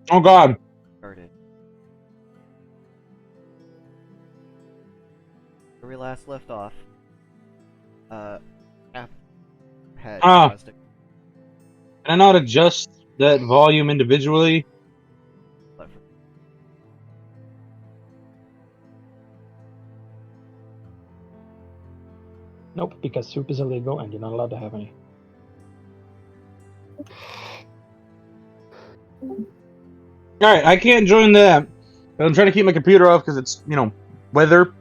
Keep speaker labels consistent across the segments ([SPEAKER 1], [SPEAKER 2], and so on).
[SPEAKER 1] Oh God.
[SPEAKER 2] Started. Where we last left off, Cap had caused a...
[SPEAKER 1] Can I not adjust that volume individually?
[SPEAKER 3] Nope, because soup is illegal and you're not allowed to have any.
[SPEAKER 1] Alright, I can't join that. I'm trying to keep my computer off because it's, weather.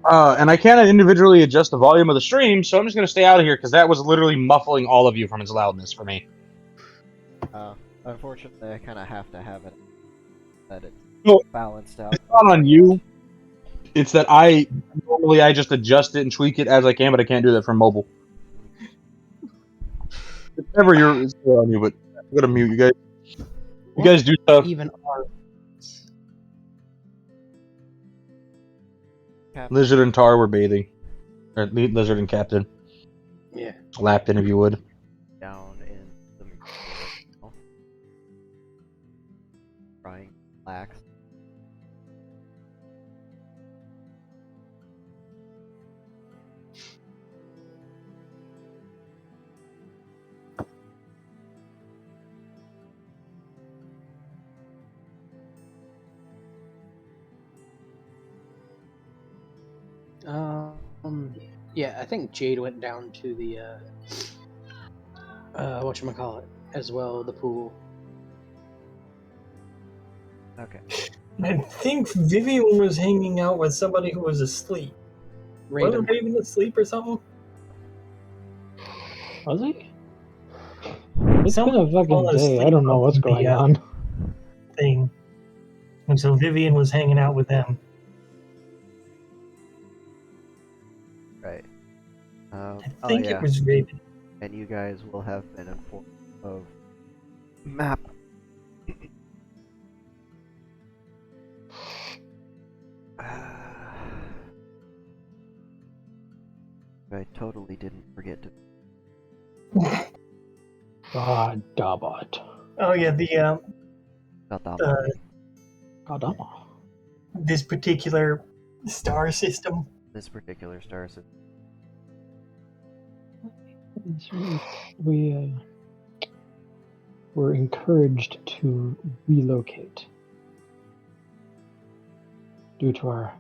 [SPEAKER 1] And I can't individually adjust the volume of the stream, so I'm just going to stay out of here because that was literally muffling all of you from its loudness for me.
[SPEAKER 2] Unfortunately, I kind of have to have it that it's
[SPEAKER 1] No,
[SPEAKER 2] balanced out.
[SPEAKER 1] It's not on you. It's that normally I just adjust it and tweak it as I can, but I can't do that from mobile. It's never it's on you, but I'm going to mute you guys. You guys do stuff.
[SPEAKER 4] Even our
[SPEAKER 1] Lizard and Tar were bathing. Or Lizard and Captain.
[SPEAKER 4] Yeah.
[SPEAKER 1] Lapped in, if you would.
[SPEAKER 2] Down in the material. Trying to relax.
[SPEAKER 4] Yeah, I think Jade went down to the whatchamacallit as well, the pool.
[SPEAKER 2] Okay.
[SPEAKER 5] I think Vivian was hanging out with somebody who was asleep.
[SPEAKER 4] Raven.
[SPEAKER 5] Wasn't Raven asleep or something?
[SPEAKER 3] Was he? It's been a fucking day. I don't know what's going on.
[SPEAKER 5] Thing. And so Vivian was hanging out with them.
[SPEAKER 2] Right.
[SPEAKER 5] I think it was Raven.
[SPEAKER 2] And you guys will have been informed of map. I totally didn't forget to.
[SPEAKER 3] God, Dabot.
[SPEAKER 5] Oh yeah, the
[SPEAKER 3] Godama.
[SPEAKER 5] this particular star system.
[SPEAKER 2] This particular star system.
[SPEAKER 3] We were encouraged to relocate due to our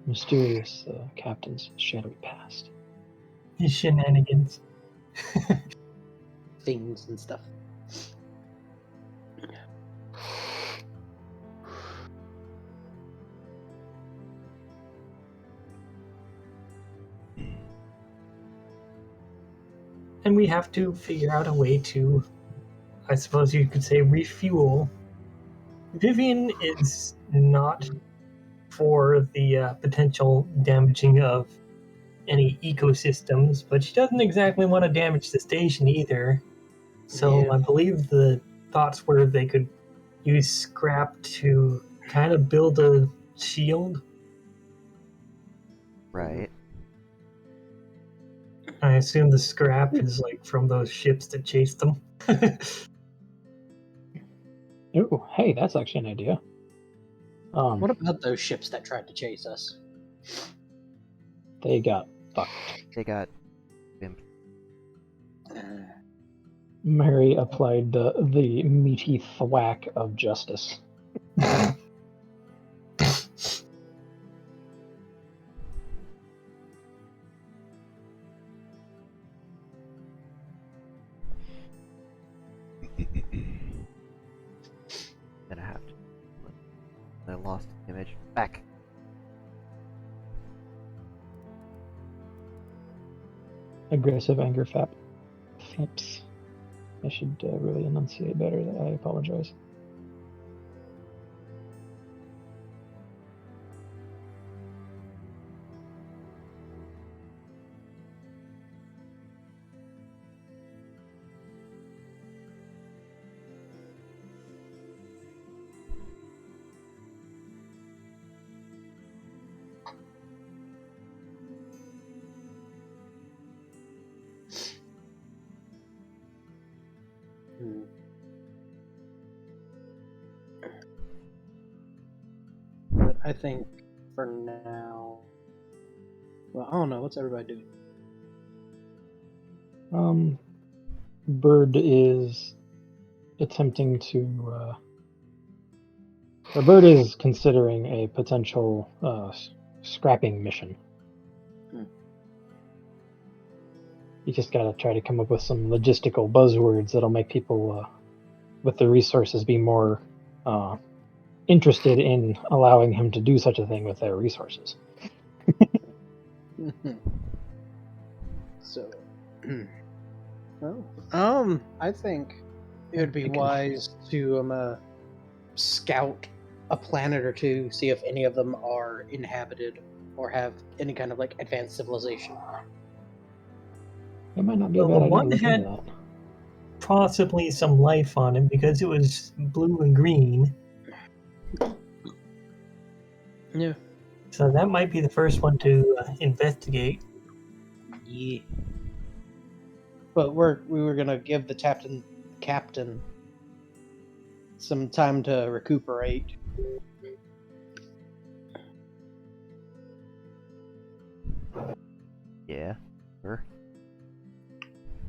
[SPEAKER 3] mysterious captain's shadowy past.
[SPEAKER 5] His shenanigans.
[SPEAKER 4] Things and stuff.
[SPEAKER 5] And we have to figure out a way to, I suppose you could say, refuel. Vivian is not for the potential damaging of any ecosystems, but she doesn't exactly want to damage the station either. So
[SPEAKER 4] Yeah.
[SPEAKER 5] I believe the thoughts were they could use scrap to kind of build a shield.
[SPEAKER 2] Right.
[SPEAKER 5] I assume the scrap is like from those ships that chased them.
[SPEAKER 3] Oh, hey, that's actually an idea.
[SPEAKER 4] What about those ships that tried to chase us?
[SPEAKER 3] They got fucked.
[SPEAKER 2] They got.
[SPEAKER 3] Mary applied the meaty thwack of justice.
[SPEAKER 2] Then I have to. I lost the image. Back.
[SPEAKER 3] Aggressive anger flips. I should really enunciate better. I apologize.
[SPEAKER 4] I think for now. Well, I don't know. What's everybody doing?
[SPEAKER 3] Bird is attempting to. The bird is considering a potential scrapping mission. You just gotta try to come up with some logistical buzzwords that'll make people with the resources be more interested in allowing him to do such a thing with their resources.
[SPEAKER 4] So, well, I think it would be wise to scout a planet or two, see if any of them are inhabited or have any kind of like advanced civilization.
[SPEAKER 3] It might not be a
[SPEAKER 5] Well,
[SPEAKER 3] bad
[SPEAKER 5] the
[SPEAKER 3] idea to
[SPEAKER 5] one
[SPEAKER 3] look
[SPEAKER 5] had
[SPEAKER 3] into that.
[SPEAKER 5] possibly some life on it because it was blue and green.
[SPEAKER 4] Yeah.
[SPEAKER 5] So that might be the first one to investigate.
[SPEAKER 4] Yeah. But we were gonna give the captain some time to recuperate.
[SPEAKER 2] Yeah, sure.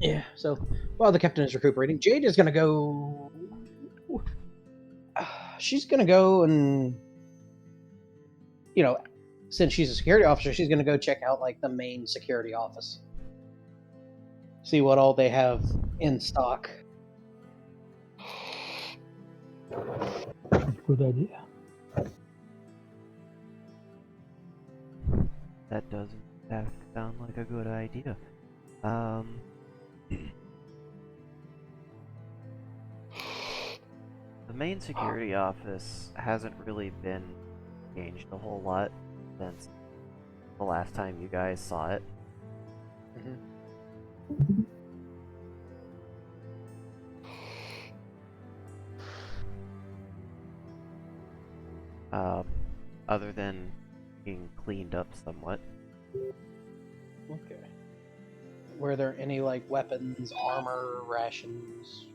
[SPEAKER 4] Yeah. So while the captain is recuperating, Jade is gonna go. She's gonna go and, since she's a security officer, she's gonna go check out like the main security office, see what all they have in stock.
[SPEAKER 3] Good idea.
[SPEAKER 2] That does in fact sound like a good idea. The main security office hasn't really been changed a whole lot since the last time you guys saw it. Other than being cleaned up somewhat.
[SPEAKER 4] Okay. Were there any like weapons, armor, rations,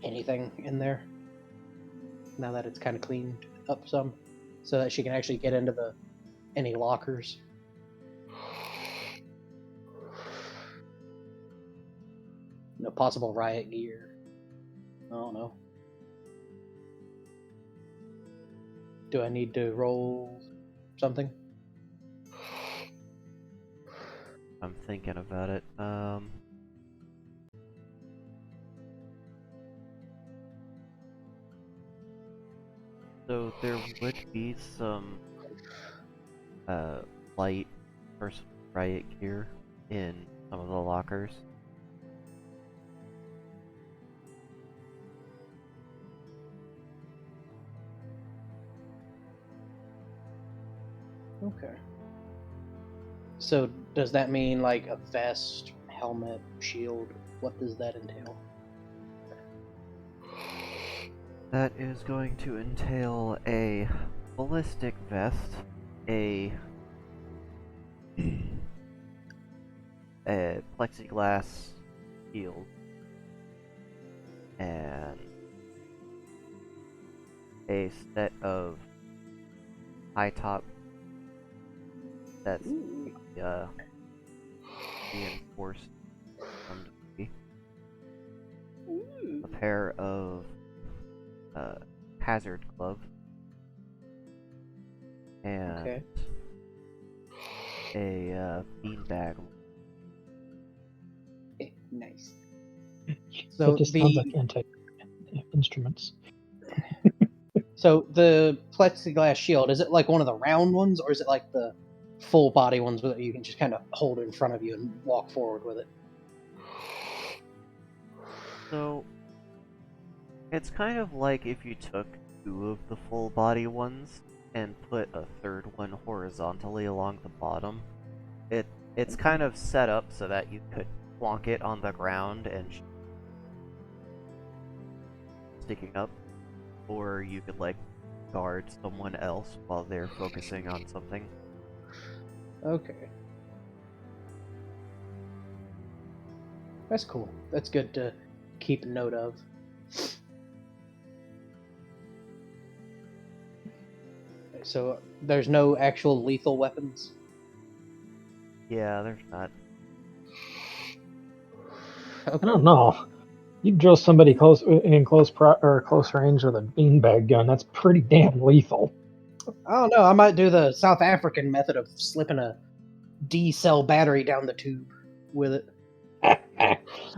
[SPEAKER 4] anything in there? Now that it's kind of cleaned up some, so that she can actually get into any lockers. No possible riot gear. I don't know. Do I need to roll something?
[SPEAKER 2] I'm thinking about it. So there would be some light personal riot gear in some of the lockers.
[SPEAKER 4] Okay. So does that mean like a vest, helmet, shield? What does that entail?
[SPEAKER 2] That is going to entail a ballistic vest, a plexiglass shield, and a set of high top that's reinforced from the a pair of hazard gloves and a beanbag.
[SPEAKER 4] Nice.
[SPEAKER 3] So
[SPEAKER 4] So
[SPEAKER 3] it just sounds like anti-instruments.
[SPEAKER 4] So the plexiglass shield, is it like one of the round ones, or is it like the full body ones that you can just kind of hold in front of you and walk forward with it?
[SPEAKER 2] So it's kind of like if you took two of the full body ones and put a third one horizontally along the bottom. It's kind of set up so that you could plonk it on the ground and sticking up, or you could like guard someone else while they're focusing on something.
[SPEAKER 4] Okay. That's cool. That's good to keep note of. So there's no actual lethal weapons.
[SPEAKER 2] Yeah, there's not.
[SPEAKER 3] I don't know. You drill somebody close close range with a beanbag gun. That's pretty damn lethal.
[SPEAKER 4] I don't know. I might do the South African method of slipping a D-cell battery down the tube with it.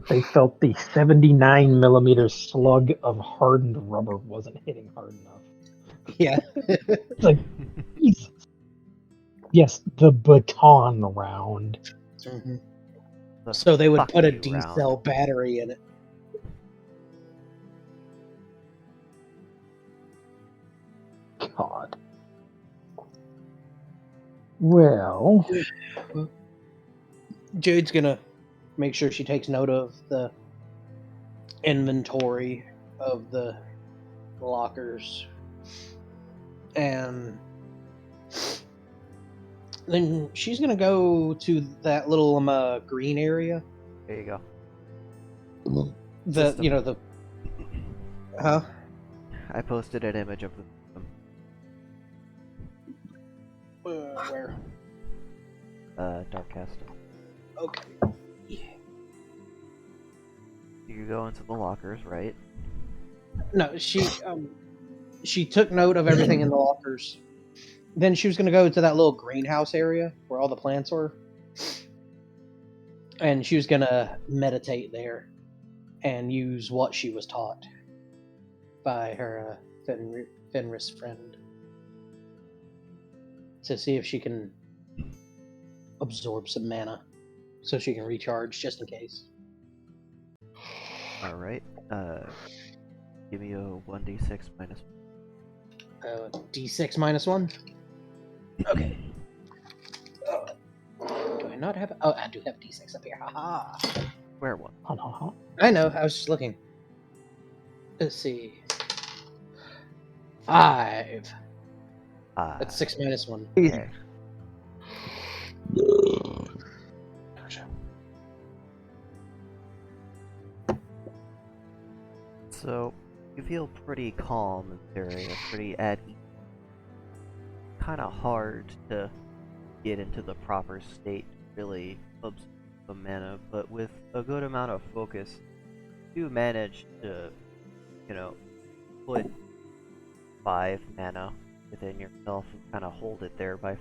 [SPEAKER 3] They felt the 79 millimeter slug of hardened rubber wasn't hitting hard enough.
[SPEAKER 4] Yeah.
[SPEAKER 3] It's like, Jesus. Yes, the baton round.
[SPEAKER 4] Mhm.
[SPEAKER 2] The
[SPEAKER 4] So they would
[SPEAKER 2] fuck
[SPEAKER 4] put a
[SPEAKER 2] you
[SPEAKER 4] D-cell battery in it.
[SPEAKER 3] God. Well,
[SPEAKER 4] Jade's gonna make sure she takes note of the inventory of the lockers, and then she's gonna go to that little green area.
[SPEAKER 2] There you go.
[SPEAKER 4] The
[SPEAKER 2] System.
[SPEAKER 4] you know the huh?
[SPEAKER 2] I posted an image of the
[SPEAKER 4] Where?
[SPEAKER 2] Dark Castle.
[SPEAKER 4] Okay.
[SPEAKER 2] You go into the lockers, right?
[SPEAKER 4] No, she took note of everything in the lockers. Then she was gonna go to that little greenhouse area where all the plants were, and she was gonna meditate there and use what she was taught by her Fenris friend to see if she can absorb some mana so she can recharge just in case.
[SPEAKER 2] Alright. Give me a 1d6 minus.
[SPEAKER 4] D6 minus 1? Okay. Do I not have... Oh, I do have D6 up here. Haha.
[SPEAKER 2] Where one?
[SPEAKER 4] I know, I was just looking. Let's see. 5. That's 6 minus 1.
[SPEAKER 2] Okay. So, you feel pretty calm in this area, pretty at ease. Kind of hard to get into the proper state to really absorb the mana, but with a good amount of focus, you manage to, put 5 mana within yourself and kind of hold it there by.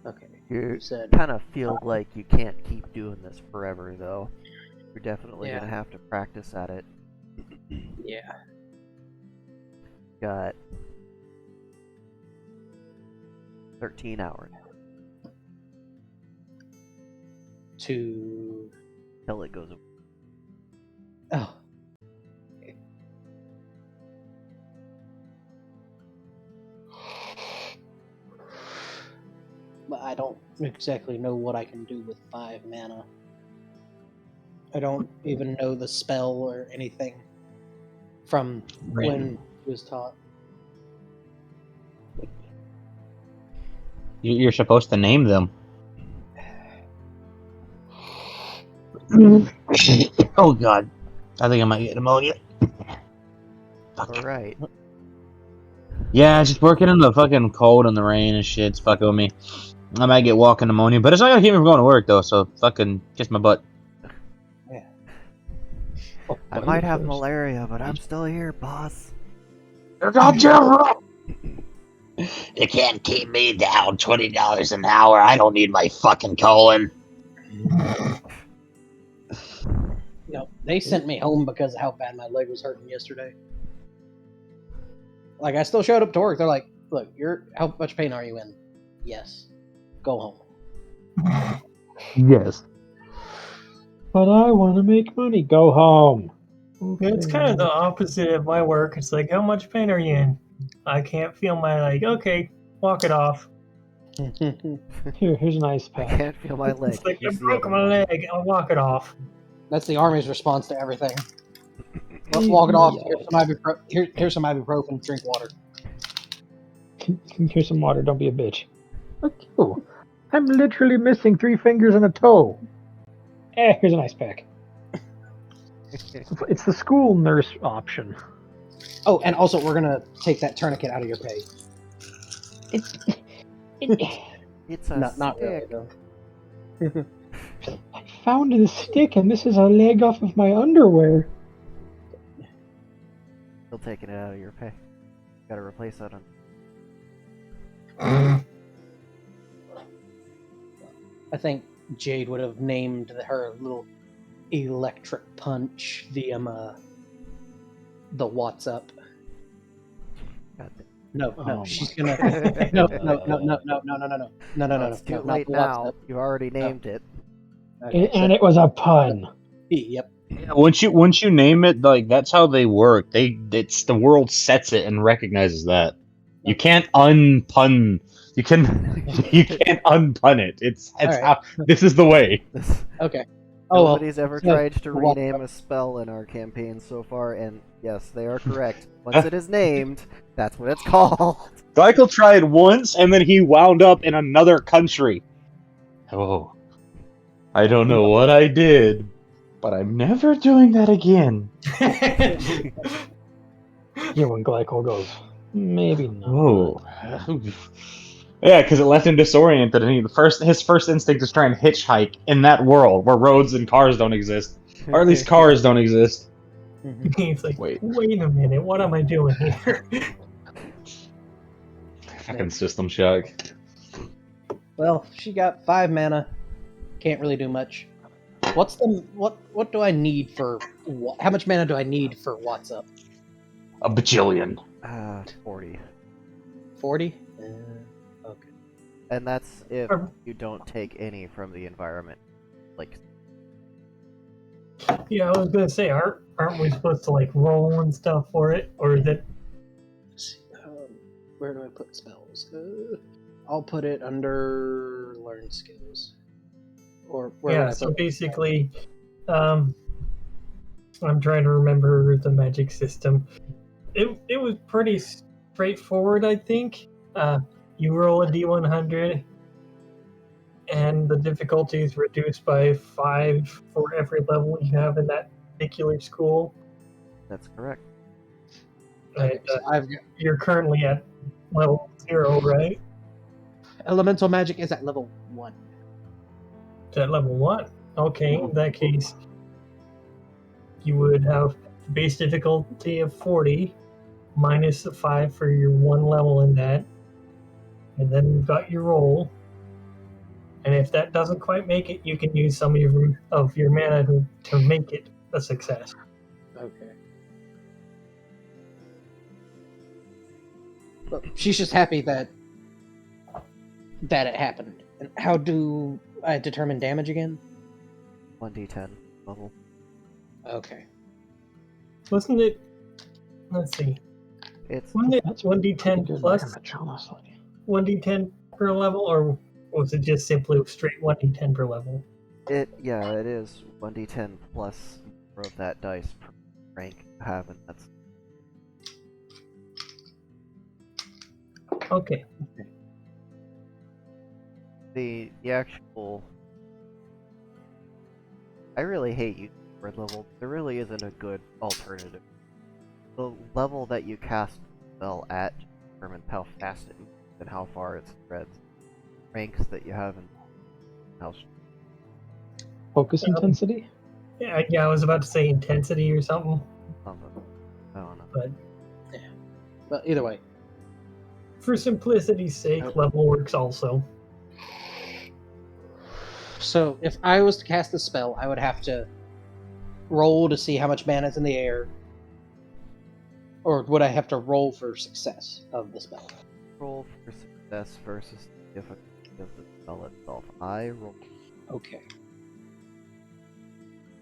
[SPEAKER 4] Okay.
[SPEAKER 2] You
[SPEAKER 4] said
[SPEAKER 2] kind of feel like you can't keep doing this forever, though. You're definitely
[SPEAKER 4] Yeah.
[SPEAKER 2] gonna have to practice at it.
[SPEAKER 4] Yeah.
[SPEAKER 2] Got 13 hours
[SPEAKER 4] To...
[SPEAKER 2] till it goes away.
[SPEAKER 4] Oh. But I don't exactly know what I can do with 5 mana. I don't even know the spell or anything from when it was taught.
[SPEAKER 1] You're supposed to name them. Oh god. I think I might get pneumonia. Fuck.
[SPEAKER 2] Alright.
[SPEAKER 1] Yeah, just working in the fucking cold and the rain and shit's fucking with me. I might get walking pneumonia, but it's not gonna keep me from going to work though, so fucking kiss my butt.
[SPEAKER 4] Yeah.
[SPEAKER 2] I might have malaria, but I'm still here, boss.
[SPEAKER 1] You can't keep me down. $20 an hour. I don't need my fucking colon.
[SPEAKER 4] No, they sent me home because of how bad my leg was hurting yesterday. Like, I still showed up to work. They're like, look, how much pain are you in? Yes. Go home.
[SPEAKER 3] Yes. But I want to make money. Go home.
[SPEAKER 5] It's kind of the opposite of my work. It's like, how much pain are you in? I can't feel my leg. Okay, walk it off.
[SPEAKER 3] Here's an ice
[SPEAKER 2] I
[SPEAKER 3] pack.
[SPEAKER 2] can't feel my leg.
[SPEAKER 5] It's like, I
[SPEAKER 2] Here's the
[SPEAKER 5] broke
[SPEAKER 2] other
[SPEAKER 5] my
[SPEAKER 2] one.
[SPEAKER 5] leg. I'll walk it off.
[SPEAKER 4] That's the Army's response to everything. Let's walk it off.
[SPEAKER 3] Yeah.
[SPEAKER 4] Here's some ibuprofen. Drink water.
[SPEAKER 3] Here's some water. Don't be a bitch. Look, you. I'm literally missing 3 fingers and a toe. Here's an ice pack. It's the school nurse option.
[SPEAKER 4] Oh, and also we're gonna take that tourniquet out of your pay.
[SPEAKER 3] It's
[SPEAKER 2] It's a
[SPEAKER 4] Not really
[SPEAKER 2] stick.
[SPEAKER 4] though.
[SPEAKER 3] I found the stick, and this is a leg off of my underwear.
[SPEAKER 2] Still taking it out of your pay. Gotta replace that on.
[SPEAKER 4] I think Jade would have named her little electric punch the what's up.
[SPEAKER 2] God damn.
[SPEAKER 4] No,
[SPEAKER 1] Oh
[SPEAKER 4] she's
[SPEAKER 1] my
[SPEAKER 4] gonna no,
[SPEAKER 2] It's too
[SPEAKER 4] not
[SPEAKER 2] late
[SPEAKER 4] the what's
[SPEAKER 2] now.
[SPEAKER 4] up.
[SPEAKER 2] You already named it.
[SPEAKER 4] Okay,
[SPEAKER 3] And it was a pun.
[SPEAKER 4] yep.
[SPEAKER 1] Yeah, once you name it, like that's how they work. It's the world sets it and recognizes that. You can't unpun. You can't unpun it. It's
[SPEAKER 4] Alright.
[SPEAKER 1] how this is the way.
[SPEAKER 4] Okay. Oh well.
[SPEAKER 2] Nobody's ever
[SPEAKER 4] So,
[SPEAKER 2] tried to
[SPEAKER 4] well,
[SPEAKER 2] rename a spell in our campaign so far, and yes, they are correct. Once it is named, that's what it's called.
[SPEAKER 1] Michael tried once, and then he wound up in another country. Oh, I don't know what I did, but I'm never doing that again.
[SPEAKER 3] Here when Glycol goes, maybe not.
[SPEAKER 1] Oh, yeah, because it left him disoriented, and his first instinct is try and hitchhike in that world where roads and cars don't exist, or at least cars don't exist.
[SPEAKER 5] He's like,
[SPEAKER 1] Wait.
[SPEAKER 5] wait a minute, what am I doing here?
[SPEAKER 1] Fucking system shock.
[SPEAKER 4] Well, she got 5 mana. Can't really do much. What do I need for how much mana do I need for what's up?
[SPEAKER 1] A bajillion.
[SPEAKER 2] 40.
[SPEAKER 4] 40? Okay.
[SPEAKER 2] And that's if you don't take any from the environment. Like,
[SPEAKER 5] Yeah, I was gonna say, aren't we supposed to like roll and stuff for it, or is it?
[SPEAKER 4] Let's see, where do I put spells? I'll put it under learn skills. Or where would
[SPEAKER 5] Yeah,
[SPEAKER 4] I
[SPEAKER 5] so
[SPEAKER 4] put it?
[SPEAKER 5] basically, I'm trying to remember the magic system. It was pretty straightforward, I think. You roll a d100, and the difficulty is reduced by 5 for every level you have in that particular school.
[SPEAKER 2] that's correct.
[SPEAKER 4] Okay,
[SPEAKER 5] And,
[SPEAKER 4] so I've got
[SPEAKER 5] you're currently at level 0, right?
[SPEAKER 4] elemental magic is at level 1.
[SPEAKER 5] It's at level 1. Okay, in that case, you would have base difficulty of 40, minus the 5 for your 1 level in that, and then you've got your roll. And if that doesn't quite make it, you can use some of your mana to make it a success.
[SPEAKER 4] Okay. Well, she's just happy that it happened. And how do I determine damage again?
[SPEAKER 2] 1d10 level.
[SPEAKER 4] Okay.
[SPEAKER 5] Wasn't it? Let's see.
[SPEAKER 2] It's
[SPEAKER 5] Wasn't it
[SPEAKER 3] That's
[SPEAKER 5] 1d10
[SPEAKER 3] good
[SPEAKER 5] plus
[SPEAKER 3] damage, honestly.
[SPEAKER 5] 1d10 per level, or was it just simply straight 1d10 per level?
[SPEAKER 2] it is 1d10 plus more of that dice per rank you have, and that's
[SPEAKER 5] Okay.
[SPEAKER 2] the actual. I really hate using word level. There really isn't a good alternative. The level that you cast the spell at determines how fast it moves and how far it spreads. Ranks that you have and how
[SPEAKER 3] Focus intensity?
[SPEAKER 5] Yeah, I was about to say intensity or something,
[SPEAKER 2] something. I don't know.
[SPEAKER 5] but
[SPEAKER 4] But either way.
[SPEAKER 5] for simplicity's sake, level works also.
[SPEAKER 4] So if I was to cast the spell, I would have to roll to see how much mana is in the air. Or would I have to roll for success of the spell?
[SPEAKER 2] Roll for success versus the difficulty of the spell itself. I roll
[SPEAKER 4] Okay.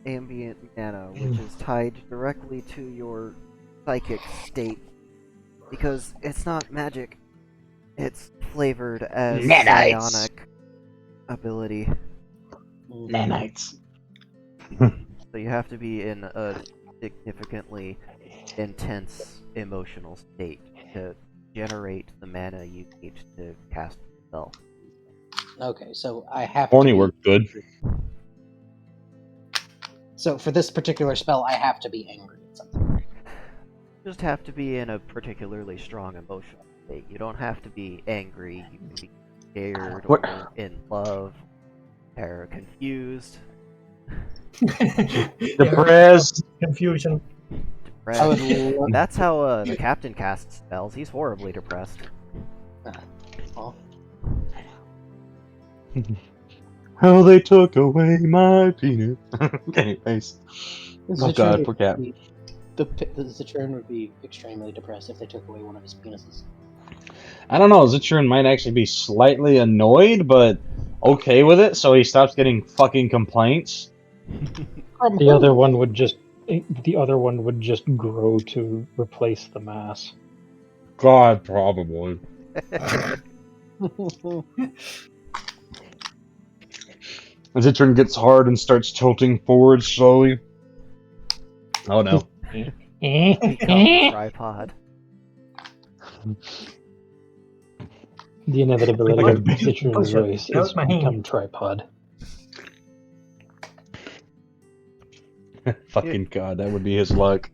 [SPEAKER 2] ambient mana, which is tied directly to your psychic state, because it's not magic. It's flavored as
[SPEAKER 1] Nanites.
[SPEAKER 2] psionic ability.
[SPEAKER 1] Nanites.
[SPEAKER 2] So you have to be in a significantly intense emotional state to generate the mana you need to cast the spell.
[SPEAKER 4] Okay, so I have
[SPEAKER 1] Horny
[SPEAKER 4] to be,
[SPEAKER 1] worked good.
[SPEAKER 4] So for this particular spell, I have to be angry at something.
[SPEAKER 2] just have to be in a particularly strong emotional state. You don't have to be angry. You can be scared
[SPEAKER 1] What-
[SPEAKER 2] or in love or confused,
[SPEAKER 1] Depressed.
[SPEAKER 5] Confusion.
[SPEAKER 4] I would
[SPEAKER 2] depressed.
[SPEAKER 4] love
[SPEAKER 2] That's how the captain casts spells. He's horribly depressed.
[SPEAKER 4] oh,
[SPEAKER 1] How they took away my penis. Anyways. Oh god, poor cat.
[SPEAKER 4] The Citroen would be extremely depressed if they took away one of his penises.
[SPEAKER 1] I don't know, Zitron might actually be slightly annoyed, but okay with it, so he stops getting fucking complaints.
[SPEAKER 3] The other one would just grow to replace the mass.
[SPEAKER 1] God, probably. As Zitron gets hard and starts tilting forward slowly. Oh no.
[SPEAKER 2] Become a tripod.
[SPEAKER 3] The inevitability
[SPEAKER 1] Like
[SPEAKER 3] of
[SPEAKER 1] a-
[SPEAKER 3] Citron's
[SPEAKER 5] Push-up.
[SPEAKER 3] race
[SPEAKER 5] That
[SPEAKER 3] is
[SPEAKER 5] was my hand.
[SPEAKER 3] become tripod.
[SPEAKER 1] Fucking god, that would be his luck.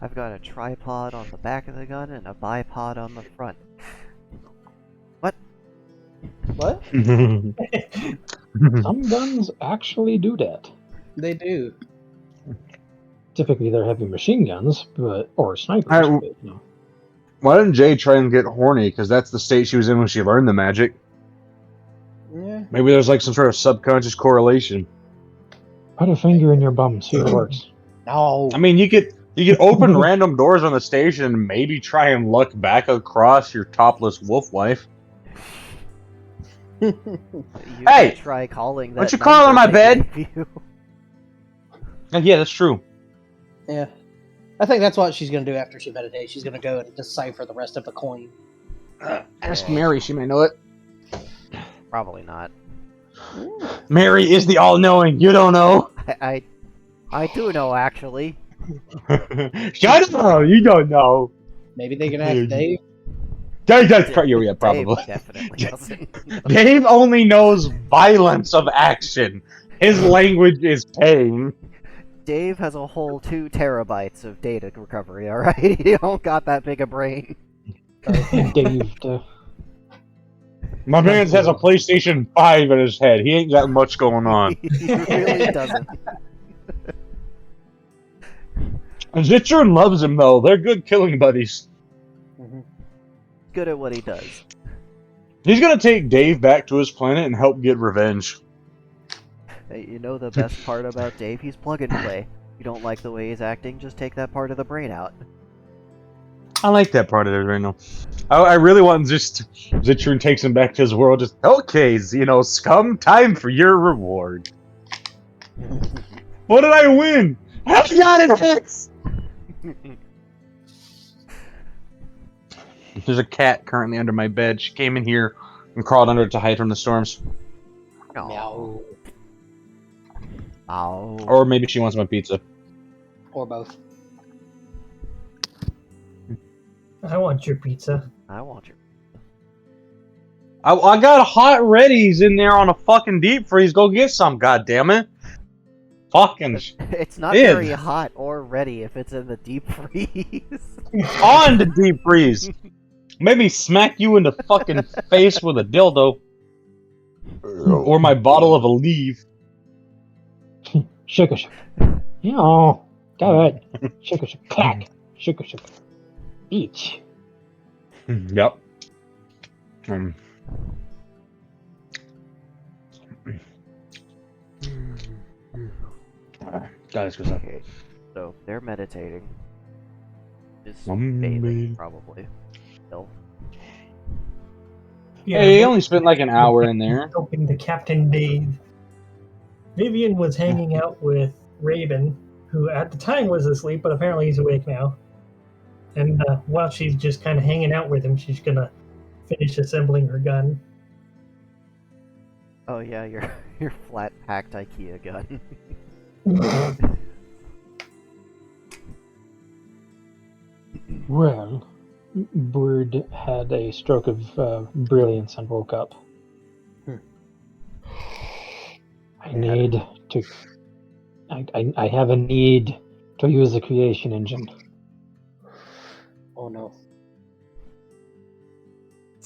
[SPEAKER 2] I've got a tripod on the back of the gun and a bipod on the front.
[SPEAKER 4] What?
[SPEAKER 3] Some guns actually do that.
[SPEAKER 4] They do.
[SPEAKER 3] Typically, they're heavy machine guns, or snipers.
[SPEAKER 1] Alright,
[SPEAKER 3] But, you know.
[SPEAKER 1] Why didn't Jay try and get horny? Because that's the state she was in when she learned the magic.
[SPEAKER 4] Yeah.
[SPEAKER 1] Maybe there's like some sort of subconscious correlation.
[SPEAKER 3] Put a finger in your bum, see if it works.
[SPEAKER 4] No.
[SPEAKER 1] I mean, you could open random doors on the station and maybe try and look back across your topless wolf wife.
[SPEAKER 2] You
[SPEAKER 1] Hey!
[SPEAKER 2] could try calling that.
[SPEAKER 1] Why don't you call on
[SPEAKER 2] number
[SPEAKER 1] my
[SPEAKER 2] they
[SPEAKER 1] bed?
[SPEAKER 2] gave you.
[SPEAKER 1] Yeah, that's true.
[SPEAKER 4] Yeah. I think that's what she's going to do after she meditates. She's going to go and decipher the rest of the coin.
[SPEAKER 1] Ask
[SPEAKER 2] Yeah.
[SPEAKER 1] Mary, she may know it.
[SPEAKER 2] Probably not.
[SPEAKER 1] Mary is the all-knowing. You don't know.
[SPEAKER 2] I do know actually.
[SPEAKER 1] Shut up! You don't know.
[SPEAKER 4] Maybe they can ask Dave.
[SPEAKER 1] That's yeah,
[SPEAKER 2] Dave
[SPEAKER 1] probably.
[SPEAKER 2] definitely doesn't.
[SPEAKER 1] Dave only knows violence of action. His language is pain.
[SPEAKER 2] Dave has a whole 2 terabytes of data recovery. All right, he don't got that big a brain.
[SPEAKER 3] Dave,
[SPEAKER 1] My man has a PlayStation 5 in his head. He ain't got much going on.
[SPEAKER 2] He really doesn't.
[SPEAKER 1] And Zitron loves him though. They're good killing buddies.
[SPEAKER 4] Mm-hmm.
[SPEAKER 2] Good at what he does.
[SPEAKER 1] He's gonna take Dave back to his planet and help get revenge.
[SPEAKER 2] Hey, you know the best part about Dave? He's plug and play. You don't like the way he's acting? Just take that part of the brain out.
[SPEAKER 1] I like that part of it right now. I really want just Zitron takes him back to his world. Just okay, scum. Time for your reward. What did I win? I got an X. There's a cat currently under my bed. She came in here and crawled under it to hide from the storms.
[SPEAKER 4] Meow.
[SPEAKER 2] Ow.
[SPEAKER 1] Or maybe she wants my pizza.
[SPEAKER 4] Or both.
[SPEAKER 5] I want your pizza.
[SPEAKER 2] I want your.
[SPEAKER 1] I got hot readies in there on a fucking deep freeze. Go get some, goddammit. Fucking
[SPEAKER 2] It's not
[SPEAKER 1] Id.
[SPEAKER 2] very hot or ready if it's in the deep freeze.
[SPEAKER 1] on the deep freeze. Maybe smack you in the fucking face with a dildo. Or my bottle of Aleve.
[SPEAKER 3] sugar. Yeah, go ahead. Sugar. Clack. Sugar. Each.
[SPEAKER 1] Yep. Let's go.
[SPEAKER 2] Okay, so they're meditating. Just
[SPEAKER 1] babe.
[SPEAKER 2] bathing, probably. Still.
[SPEAKER 5] Yeah,
[SPEAKER 1] Hey, he only spent like an hour in there.
[SPEAKER 5] helping the captain bathe. Vivian was hanging out with Raven, who at the time was asleep, but apparently he's awake now. And while she's just kind of hanging out with him, she's gonna finish assembling her gun.
[SPEAKER 2] Oh yeah, your flat packed IKEA gun.
[SPEAKER 3] Well, Bird had a stroke of brilliance and woke up. I need to. I have a need to use the creation engine.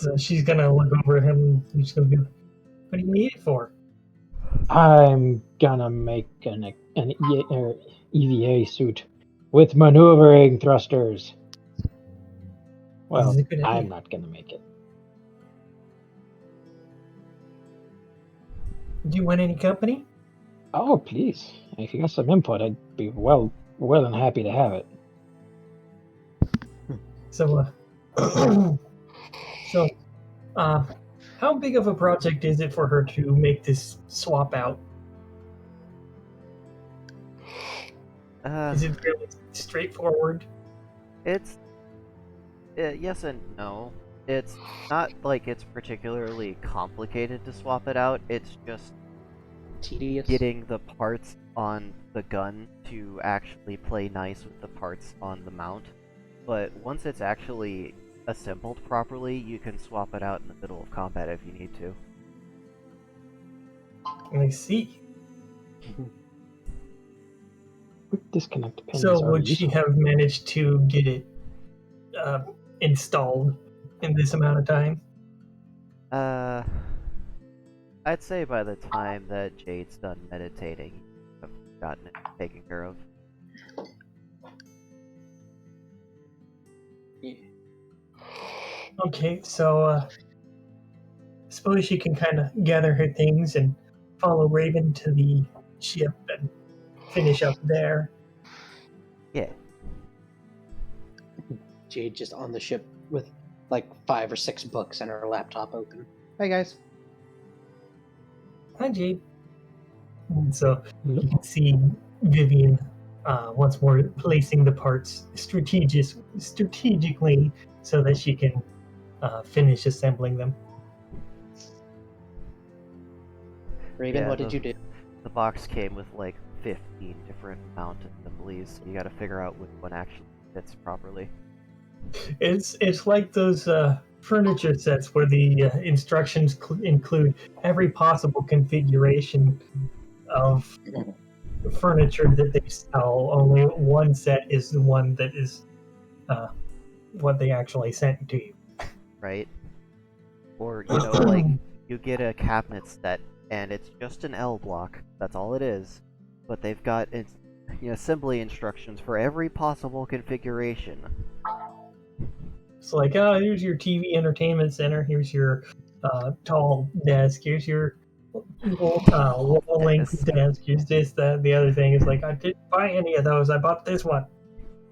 [SPEAKER 5] So she's gonna look over at him and she's gonna be like, "What do you need it for?"
[SPEAKER 3] I'm gonna make an EVA suit with maneuvering thrusters. Well,
[SPEAKER 5] This is a good idea.
[SPEAKER 3] I'm not gonna make it.
[SPEAKER 5] Do you want any company?
[SPEAKER 3] Oh, please. If you got some input, I'd be well and happy to have it.
[SPEAKER 5] So, how big of a project is it for her to make this swap out? Is it really straightforward?
[SPEAKER 2] It's yes and no. It's not like it's particularly complicated to swap it out. It's just
[SPEAKER 4] Tedious.
[SPEAKER 2] getting the parts on the gun to actually play nice with the parts on the mount. But once it's actually assembled properly, you can swap it out in the middle of combat if you need to.
[SPEAKER 5] I see.
[SPEAKER 3] Quick disconnect pins
[SPEAKER 5] So
[SPEAKER 3] are
[SPEAKER 5] would she
[SPEAKER 3] useful.
[SPEAKER 5] have managed to get it installed in this amount of time?
[SPEAKER 2] I'd say by the time that Jade's done meditating, I've gotten it taken care of.
[SPEAKER 4] Yeah.
[SPEAKER 5] Okay, so I suppose she can kind of gather her things and follow Raven to the ship and finish up there.
[SPEAKER 2] Yeah.
[SPEAKER 4] Jade just on the ship with like 5 or 6 books and her laptop open. Hey guys.
[SPEAKER 5] Hi, Jade. And so you can see Vivian once more placing the parts strategically so that she can finish assembling them.
[SPEAKER 4] Raven,
[SPEAKER 2] Yeah,
[SPEAKER 4] what did you do?
[SPEAKER 2] The box came with like 15 different mount assemblies, so you gotta figure out which one actually fits properly.
[SPEAKER 5] It's like those furniture sets where the instructions include every possible configuration of furniture that they sell. Only one set is the one that is what they actually sent to you.
[SPEAKER 2] Right? Or, you know, like, you get a cabinet set, and it's just an L block, that's all it is, but they've got assembly instructions for every possible configuration.
[SPEAKER 5] It's like, oh, here's your TV entertainment center, here's your tall desk, here's your wall-length desk, here's this, that, the other thing. Is like, I didn't buy any of those, I bought this one.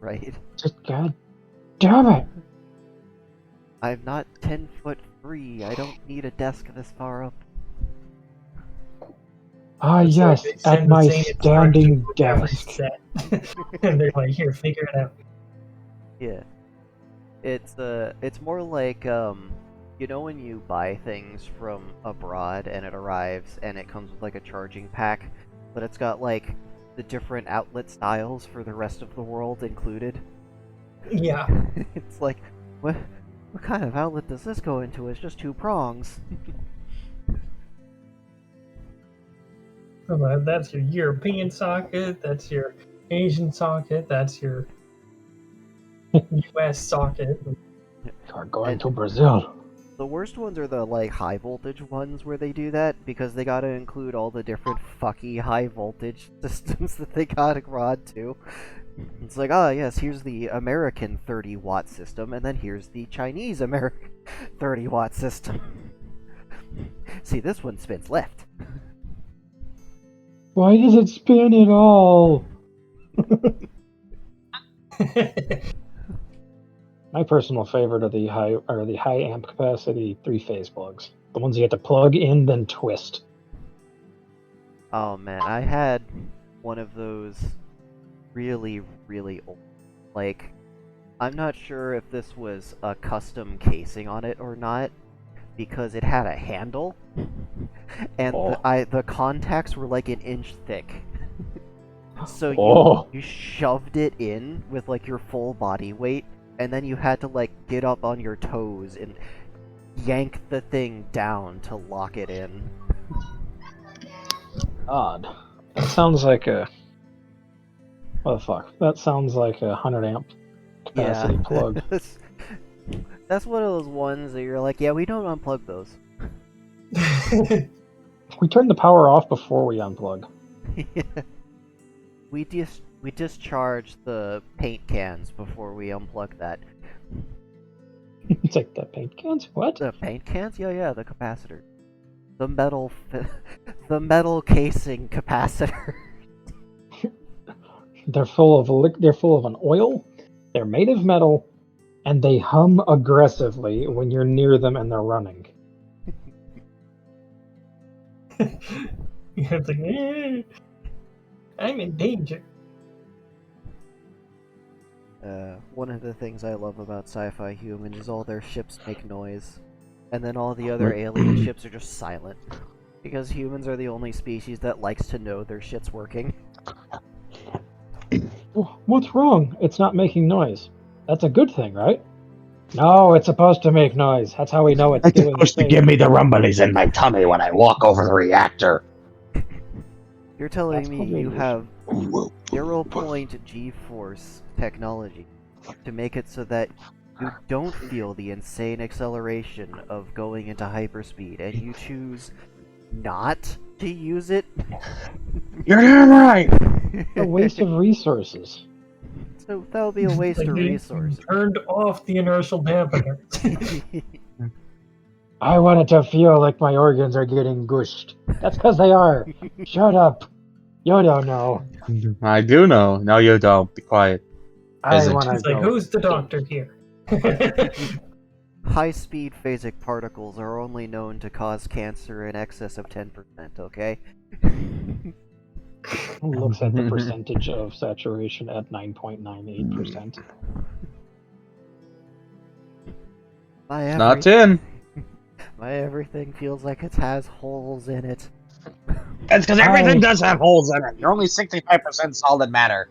[SPEAKER 2] Right?
[SPEAKER 3] Just god damn it!
[SPEAKER 2] I'm not 10'3", I don't need a desk this far up.
[SPEAKER 3] Ah,
[SPEAKER 5] It's
[SPEAKER 3] yes,
[SPEAKER 5] like they
[SPEAKER 3] at
[SPEAKER 5] send the
[SPEAKER 3] my
[SPEAKER 5] same
[SPEAKER 3] standing
[SPEAKER 5] instructions with every
[SPEAKER 3] desk.
[SPEAKER 5] set. And they're like, here, figure it out.
[SPEAKER 2] Yeah. It's more like, you know when you buy things from abroad and it arrives and it comes with like a charging pack, but it's got like the different outlet styles for the rest of the world included?
[SPEAKER 5] Yeah.
[SPEAKER 2] It's like, what kind of outlet does this go into? It's just 2 prongs.
[SPEAKER 5] That's your European socket, that's your Asian socket, that's your US socket.
[SPEAKER 3] You're going
[SPEAKER 2] And-
[SPEAKER 3] to Brazil.
[SPEAKER 2] The worst ones are the like high voltage ones where they do that because they gotta include all the different fucky high voltage systems that they gotta rod to. It's like, oh yes, here's the American 30-watt system, and then here's the Chinese American 30-watt system. See, this one spins left.
[SPEAKER 3] Why does it spin at all? My personal favorite are the high amp capacity 3-phase plugs. The ones you have to plug in then twist.
[SPEAKER 2] Oh man, I had one of those really, really old. Like, I'm not sure if this was a custom casing on it or not, because it had a handle, and the contacts were like an inch thick. So you shoved it in with like your full body weight, and then you had to like get up on your toes and yank the thing down to lock it in.
[SPEAKER 3] Odd. That sounds like a... What the fuck? That sounds like a 100 amp capacity plug.
[SPEAKER 2] That's one of those ones that you're like, yeah, we don't unplug those.
[SPEAKER 3] We turn the power off before we unplug.
[SPEAKER 2] We discharge the paint cans before we unplug that.
[SPEAKER 3] It's like the paint cans. What?
[SPEAKER 2] The paint cans? Yeah, the capacitor. The the metal casing capacitor.
[SPEAKER 3] They're full of an oil. They're made of metal, and they hum aggressively when you're near them and they're running.
[SPEAKER 5] It's like, I'm in danger.
[SPEAKER 2] One of the things I love about sci-fi humans is all their ships make noise, and then all the other alien ships are just silent. Because humans are the only species that likes to know their shit's working.
[SPEAKER 3] What's wrong? It's not making noise. That's a good thing, right? No, it's supposed to make noise. That's how we know it's doing the thing.
[SPEAKER 1] me the rumblies in my tummy when I walk over the reactor.
[SPEAKER 2] You're telling
[SPEAKER 3] That's
[SPEAKER 2] me
[SPEAKER 3] probably
[SPEAKER 2] you
[SPEAKER 3] an
[SPEAKER 2] have 0-point G-force technology to make it so that you don't feel the insane acceleration of going into hyperspeed, and you choose not to use it?
[SPEAKER 1] You're damn right.
[SPEAKER 3] A waste of resources.
[SPEAKER 2] So that'll be a waste
[SPEAKER 5] Like
[SPEAKER 2] of
[SPEAKER 5] you
[SPEAKER 2] resources.
[SPEAKER 5] turned off the inertial dampener.
[SPEAKER 3] I want it to feel like my organs are getting gushed. That's because they are. Shut up. You don't know.
[SPEAKER 1] I do know. No, you don't. Be quiet.
[SPEAKER 3] I
[SPEAKER 1] Isn't.
[SPEAKER 3] want to
[SPEAKER 5] It's like,
[SPEAKER 3] go.
[SPEAKER 5] who's the doctor here?
[SPEAKER 2] High-speed phasic particles are only known to cause cancer in excess of 10%, okay?
[SPEAKER 3] Looks at the percentage of saturation at 9.98%.
[SPEAKER 1] Not 10.
[SPEAKER 2] My everything feels like it has holes in it.
[SPEAKER 1] That's because everything does have holes in it. You're only 65% solid matter.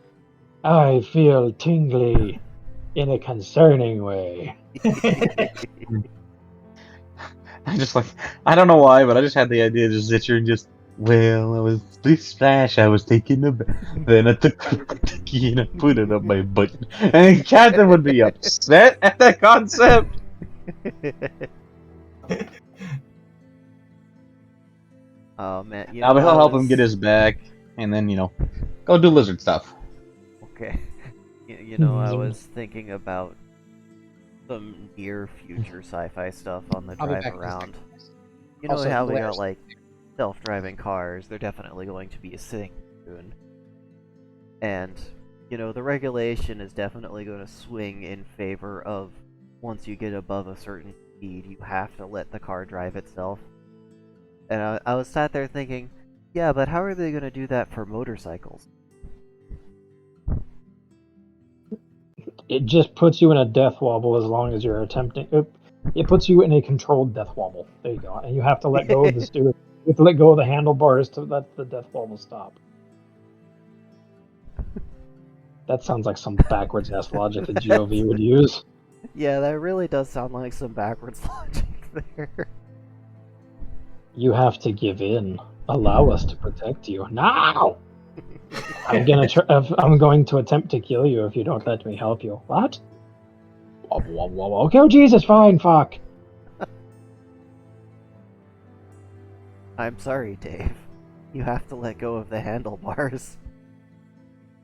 [SPEAKER 3] I feel tingly in a concerning way.
[SPEAKER 1] I don't know why, but I just had the idea just that you're just, well, I was this splash, I was taking a bath. Then I took the key and I put it up my butt. And Captain would be upset at that concept.
[SPEAKER 2] Oh man,
[SPEAKER 1] Now, but he'll help him get his back, and then, go do lizard stuff.
[SPEAKER 2] Okay. I was thinking about some near future sci-fi stuff on the
[SPEAKER 4] I'll be
[SPEAKER 2] drive
[SPEAKER 4] back in a
[SPEAKER 2] around.
[SPEAKER 4] second.
[SPEAKER 2] You know
[SPEAKER 4] Also,
[SPEAKER 2] how we got
[SPEAKER 4] Blair's-
[SPEAKER 2] like self-driving cars? They're definitely going to be a thing soon. And the regulation is definitely going to swing in favor of once you get above a certain speed, you have to let the car drive itself. And I was sat there thinking, yeah, but how are they going to do that for motorcycles?
[SPEAKER 3] It just puts you in a death wobble as long as you're attempting. It puts you in a controlled death wobble. There you go. And you have to let go of the steering. You have to let go of the handlebars to let the death wobble stop. That sounds like some backwards ass logic that GOV would use.
[SPEAKER 2] Yeah, that really does sound like some backwards logic there.
[SPEAKER 3] You have to give in. Allow us to protect you. Now! I'm going to attempt to kill you if you don't let me help you. What? Okay, oh Jesus, fine, fuck.
[SPEAKER 2] I'm sorry, Dave. You have to let go of the handlebars.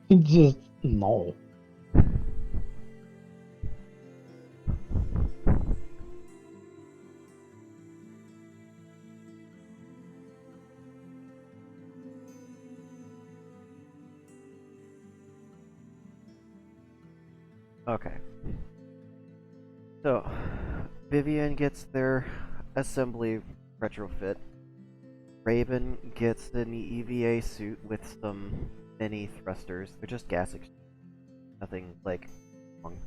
[SPEAKER 3] Just no.
[SPEAKER 2] Okay. So, Vivian gets their assembly retrofit. Raven gets an EVA suit with some mini thrusters. They're just gas exchange. Nothing like long.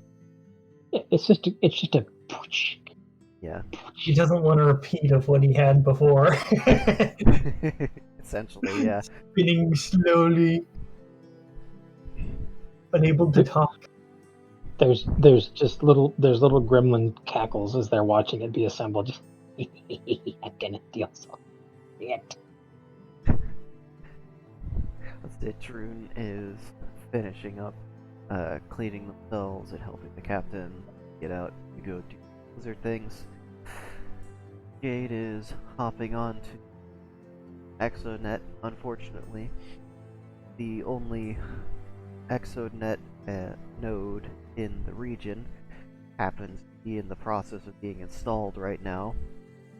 [SPEAKER 3] It's just a
[SPEAKER 2] Yeah.
[SPEAKER 5] He doesn't want a repeat of what he had before.
[SPEAKER 2] Essentially, yeah.
[SPEAKER 5] Spinning slowly, unable to talk.
[SPEAKER 3] There's little gremlin cackles as they're watching it be assembled. Just I'm gonna deal so shit.
[SPEAKER 2] Citroen is finishing up cleaning themselves and helping the captain get out to go do other things. Jade is hopping on to Exonet, unfortunately. The only Exonet node in the region happens to be in the process of being installed right now.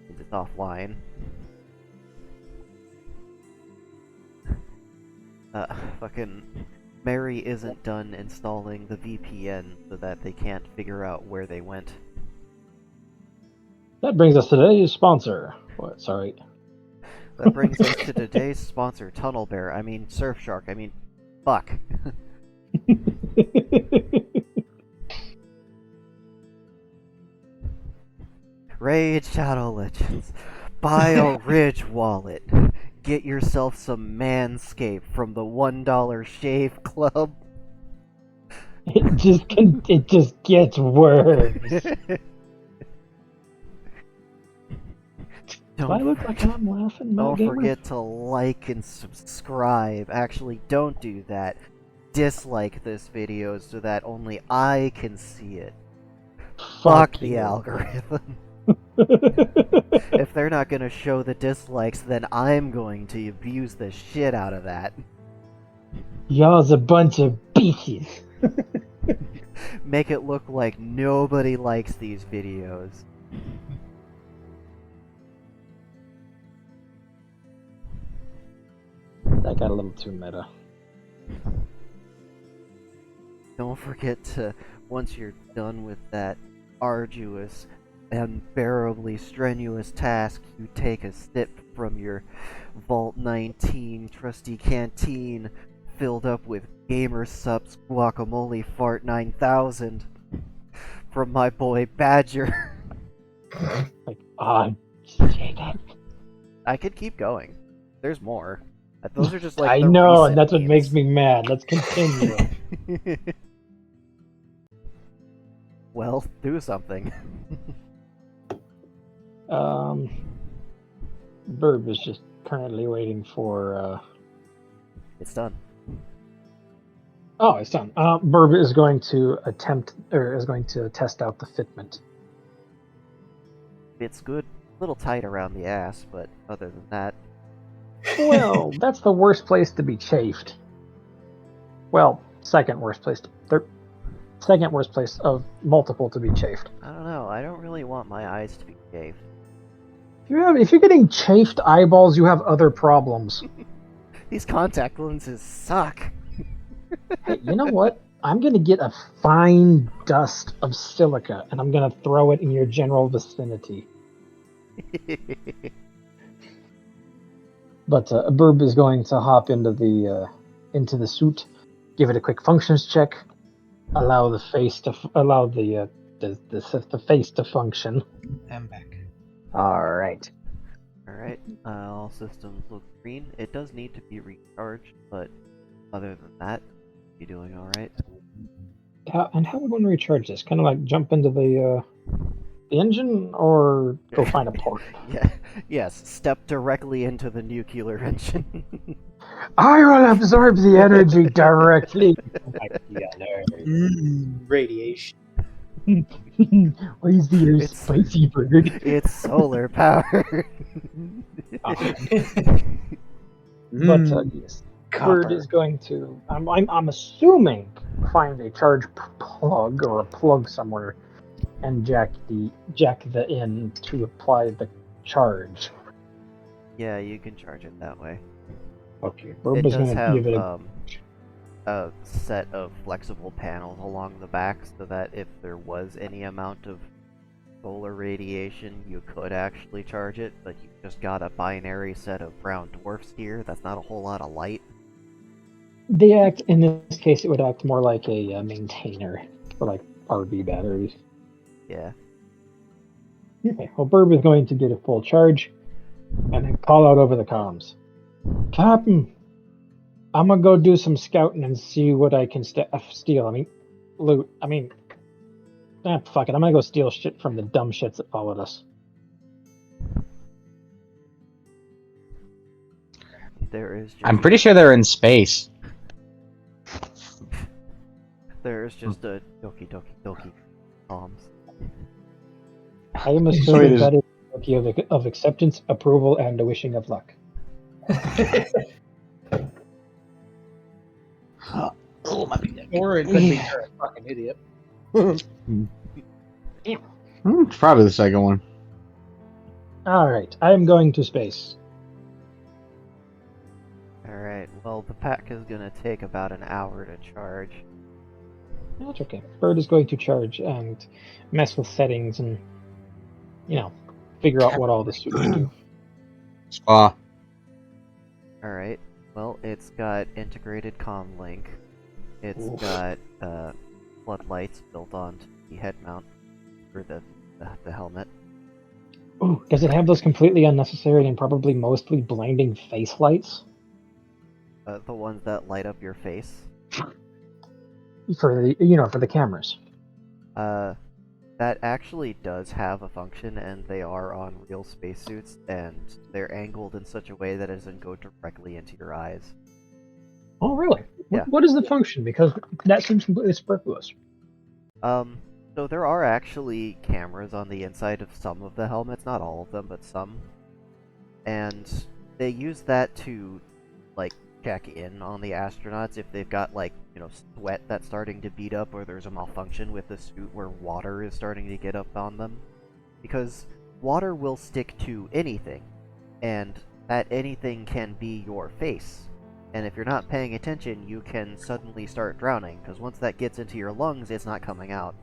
[SPEAKER 2] It's offline. Fucking Mary isn't done installing the VPN so that they can't figure out where they went.
[SPEAKER 3] That brings us to today's sponsor. What? Sorry.
[SPEAKER 2] That brings us to today's sponsor, Tunnel Bear. I mean, Surfshark. I mean, fuck. Raid Shadow Legends. Buy a Ridge wallet. Get yourself some Manscaped from the $1 Shave Club.
[SPEAKER 3] It just gets worse. Do I look like I'm laughing?
[SPEAKER 2] Don't
[SPEAKER 3] Gamer?
[SPEAKER 2] forget to like and subscribe. Actually, don't do that. Dislike this video so that only I can see it. Fuck the
[SPEAKER 3] you.
[SPEAKER 2] algorithm. If they're not gonna show the dislikes, then I'm going to abuse the shit out of that.
[SPEAKER 3] Y'all's a bunch of bitches.
[SPEAKER 2] Make it look like nobody likes these videos.
[SPEAKER 3] That got a little too meta.
[SPEAKER 2] Don't forget to, once you're done with that arduous, unbearably strenuous task, you take a sip from your Vault 19 trusty canteen filled up with Gamer Sups Guacamole Fart 9000 from my boy Badger.
[SPEAKER 3] Like, say that.
[SPEAKER 2] I could keep going. There's more. Those are just like
[SPEAKER 3] I
[SPEAKER 2] the
[SPEAKER 3] know,
[SPEAKER 2] recent
[SPEAKER 3] and that's what
[SPEAKER 2] memes.
[SPEAKER 3] makes me mad. Let's continue.
[SPEAKER 2] Well, do something.
[SPEAKER 3] Burb is just currently waiting for.
[SPEAKER 2] It's done.
[SPEAKER 3] Oh, it's done. Burb is going to test out the fitment.
[SPEAKER 2] It's good. A little tight around the ass, but other than that,
[SPEAKER 3] Well, that's the worst place to be chafed. Well, second worst place of multiple to be chafed.
[SPEAKER 2] I don't know. I don't really want my eyes to be shaved.
[SPEAKER 3] If you're getting chafed eyeballs, you have other problems.
[SPEAKER 2] These contact lenses suck.
[SPEAKER 3] Hey, you know what? I'm gonna get a fine dust of silica, and I'm gonna throw it in your general vicinity. But Burb is going to hop into the suit, give it a quick functions check, allow the face to the face to function.
[SPEAKER 4] I'm back.
[SPEAKER 3] All right.
[SPEAKER 2] Alright, all systems look green. It does need to be recharged, but other than that, you doing alright?
[SPEAKER 3] How are we going to recharge this? Kind of like jump into the engine, or go find a port?
[SPEAKER 2] Yeah, yes, step directly into the nuclear engine.
[SPEAKER 3] I will absorb the energy directly.
[SPEAKER 4] Radiation.
[SPEAKER 3] Why is the air
[SPEAKER 2] It's-
[SPEAKER 3] spicy, bird?
[SPEAKER 2] It's solar powered.
[SPEAKER 3] But yes, Bird is going to. I'm assuming find a charge plug or a plug somewhere, and jack the in to apply the charge.
[SPEAKER 2] Yeah, you can charge it that way.
[SPEAKER 3] Okay, Bird
[SPEAKER 2] It
[SPEAKER 3] is
[SPEAKER 2] does
[SPEAKER 3] going to
[SPEAKER 2] have
[SPEAKER 3] give it
[SPEAKER 2] a set of flexible panels along the back so that if there was any amount of solar radiation, you could actually charge it, but you just got a binary set of brown dwarfs here. That's not a whole lot of light.
[SPEAKER 3] They act in this case. It would act more like a maintainer for like RV batteries.
[SPEAKER 2] Yeah.
[SPEAKER 3] Okay, well, Burb is going to get a full charge, and then call out over the comms. Captain, I'm gonna go do some scouting and see what I can steal. Loot. Fuck it. I'm gonna go steal shit from the dumb shits that followed us.
[SPEAKER 2] There is just
[SPEAKER 1] I'm pretty sure they're in space.
[SPEAKER 2] There is just a doki doki doki. comms.
[SPEAKER 3] I am
[SPEAKER 1] So
[SPEAKER 3] assuming
[SPEAKER 1] it is-
[SPEAKER 3] that is a key of acceptance, approval, and a wishing of luck.
[SPEAKER 1] Oh my
[SPEAKER 4] Or it could be you're a fucking idiot.
[SPEAKER 1] It's probably the second one.
[SPEAKER 3] All right, I am going to space.
[SPEAKER 2] Alright, well, the pack is gonna take about an hour to charge.
[SPEAKER 3] That's okay. Bird is going to charge and mess with settings and, figure out what all the suit can do.
[SPEAKER 1] Spa.
[SPEAKER 2] Alright, well, it's got integrated comm link. It's
[SPEAKER 4] Oof.
[SPEAKER 2] got floodlights built onto the head mount for the helmet.
[SPEAKER 3] Ooh, does it have those completely unnecessary and probably mostly blinding face lights
[SPEAKER 2] The ones that light up your face.
[SPEAKER 3] for the cameras?
[SPEAKER 2] That actually does have a function, and they are on real spacesuits, and they're angled in such a way that it doesn't go directly into your eyes.
[SPEAKER 3] Oh, really?
[SPEAKER 2] Yeah.
[SPEAKER 3] What is the function? Because that seems completely superfluous.
[SPEAKER 2] So there are actually cameras on the inside of some of the helmets, not all of them, but some. And they use that to, like, check in on the astronauts if they've got, like, sweat that's starting to bead up, or there's a malfunction with the suit where water is starting to get up on them. Because water will stick to anything, and that anything can be your face. And if you're not paying attention, you can suddenly start drowning, because once that gets into your lungs, it's not coming out.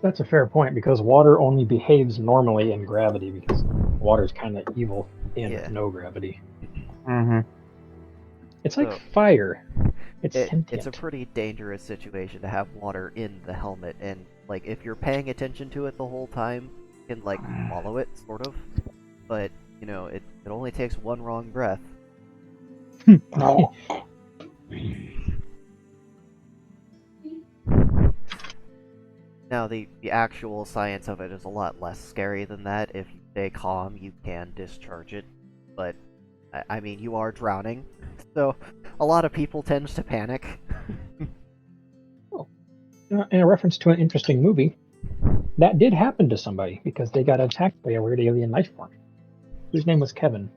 [SPEAKER 3] That's a fair point, because water only behaves normally in gravity, because water's kind of evil in
[SPEAKER 2] Yeah.
[SPEAKER 3] no gravity.
[SPEAKER 1] Mm-hmm.
[SPEAKER 3] It's like
[SPEAKER 2] So-
[SPEAKER 3] fire. It's sentient.
[SPEAKER 2] It's a pretty dangerous situation to have water in the helmet, and, like, if you're paying attention to it the whole time, you can, like, follow it, sort of. But, it only takes one wrong breath.
[SPEAKER 1] No.
[SPEAKER 2] Now, the actual science of it is a lot less scary than that. If you stay calm, you can discharge it. But, I mean, you are drowning, so a lot of people tend to panic.
[SPEAKER 3] In a reference to an interesting movie, that did happen to somebody because they got attacked by a weird alien life form, whose name was Kevin.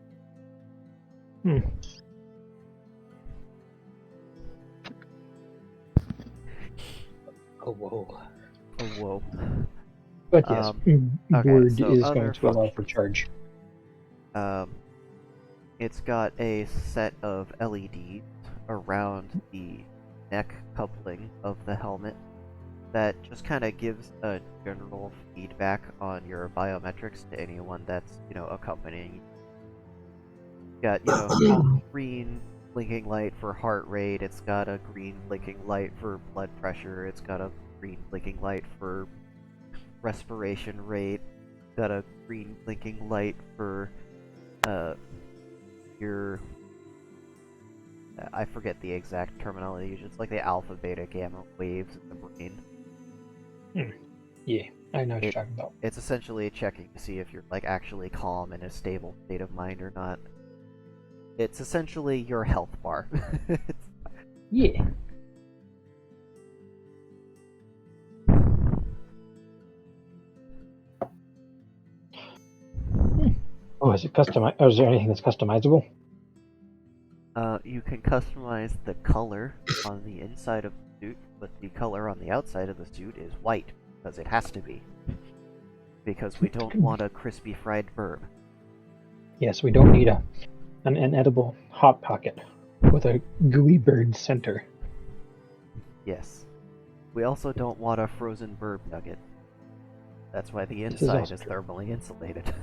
[SPEAKER 4] Oh, whoa.
[SPEAKER 2] Oh, whoa.
[SPEAKER 3] But yes,
[SPEAKER 2] okay,
[SPEAKER 3] Word
[SPEAKER 2] so
[SPEAKER 3] is
[SPEAKER 2] other
[SPEAKER 3] going to allow for
[SPEAKER 2] functions.
[SPEAKER 3] charge.
[SPEAKER 2] It's got a set of LEDs around the neck coupling of the helmet that just kind of gives a general feedback on your biometrics to anyone that's, accompanying you. Got, green blinking light for heart rate, it's got a green blinking light for blood pressure, it's got a green blinking light for respiration rate, got a green blinking light for your I forget the exact terminology. It's like the alpha, beta, gamma waves in the brain.
[SPEAKER 3] Yeah, I know what you're talking about.
[SPEAKER 2] It's essentially checking to see if you're, like, actually calm in a stable state of mind or not. It's essentially your health bar.
[SPEAKER 3] Yeah. Oh, is it customized? Oh, is there anything that's customizable?
[SPEAKER 2] You can customize the color on the inside of the suit, but the color on the outside of the suit is white, because it has to be. Because we don't want a crispy fried burb.
[SPEAKER 3] Yes, we don't need an edible hot pocket with a gooey bird center.
[SPEAKER 2] Yes. We also don't want a frozen burb nugget. That's why the
[SPEAKER 3] This is
[SPEAKER 2] inside
[SPEAKER 3] also
[SPEAKER 2] is
[SPEAKER 3] true.
[SPEAKER 2] thermally insulated.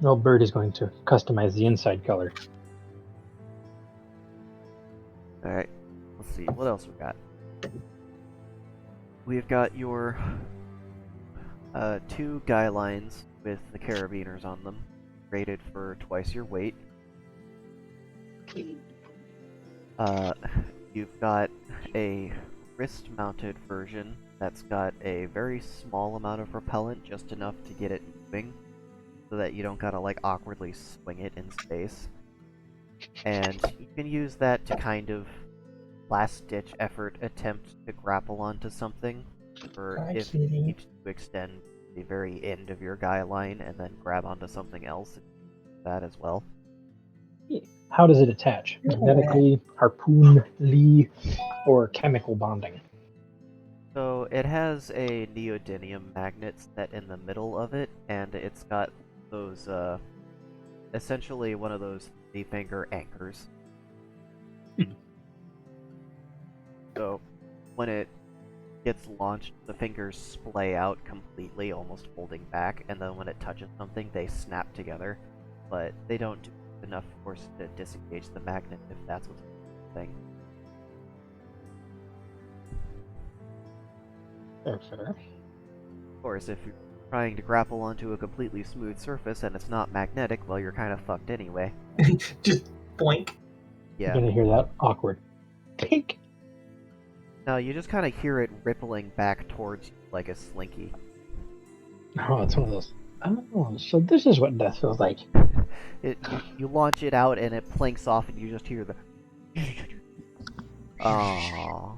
[SPEAKER 3] Well, Bird is going to customize the inside color.
[SPEAKER 2] Alright, let's see, what else we got? We've got your 2 guy lines with the carabiners on them, rated for twice your weight. You've got a wrist-mounted version that's got a very small amount of propellant, just enough to get it moving, so that you don't gotta, like, awkwardly swing it in space. And you can use that to kind of last-ditch effort attempt to grapple onto something, or
[SPEAKER 5] Hi,
[SPEAKER 2] if you
[SPEAKER 5] kitty.
[SPEAKER 2] need to extend the very end of your guy line and then grab onto something else, that as well.
[SPEAKER 3] How does it attach? Magnetically, harpoonly, or chemical bonding?
[SPEAKER 2] So it has a neodymium magnet set in the middle of it, and it's got those, essentially one of those three-finger anchors. So when it gets launched, the fingers splay out completely, almost folding back, and then when it touches something, they snap together, but they don't do enough force to disengage the magnet if that's what's the thing.
[SPEAKER 3] Fair.
[SPEAKER 2] Of course, if you're trying to grapple onto a completely smooth surface and it's not magnetic, well, you're kind of fucked anyway.
[SPEAKER 5] Just boink.
[SPEAKER 2] Yeah.
[SPEAKER 3] You're gonna hear that awkward pink.
[SPEAKER 2] No, you just kind of hear it rippling back towards you like a slinky.
[SPEAKER 3] Oh, it's one of those. Oh, so this is what death feels like.
[SPEAKER 2] You launch it out and it planks off and you just hear the aww.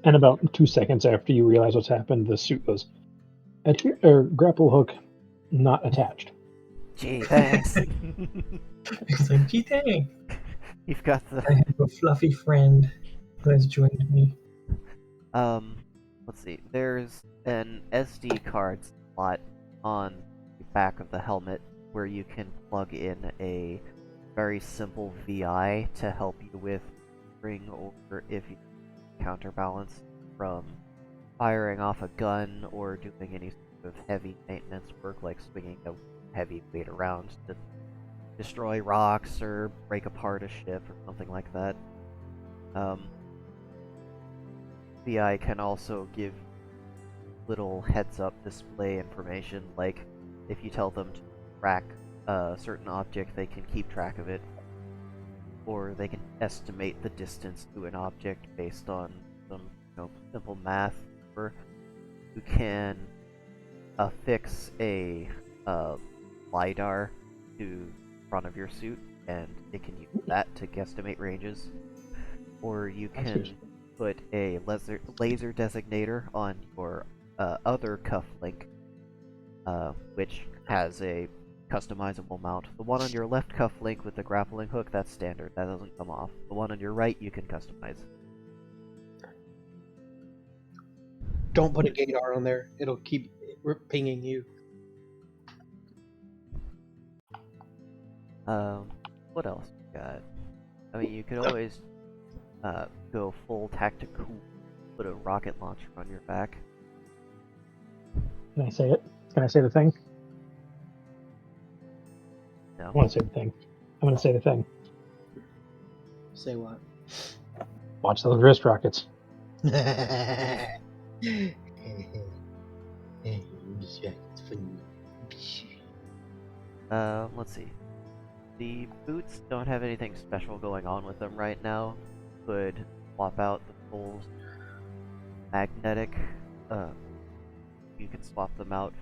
[SPEAKER 3] And about 2 seconds after you realize what's happened, the suit goes, grapple hook not attached.
[SPEAKER 2] Gee, thanks.
[SPEAKER 5] It's like, gee, dang.
[SPEAKER 2] You've got
[SPEAKER 5] I
[SPEAKER 2] the
[SPEAKER 5] have a fluffy friend who has joined me.
[SPEAKER 2] let's see. There's an SD card slot on the back of the helmet where you can plug in a very simple VI to help you with ring, or if you counterbalance from firing off a gun or doing any sort of heavy maintenance work like swinging a heavy weight around to destroy rocks or break apart a ship or something like that. VI can also give little heads-up display information, like if you tell them to track a certain object, they can keep track of it, or they can estimate the distance to an object based on some simple math, or you can affix a LiDAR to the front of your suit, and it can use that to guesstimate ranges, or you can put a laser designator on your other cufflink, which has a customizable mount. The one on your left cufflink with the grappling hook, that's standard, that doesn't come off. The one on your right, you can customize.
[SPEAKER 4] Don't put a gaydar on there. It'll keep pinging you.
[SPEAKER 2] What else we got? I mean, you could always go full tactical, put a rocket launcher on your back.
[SPEAKER 3] Can I say it? Can I say the thing?
[SPEAKER 2] No.
[SPEAKER 3] I want to say the thing. I'm going to say the thing.
[SPEAKER 4] Say what?
[SPEAKER 3] Watch those wrist rockets.
[SPEAKER 2] Let's see. The boots don't have anything special going on with them right now. Could swap out the full magnetic. You can swap them out.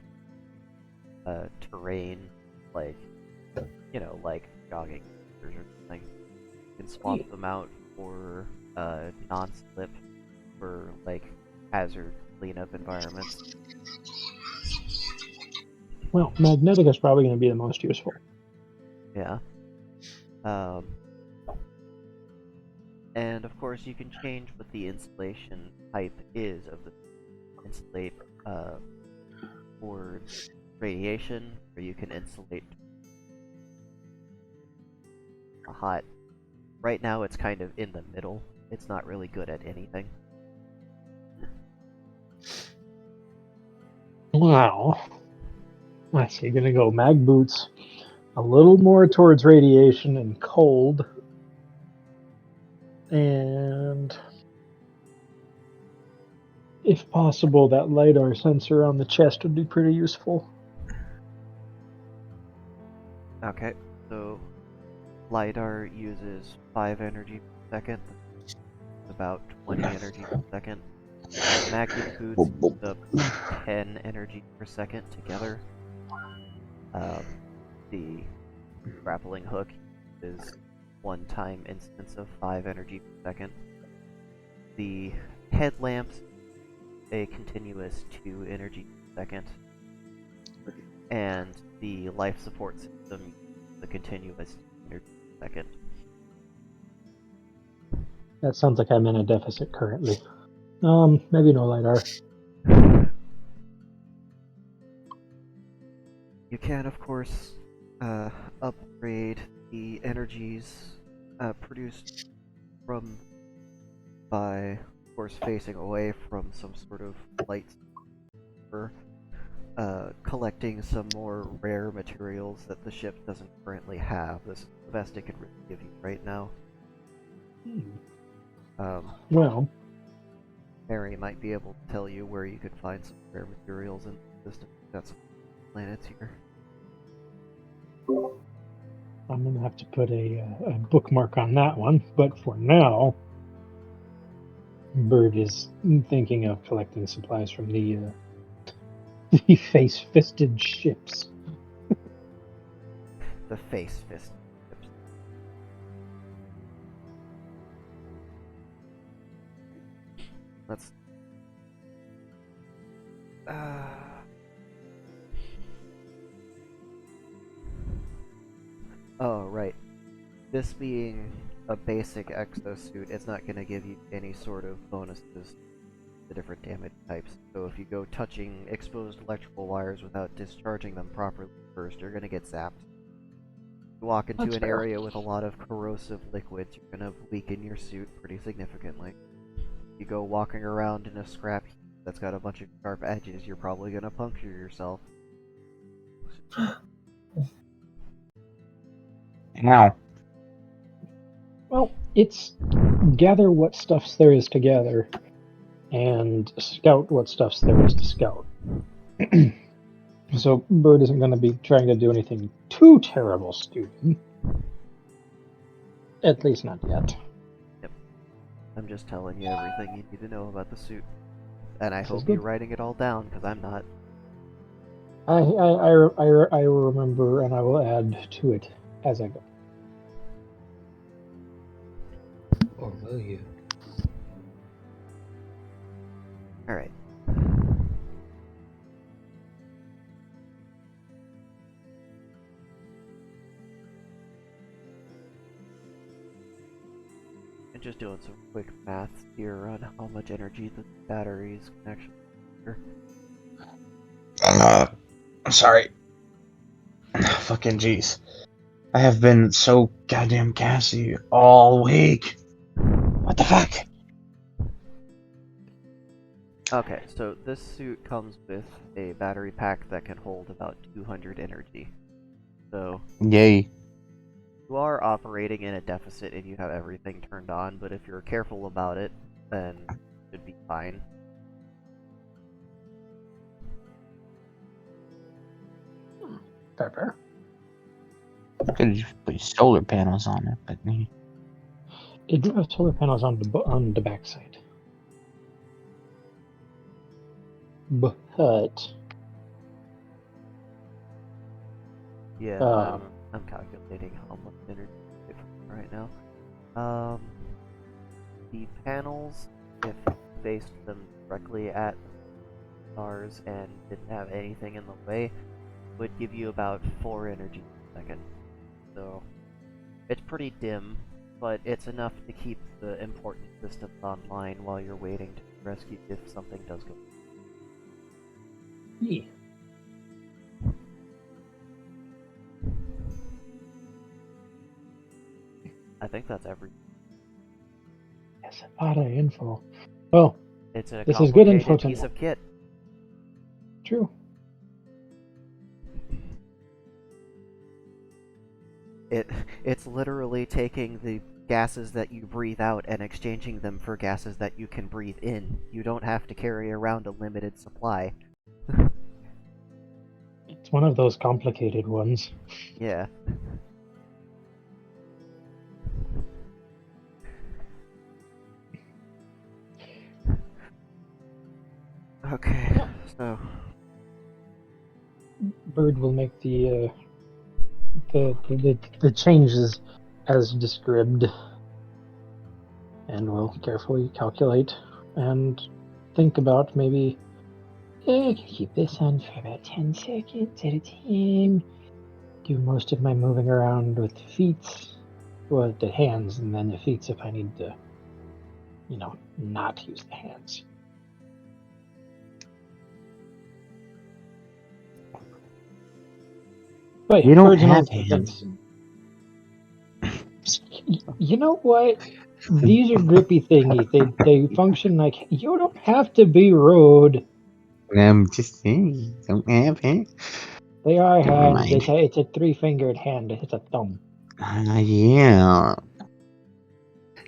[SPEAKER 2] Terrain, like like jogging or something. You can swap them out for non-slip for like hazard cleanup environments.
[SPEAKER 3] Well, magnetic is probably going to be the most useful.
[SPEAKER 2] Yeah. And of course you can change what the insulation type is of the insulate for radiation, or you can insulate a hot. Right now it's kind of in the middle. It's not really good at anything.
[SPEAKER 3] Wow. I see. You're going to go mag boots a little more towards radiation and cold. And if possible, that LiDAR sensor on the chest would be pretty useful.
[SPEAKER 2] Okay, so LiDAR uses 5 energy per second, about 20 energy per second. Magnet boots use up 10 energy per second together. The grappling hook is one-time instance of 5 energy per second. The headlamps, a continuous 2 energy per second. And the life support system, the continuous 2 energy per second.
[SPEAKER 3] That sounds like I'm in a deficit currently. Maybe no LiDAR.
[SPEAKER 2] You can, of course, upgrade the energies produced by, of course, facing away from some sort of light, or collecting some more rare materials that the ship doesn't currently have. This is the best it could really give you right now.
[SPEAKER 3] Well,
[SPEAKER 2] Mary might be able to tell you where you could find some rare materials in the system. Got some planets here.
[SPEAKER 3] I'm gonna have to put a bookmark on that one. But for now, Bird is thinking of collecting supplies from the the face-fisted ships.
[SPEAKER 2] The face fist ships. Let's. Oh, right. This being a basic exosuit, it's not going to give you any sort of bonuses to different damage types. So if you go touching exposed electrical wires without discharging them properly first, you're going to get zapped. You walk into
[SPEAKER 3] That's
[SPEAKER 2] an
[SPEAKER 3] fair.
[SPEAKER 2] area with a lot of corrosive liquids, you're going to weaken your suit pretty significantly. You go walking around in a scrap heap that's got a bunch of sharp edges, you're probably going to puncture yourself.
[SPEAKER 1] Ow.
[SPEAKER 3] Well, it's gather what stuffs there is to gather, and scout what stuffs there is to scout. So Bird isn't going to be trying to do anything too terrible stupid. At least not yet.
[SPEAKER 2] I'm just telling you everything you need to know about the suit. And I
[SPEAKER 3] This is
[SPEAKER 2] hope
[SPEAKER 3] good.
[SPEAKER 2] you're writing it all down, because I'm not.
[SPEAKER 3] I will remember, and I will add to it as I go.
[SPEAKER 4] Or will you?
[SPEAKER 2] Alright. And just doing some quick math here on how much energy the batteries can actually store.
[SPEAKER 1] I'm sorry. Fucking jeez. I have been so goddamn gassy all week. What the fuck?
[SPEAKER 2] Okay, so this suit comes with a battery pack that can hold about 200 energy. So
[SPEAKER 1] Yay.
[SPEAKER 2] you are operating in a deficit and you have everything turned on, but if you're careful about it, then it should be fine.
[SPEAKER 3] Fair.
[SPEAKER 1] Could just put solar panels on it, but
[SPEAKER 3] It do have solar panels on the backside. But
[SPEAKER 2] Yeah, I'm calculating how much energy it right now. The panels, if you faced them directly at the stars and didn't have anything in the way, would give you about 4 energy per second. So it's pretty dim, but it's enough to keep the important systems online while you're waiting to rescue if something does go.
[SPEAKER 3] yeah.
[SPEAKER 2] I think that's everything.
[SPEAKER 3] Yes, a lot of info. Well,
[SPEAKER 2] It's a
[SPEAKER 3] this is good info
[SPEAKER 2] complicated
[SPEAKER 3] to
[SPEAKER 2] piece
[SPEAKER 3] know.
[SPEAKER 2] of kit.
[SPEAKER 3] True.
[SPEAKER 2] It's literally taking the gases that you breathe out and exchanging them for gases that you can breathe in. You don't have to carry around a limited supply.
[SPEAKER 3] It's one of those complicated ones.
[SPEAKER 2] Yeah. Okay, so
[SPEAKER 3] Bird will make the changes as described, and will carefully calculate and think about maybe. I can keep this on for about 10 seconds at a time. Do most of my moving around with the feet, well, the hands, and then the feet if I need to, not use the hands. But
[SPEAKER 1] You don't
[SPEAKER 3] birds and
[SPEAKER 1] have
[SPEAKER 3] elephants,
[SPEAKER 1] hands.
[SPEAKER 3] you know what? These are grippy thingies. They function like you don't have to be rude.
[SPEAKER 1] I'm just saying, don't have hands.
[SPEAKER 3] They are
[SPEAKER 1] Never
[SPEAKER 3] hands.
[SPEAKER 1] mind.
[SPEAKER 3] It's a 3-fingered hand. It's a thumb.
[SPEAKER 1] Yeah.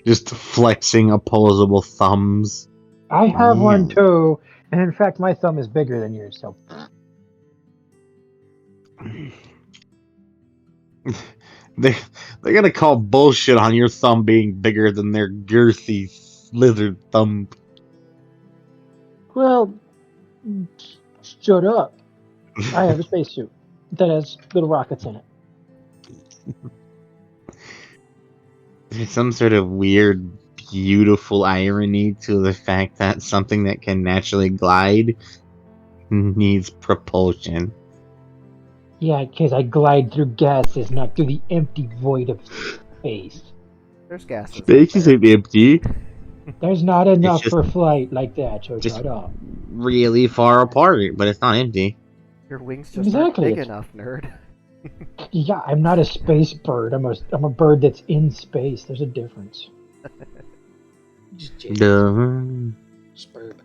[SPEAKER 1] Just flexing opposable thumbs.
[SPEAKER 3] I have one
[SPEAKER 1] Yeah.
[SPEAKER 3] too, and in fact, my thumb is bigger than yours. So
[SPEAKER 1] They're gonna call bullshit on your thumb being bigger than their girthy lizard thumb.
[SPEAKER 3] well, shut up. I have a spacesuit that has little rockets in it.
[SPEAKER 1] There's some sort of weird, beautiful irony to the fact that something that can naturally glide needs propulsion.
[SPEAKER 3] Yeah, because I glide through gases, not through the empty void of space.
[SPEAKER 2] There's gases up
[SPEAKER 1] Space
[SPEAKER 2] there.
[SPEAKER 1] isn't empty.
[SPEAKER 3] There's not
[SPEAKER 1] It's
[SPEAKER 3] enough
[SPEAKER 1] just
[SPEAKER 3] for flight like that, so
[SPEAKER 1] just
[SPEAKER 3] shut up.
[SPEAKER 1] really far apart, but it's not empty.
[SPEAKER 2] Your wings just aren't
[SPEAKER 3] Exactly.
[SPEAKER 2] big enough, nerd.
[SPEAKER 3] Yeah, I'm not a space bird. I'm a bird that's in space. There's a difference.
[SPEAKER 4] Just Jade.
[SPEAKER 1] Duh.
[SPEAKER 4] Spurb.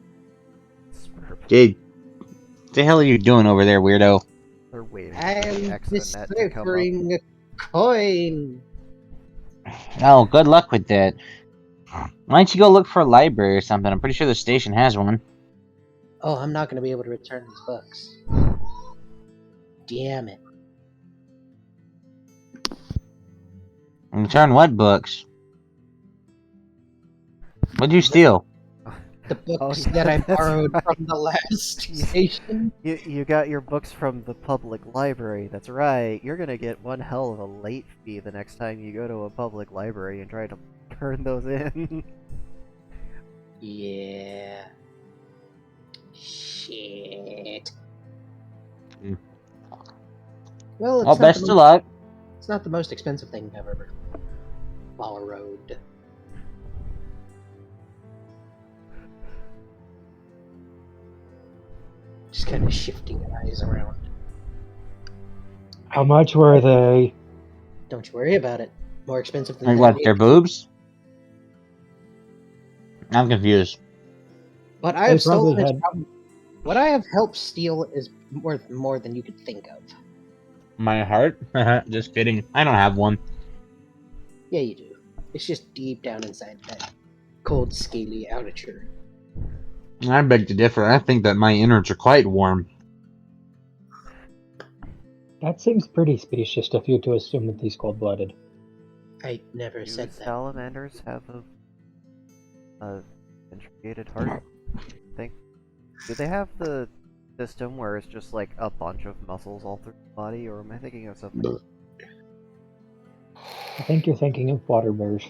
[SPEAKER 2] Spurb.
[SPEAKER 1] Jade, what the hell are you doing over there, weirdo?
[SPEAKER 2] They're waiting for
[SPEAKER 4] I
[SPEAKER 2] the
[SPEAKER 4] am
[SPEAKER 2] exonet to come up.
[SPEAKER 4] deciphering a coin.
[SPEAKER 1] Oh, good luck with that. Why don't you go look for a library or something? I'm pretty sure the station has one.
[SPEAKER 4] Oh, I'm not going to be able to return these books. Damn it.
[SPEAKER 1] Return what books? What'd you steal?
[SPEAKER 4] The books
[SPEAKER 2] yeah,
[SPEAKER 4] that I
[SPEAKER 2] that's
[SPEAKER 4] borrowed
[SPEAKER 2] right.
[SPEAKER 4] from the last
[SPEAKER 2] Yeah.
[SPEAKER 4] station.
[SPEAKER 2] You got your books from the public library. That's right. You're gonna get one hell of a late fee the next time you go to a public library and try to turn those in.
[SPEAKER 4] Yeah. Shit.
[SPEAKER 1] Hmm.
[SPEAKER 4] Well, it's
[SPEAKER 1] Well,
[SPEAKER 4] not
[SPEAKER 1] best
[SPEAKER 4] the
[SPEAKER 1] of
[SPEAKER 4] most,
[SPEAKER 1] luck.
[SPEAKER 4] it's not the most expensive thing I've ever borrowed. Just kind of shifting eyes around.
[SPEAKER 3] How much were they?
[SPEAKER 4] Don't you worry about it. More expensive than
[SPEAKER 1] Like
[SPEAKER 4] that.
[SPEAKER 1] what, their boobs? I'm confused.
[SPEAKER 4] What I
[SPEAKER 3] They
[SPEAKER 4] have stolen
[SPEAKER 3] probably
[SPEAKER 4] is
[SPEAKER 3] had-
[SPEAKER 4] probably, what I have helped steal is worth more than you could think of.
[SPEAKER 1] My heart? Just kidding. I don't have one.
[SPEAKER 4] Yeah, you do. It's just deep down inside that cold, scaly outerture.
[SPEAKER 1] I beg to differ. I think that my innards are quite warm.
[SPEAKER 3] That seems pretty specious of you to assume that he's cold-blooded.
[SPEAKER 4] I never
[SPEAKER 2] Do
[SPEAKER 4] said that.
[SPEAKER 2] salamanders have a integrated heart? Think? Do they have the system where it's just like a bunch of muscles all through the body, or am I thinking of something?
[SPEAKER 3] I think you're thinking of water bears.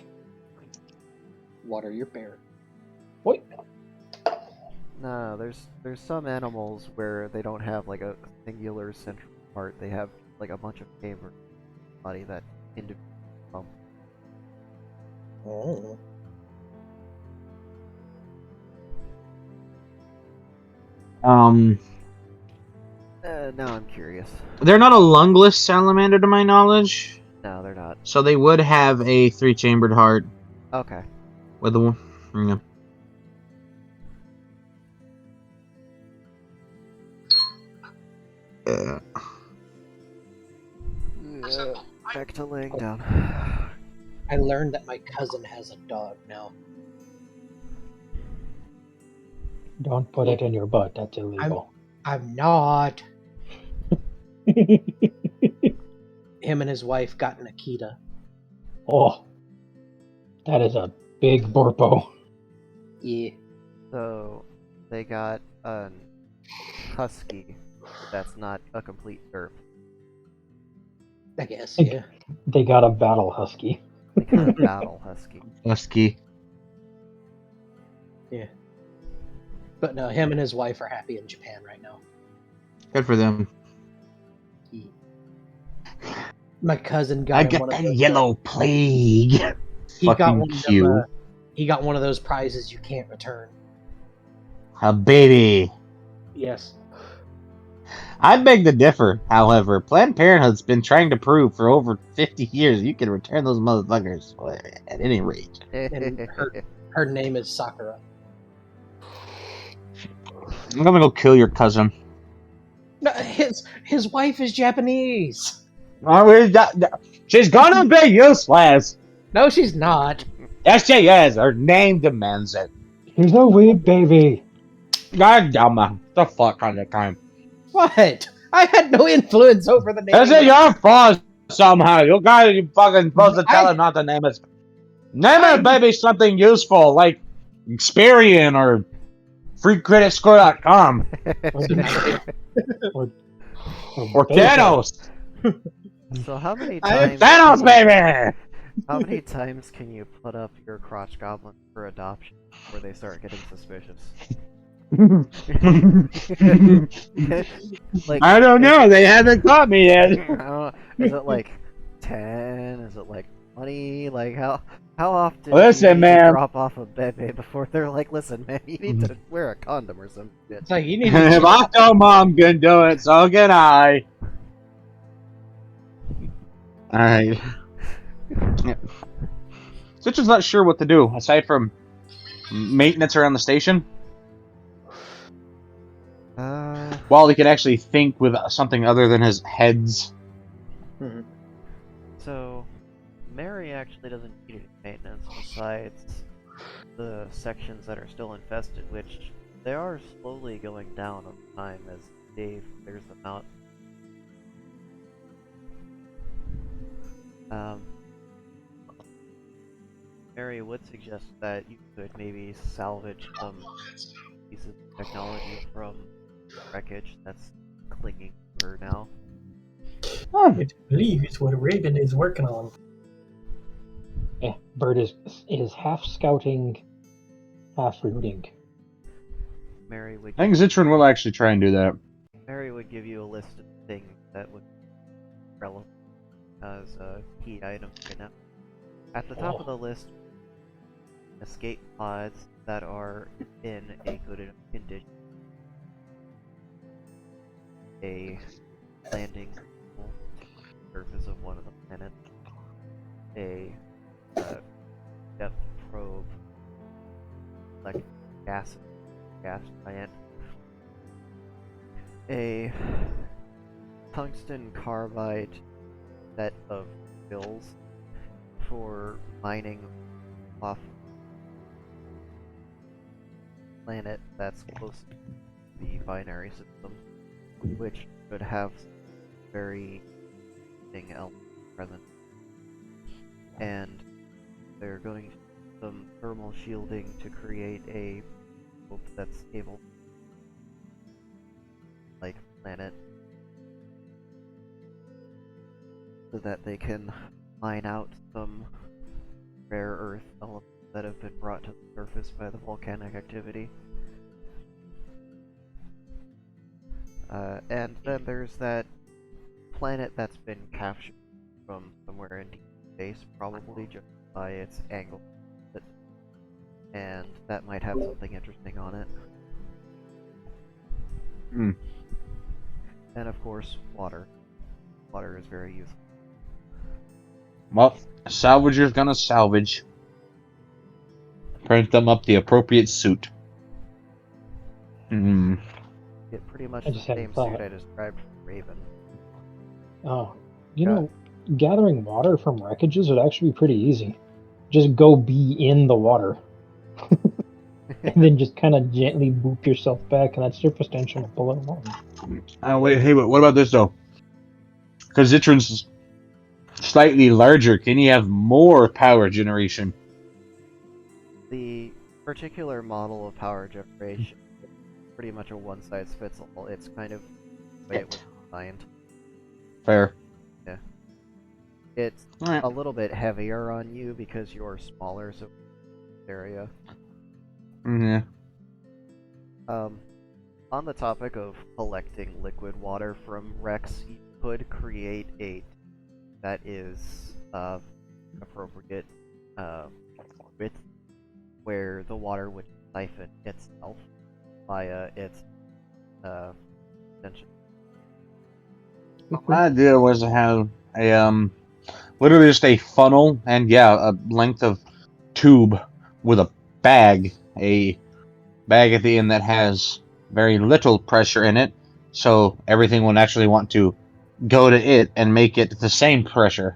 [SPEAKER 4] Water your bear.
[SPEAKER 3] What?
[SPEAKER 2] No, there's some animals where they don't have like a singular central part. They have like a bunch of chambers in the body that individually pump.
[SPEAKER 4] Oh.
[SPEAKER 2] Now I'm curious.
[SPEAKER 1] They're not a lungless salamander to my knowledge,
[SPEAKER 2] No, they're not.
[SPEAKER 1] so they would have a 3-chambered heart
[SPEAKER 2] Okay.
[SPEAKER 1] with a one. Yeah.
[SPEAKER 2] Back to laying down.
[SPEAKER 4] I learned that my cousin has a dog now.
[SPEAKER 3] Don't put it in your butt. That's illegal.
[SPEAKER 4] I'm not. Him and his wife got an Akita.
[SPEAKER 3] Oh, that is a big borpo.
[SPEAKER 4] Yeah.
[SPEAKER 2] So they got a husky. That's not a complete derp.
[SPEAKER 4] I guess,
[SPEAKER 3] Like-
[SPEAKER 4] yeah.
[SPEAKER 3] They got a battle husky.
[SPEAKER 2] Like a battle husky.
[SPEAKER 1] Husky.
[SPEAKER 4] Yeah. But no, him and his wife are happy in Japan right now.
[SPEAKER 1] Good for them.
[SPEAKER 4] My cousin
[SPEAKER 1] I
[SPEAKER 4] got him
[SPEAKER 1] got
[SPEAKER 4] one of
[SPEAKER 1] that
[SPEAKER 4] those.
[SPEAKER 1] yellow plague.
[SPEAKER 4] He got
[SPEAKER 1] Fucking
[SPEAKER 4] one of them.
[SPEAKER 1] cute.
[SPEAKER 4] He got one of those prizes you can't return.
[SPEAKER 1] A baby.
[SPEAKER 4] Yes.
[SPEAKER 1] I beg to differ, however. Planned Parenthood's been trying to prove for over 50 years you can return those motherfuckers at any rate.
[SPEAKER 4] And her name is Sakura.
[SPEAKER 1] I'm gonna go kill your cousin.
[SPEAKER 4] No, his wife is Japanese.
[SPEAKER 1] She's gonna be useless.
[SPEAKER 4] No, she's not.
[SPEAKER 1] Yes, she is. Her name demands it.
[SPEAKER 3] Here's a weed baby.
[SPEAKER 1] God damn it. The fuck kind of time.
[SPEAKER 4] What? I had no influence over the name.
[SPEAKER 1] Is it your fault somehow? You fucking supposed to tell him not to name it. Name it, baby, something useful, like Experian or FreeCreditScore.com. Or Thanos.
[SPEAKER 2] So how many
[SPEAKER 4] I-
[SPEAKER 2] times?
[SPEAKER 1] Thanos, baby!
[SPEAKER 2] How many times can you put up your crotch goblin for adoption before they start getting suspicious? Like,
[SPEAKER 1] I don't know. They haven't caught me yet.
[SPEAKER 2] Is it like 10? Is it like 20? Like how often
[SPEAKER 1] Listen,
[SPEAKER 2] do you need to
[SPEAKER 1] man.
[SPEAKER 2] drop off a bebe before they're like, listen, man, you need to wear a condom or some shit.
[SPEAKER 4] It's like you need to.
[SPEAKER 1] If Octomom can do it, so can I. Alright. Yeah. Citra's not sure what to do, aside from maintenance around the station. While he can actually think with something other than his heads.
[SPEAKER 2] So, Mary actually doesn't need any maintenance besides the sections that are still infested, which they are slowly going down over time as Dave clears them out. Mary would suggest that you could maybe salvage some pieces of technology from wreckage that's clinging to her now.
[SPEAKER 5] It believes what Raven is working on.
[SPEAKER 3] Yeah, Bird is half scouting, half rooting.
[SPEAKER 2] Mary would
[SPEAKER 1] I think Zitron will actually try and do that.
[SPEAKER 2] Mary would give you a list of things that would be relevant as key items right now. At the top of the list, escape pods that are in a good enough condition. A landing on the surface of one of the planets. A depth probe, like gas giant. A tungsten carbide set of skills for mining off planet that's close to the binary system, which could have very interesting elements present. And they're going to use some thermal shielding to create a probe that's able, like planet, so that they can mine out some rare earth elements that have been brought to the surface by the volcanic activity. And then there's that planet that's been captured from somewhere in deep space, probably just by its angle. And that might have something interesting on it. And of course, water. Water is very useful.
[SPEAKER 1] Well, salvager's gonna salvage. Print them up the appropriate suit.
[SPEAKER 2] Get pretty much
[SPEAKER 3] I
[SPEAKER 2] the
[SPEAKER 3] just had a
[SPEAKER 2] same
[SPEAKER 3] thought.
[SPEAKER 2] suit I described for Raven.
[SPEAKER 3] Oh, you know, gathering water from wreckages would actually be pretty easy. Just go be in the water. And then just kind of gently boop yourself back, and that surface tension will pull it along.
[SPEAKER 1] Wait, hey, what about this though? Because Zitron's slightly larger, can he have more power generation?
[SPEAKER 2] The particular model of power generation is pretty much a one-size-fits-all. It's kind of the way it was designed.
[SPEAKER 1] Fair.
[SPEAKER 2] Yeah. It's
[SPEAKER 1] Alright.
[SPEAKER 2] a little bit heavier on you because you're smaller, so area.
[SPEAKER 1] Yeah.
[SPEAKER 2] On the topic of collecting liquid water from wrecks, you could create a that is appropriate width where the water would siphon itself via its extension.
[SPEAKER 1] My idea was to have a literally just a funnel and a length of tube with a bag at the end that has very little pressure in it, so everything will naturally want to go to it and make it the same pressure.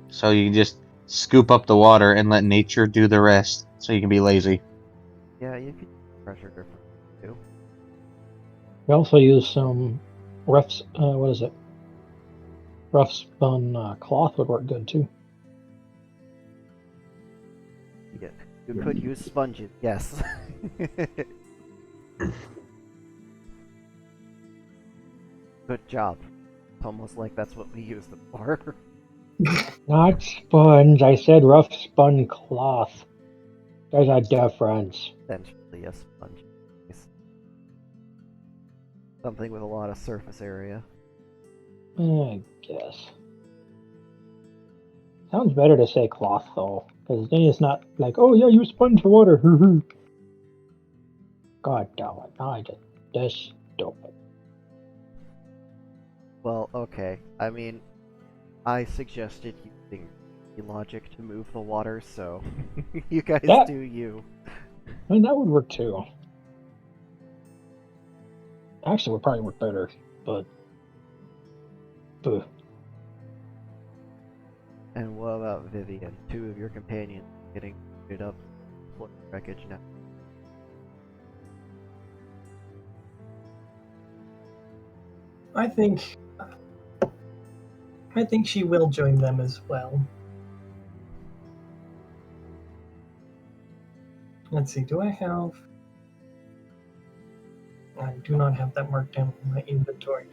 [SPEAKER 1] So you can just scoop up the water and let nature do the rest, so you can be lazy.
[SPEAKER 2] Yeah, you could use pressure different too.
[SPEAKER 3] We also use some rough. What is it? Rough spun cloth would work good too.
[SPEAKER 2] Yeah, you could use sponges. Yes. Good job. It's almost like that's what we use them for.
[SPEAKER 3] Not sponge. I said rough spun cloth. There's a difference.
[SPEAKER 2] Essentially a sponge. Yes. Something with a lot of surface area.
[SPEAKER 3] I guess. Sounds better to say cloth though, because then it's not like, oh yeah, you sponge the water. God damn it! Now I just this stupid.
[SPEAKER 2] Well, okay. I mean, I suggested using logic to move the water, so you guys
[SPEAKER 3] That-
[SPEAKER 2] do you.
[SPEAKER 3] I mean, that would work too. Actually, would probably work better, but. Ugh.
[SPEAKER 2] And what about Vivian? Two of your companions getting it up wreckage now.
[SPEAKER 5] I think she will join them as well. Let's see, do I have... I do not have that marked down in my inventory.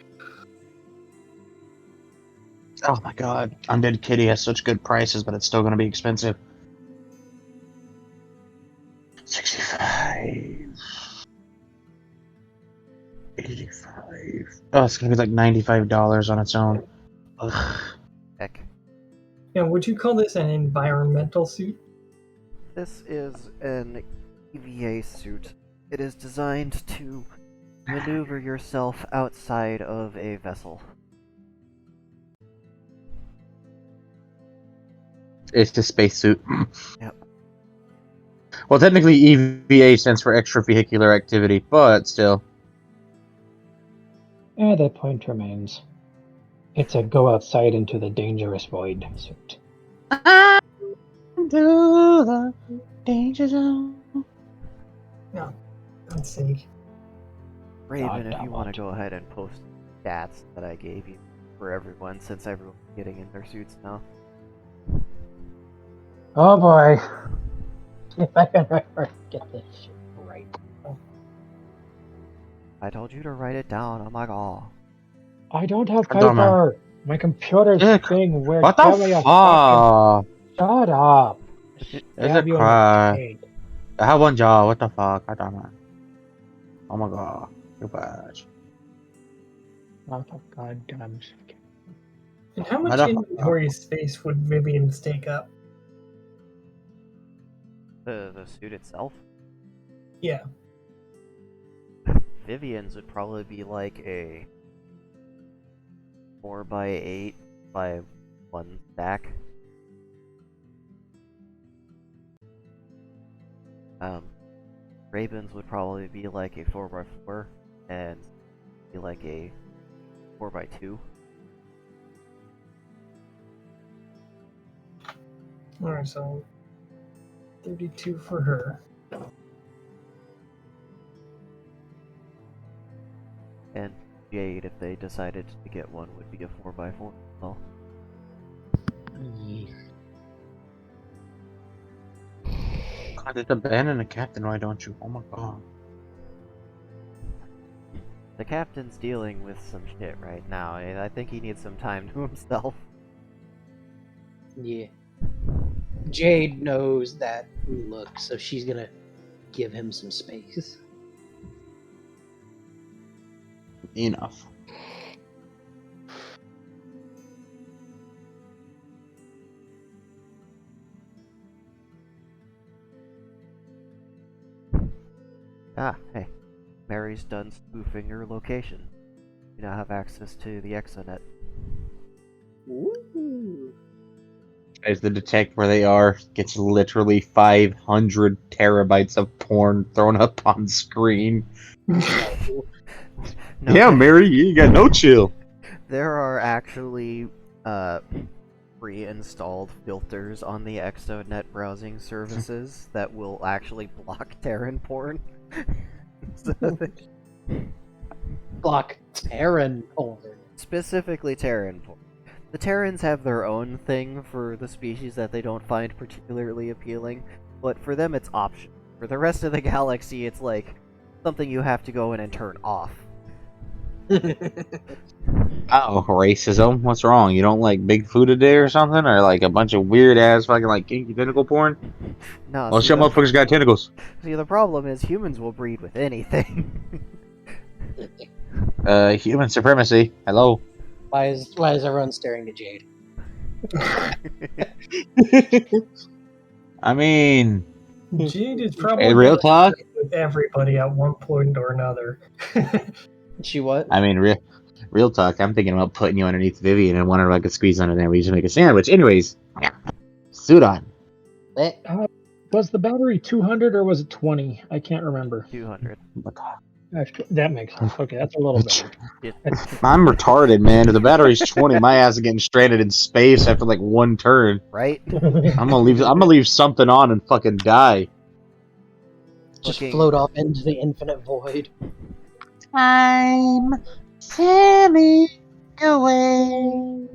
[SPEAKER 1] Oh my god, Undead Kitty has such good prices, but it's still going to be expensive. 65. 85. Oh, it's going to be like $95 on its own. Ugh.
[SPEAKER 2] Heck.
[SPEAKER 5] Yeah, would you call this an environmental suit?
[SPEAKER 2] This is an EVA suit. It is designed to maneuver yourself outside of a vessel.
[SPEAKER 1] It's a spacesuit.
[SPEAKER 2] Yep.
[SPEAKER 1] Well, technically EVA stands for extravehicular activity, but still.
[SPEAKER 3] The point remains. It's a go outside into the dangerous void suit.
[SPEAKER 1] Into the danger zone.
[SPEAKER 5] Let's see.
[SPEAKER 2] Raven, if
[SPEAKER 3] damn
[SPEAKER 2] you want
[SPEAKER 3] it.
[SPEAKER 2] to go ahead and post stats that I gave you for everyone, since everyone's getting in their suits now.
[SPEAKER 3] Oh boy. If I can ever get this shit right.
[SPEAKER 2] I told you to write it down, oh my god.
[SPEAKER 3] I don't have
[SPEAKER 1] I don't know.
[SPEAKER 3] paper. My computer's
[SPEAKER 1] Dick,
[SPEAKER 3] being weird.
[SPEAKER 1] What
[SPEAKER 3] Give me
[SPEAKER 1] the
[SPEAKER 3] a fucking...
[SPEAKER 1] fuck?
[SPEAKER 3] Shut up.
[SPEAKER 1] It's
[SPEAKER 3] Stab
[SPEAKER 1] a
[SPEAKER 3] you in the
[SPEAKER 1] cry.
[SPEAKER 3] taint.
[SPEAKER 1] I have one jaw. What the fuck? I don't know. Oh my god. You're bad.
[SPEAKER 3] Oh, for goddamn sake.
[SPEAKER 5] And how
[SPEAKER 1] Why
[SPEAKER 5] much
[SPEAKER 1] the-
[SPEAKER 5] inventory space would Vivian's take up?
[SPEAKER 2] The suit itself?
[SPEAKER 5] Yeah.
[SPEAKER 2] Vivian's would probably be like a 4x8 by 1 stack. Raven's would probably be like a 4x4 and be like a 4x2.
[SPEAKER 5] Alright, so 32 for her.
[SPEAKER 2] And Jade, if they decided to get one, would be a 4x4 as well.
[SPEAKER 1] God, just abandon the captain, why don't you? Oh my god.
[SPEAKER 2] The captain's dealing with some shit right now. I think he needs some time to himself.
[SPEAKER 4] Yeah. Jade knows that look, so she's gonna give him some space.
[SPEAKER 1] Enough.
[SPEAKER 2] Ah, hey. Mary's done spoofing your location. You now have access to the exonet.
[SPEAKER 4] Ooh.
[SPEAKER 1] Tries to detect where they are. Gets literally 500 terabytes of porn thrown up on screen.
[SPEAKER 4] No.
[SPEAKER 2] No,
[SPEAKER 1] Yeah, Mary, you got no chill.
[SPEAKER 2] There are actually pre-installed filters on the ExoNet browsing services that will actually block Terran porn. So
[SPEAKER 4] Block Terran over.
[SPEAKER 2] specifically Terran porn. The Terrans have their own thing for the species that they don't find particularly appealing, but for them it's optional. For the rest of the galaxy, it's like something you have to go in and turn off.
[SPEAKER 1] Oh, racism? What's wrong? You don't like Bigfoot a day or something? Or like a bunch of weird ass fucking like kinky tentacle porn?
[SPEAKER 2] No,
[SPEAKER 1] Oh,
[SPEAKER 2] see,
[SPEAKER 1] shit, motherfuckers got tentacles.
[SPEAKER 2] the problem is humans will breed with anything.
[SPEAKER 1] Human supremacy. Hello.
[SPEAKER 4] Why is everyone staring at Jade?
[SPEAKER 1] I mean,
[SPEAKER 5] Jade is probably
[SPEAKER 1] hey, real talk.
[SPEAKER 5] with everybody at one point or another.
[SPEAKER 4] She what?
[SPEAKER 1] I mean, real talk. I'm thinking about putting you underneath Vivian and wondering if I could squeeze under there. We just make a sandwich. Anyways, suit on.
[SPEAKER 4] Eh,
[SPEAKER 3] Was the battery 200 or was it 20? I can't remember.
[SPEAKER 2] 200.
[SPEAKER 3] Actually, that makes sense. Okay, that's a little better.
[SPEAKER 1] I'm retarded, man. If the battery's 20, my ass is getting stranded in space after like one turn.
[SPEAKER 2] Right?
[SPEAKER 1] I'm gonna leave something on and fucking die.
[SPEAKER 4] just
[SPEAKER 2] Looking-
[SPEAKER 4] float off into the infinite void.
[SPEAKER 1] I'm sailing away.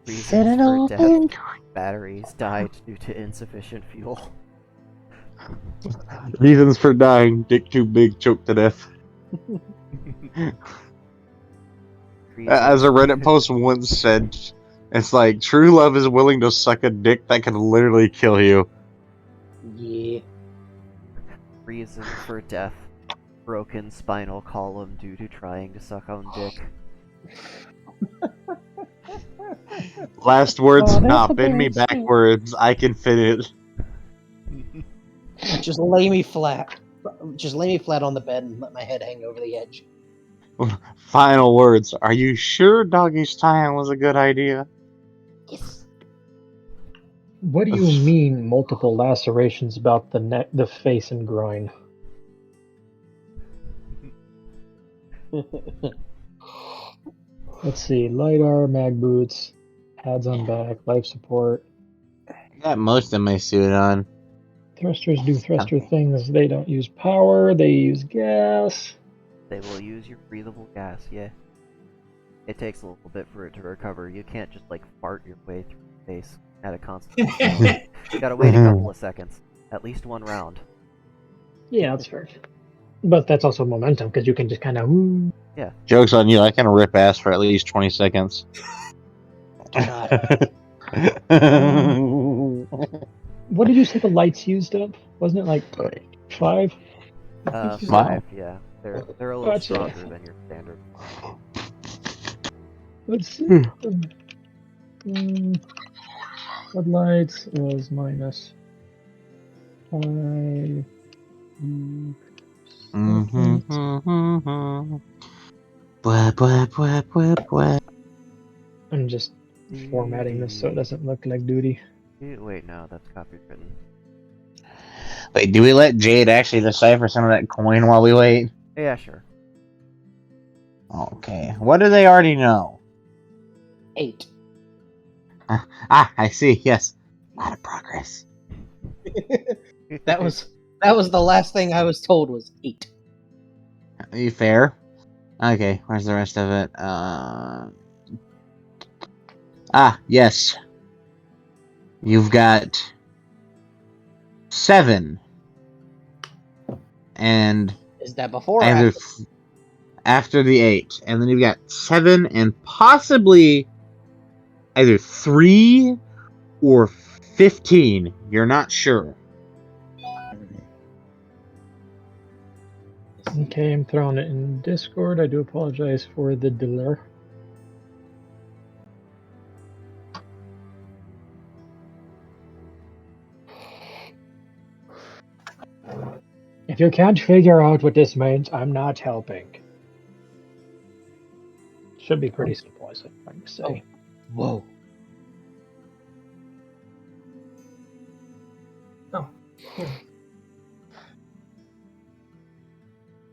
[SPEAKER 2] Reasons for death. Batteries died due to insufficient fuel.
[SPEAKER 1] Reasons for dying: dick too big, choked to death. As a Reddit post once said, it's like true love is willing to suck a dick that can literally kill you.
[SPEAKER 4] Yeah.
[SPEAKER 2] Reason for death. Broken spinal column due to trying to suck on dick.
[SPEAKER 1] Last words,
[SPEAKER 3] Oh, that's
[SPEAKER 1] nah,
[SPEAKER 3] a
[SPEAKER 1] bend me
[SPEAKER 3] bad scene.
[SPEAKER 1] backwards. I can fit it.
[SPEAKER 4] Just lay me flat. Just lay me flat on the bed and let my head hang over the edge.
[SPEAKER 1] Final words. Are you sure doggy style was a good idea?
[SPEAKER 4] Yes.
[SPEAKER 3] What do you mean multiple lacerations about the neck, the face, and groin? Let's see. LiDAR, mag boots, pads on back, life support.
[SPEAKER 1] I got most of my suit on.
[SPEAKER 3] Thrusters do thruster things. They don't use power. They use gas.
[SPEAKER 2] They will use your breathable gas, yeah. It takes a little bit for it to recover. You can't just like fart your way through space at a constant speed. You gotta wait a couple of seconds. At least one round.
[SPEAKER 3] Yeah, that's fair. But that's also momentum because you can just kind of.
[SPEAKER 1] Joke's on you. I can rip ass for at least 20 seconds.
[SPEAKER 4] God.
[SPEAKER 3] What did you say the lights used up? Wasn't it like 5?
[SPEAKER 2] Five, yeah. They're a little
[SPEAKER 3] Gotcha.
[SPEAKER 2] stronger than your standard.
[SPEAKER 3] Let's see. Floodlights was minus 5.
[SPEAKER 1] Blah, blah, blah, blah, blah.
[SPEAKER 3] I'm just formatting this so it doesn't look like duty.
[SPEAKER 2] Wait, no, that's copywritten.
[SPEAKER 1] Wait, do we let Jade actually decipher some of that coin while we wait?
[SPEAKER 2] Yeah, sure.
[SPEAKER 1] Okay. What do they already know?
[SPEAKER 4] 8.
[SPEAKER 1] I see. Yes. A lot of progress.
[SPEAKER 4] That was the last thing I was told was 8.
[SPEAKER 1] Are you fair? Okay, where's the rest of it? Yes. You've got 7. And
[SPEAKER 4] Is that before or
[SPEAKER 1] Either
[SPEAKER 4] after?
[SPEAKER 1] after the 8, and then you've got 7, and possibly either 3 or 15. You're not sure.
[SPEAKER 3] Okay, I'm throwing it in Discord. I do apologize for the delay. If you can't figure out what this means, I'm not helping. Should be pretty simple, I think to say.
[SPEAKER 4] Whoa.
[SPEAKER 5] Oh. Yeah.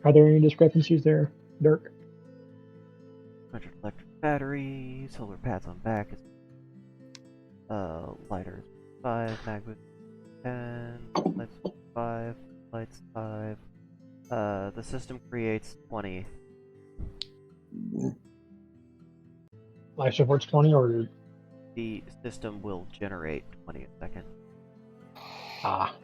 [SPEAKER 3] Are there any discrepancies there, Dirk?
[SPEAKER 2] 100 electric battery, solar pads on back is lighters 5, mag boost 10, lights 5, lights 5. The system creates 20.
[SPEAKER 3] Life support's 20 or...
[SPEAKER 2] The system will generate 20 a second.
[SPEAKER 3] Ah.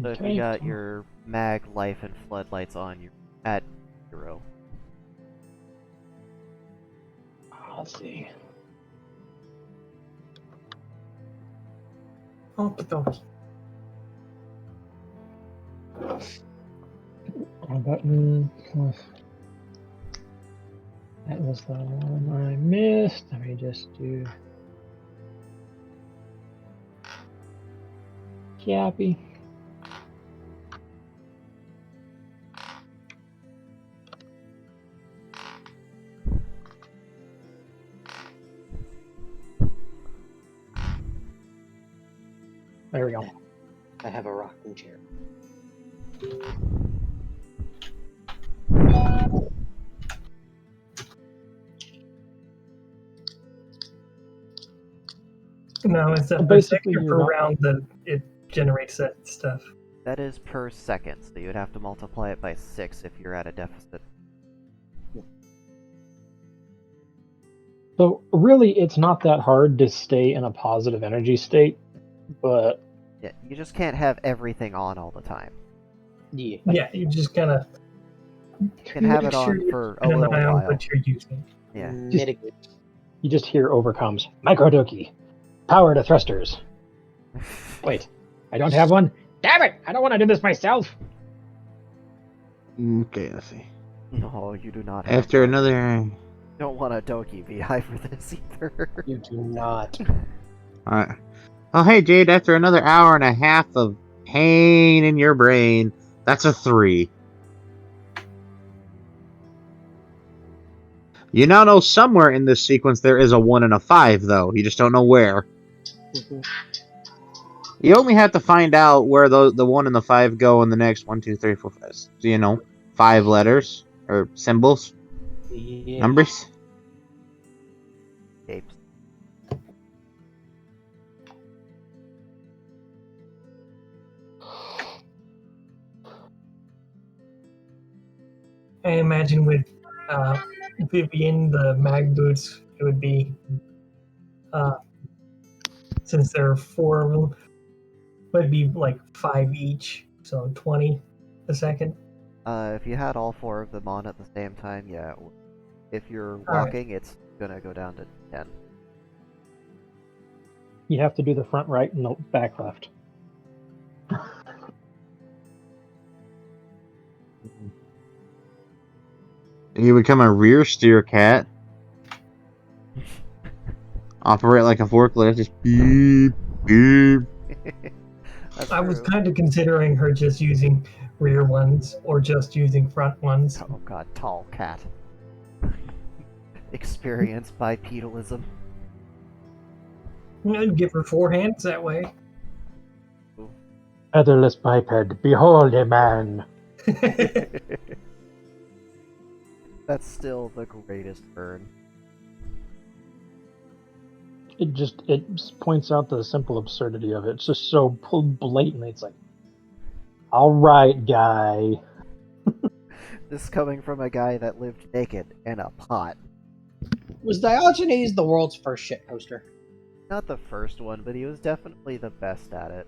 [SPEAKER 2] So if you got your mag, life, and floodlights on, you're at 0.
[SPEAKER 3] Let's see.
[SPEAKER 5] Okie dokie.
[SPEAKER 3] Button. That was the one I missed. Let me just do... Cappy. There we go.
[SPEAKER 4] I have a rocking chair.
[SPEAKER 5] No, it's a per
[SPEAKER 3] Basically,
[SPEAKER 5] second
[SPEAKER 3] you're
[SPEAKER 5] per
[SPEAKER 3] not-
[SPEAKER 5] round that it generates that stuff.
[SPEAKER 2] That is per second, so you'd have to multiply it by 6 if you're at a deficit.
[SPEAKER 3] So really, it's not that hard to stay in a positive energy state, but
[SPEAKER 2] Yeah, you just can't have everything on all the time.
[SPEAKER 4] Yeah.
[SPEAKER 5] Yeah, you just gotta
[SPEAKER 2] You can have it on for a little
[SPEAKER 5] eye on
[SPEAKER 2] while.
[SPEAKER 5] what you're using.
[SPEAKER 2] Yeah.
[SPEAKER 4] Mitigate.
[SPEAKER 3] you just hear overcomes. Microdoki. Power to thrusters. Wait, I don't have one? Damn it! I don't want to do this myself!
[SPEAKER 1] Okay, let's see.
[SPEAKER 2] No, you do not have
[SPEAKER 1] After
[SPEAKER 2] one.
[SPEAKER 1] another...
[SPEAKER 2] You don't want a Doki VI for this either.
[SPEAKER 4] You do not.
[SPEAKER 1] Alright. Oh, hey, Jade, after another hour and a half of pain in your brain, that's a 3. You now know somewhere in this sequence there is a 1 and a 5, though. You just don't know where. You only have to find out where the 1 and the 5 go in the next 1, 2, 3, 4, 5. So, 5 letters or symbols,
[SPEAKER 4] Yeah.
[SPEAKER 1] numbers.
[SPEAKER 2] Apes.
[SPEAKER 5] I imagine with Vivian, the mag boots, it would be, since there are 4 of them, would be like 5 each, so 20 a second.
[SPEAKER 2] If you had all 4 of them on at the same time, yeah. If you're
[SPEAKER 5] Alright.
[SPEAKER 2] walking, it's gonna go down to 10.
[SPEAKER 3] You have to do the front right and the back left.
[SPEAKER 1] You become a rear steer cat. Operate like a forklift. Just beep, beep.
[SPEAKER 2] That's
[SPEAKER 5] I was
[SPEAKER 2] true.
[SPEAKER 5] kind of considering her just using rear ones or just using front ones.
[SPEAKER 2] Oh god, tall cat. Experience bipedalism.
[SPEAKER 5] I'd give her 4 hands that way.
[SPEAKER 3] Featherless biped. Behold a man.
[SPEAKER 2] That's still the greatest burn.
[SPEAKER 3] It points out the simple absurdity of it. It's just so blatantly. It's like, all right, guy.
[SPEAKER 2] This coming from a guy that lived naked in a pot.
[SPEAKER 4] Was Diogenes the world's first shitposter?
[SPEAKER 2] Not the first one, but he was definitely the best at it.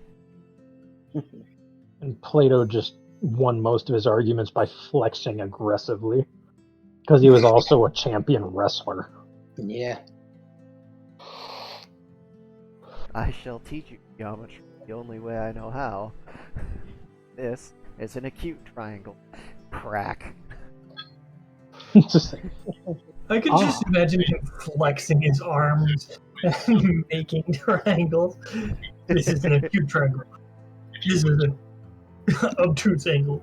[SPEAKER 3] And Plato just won most of his arguments by flexing aggressively. Because he was also a champion wrestler.
[SPEAKER 4] Yeah.
[SPEAKER 2] I shall teach you geometry the only way I know how. This is an acute triangle. Crack.
[SPEAKER 3] Just
[SPEAKER 5] I could just imagine him flexing his arms and making triangles. This is an acute triangle. This is an obtuse angle.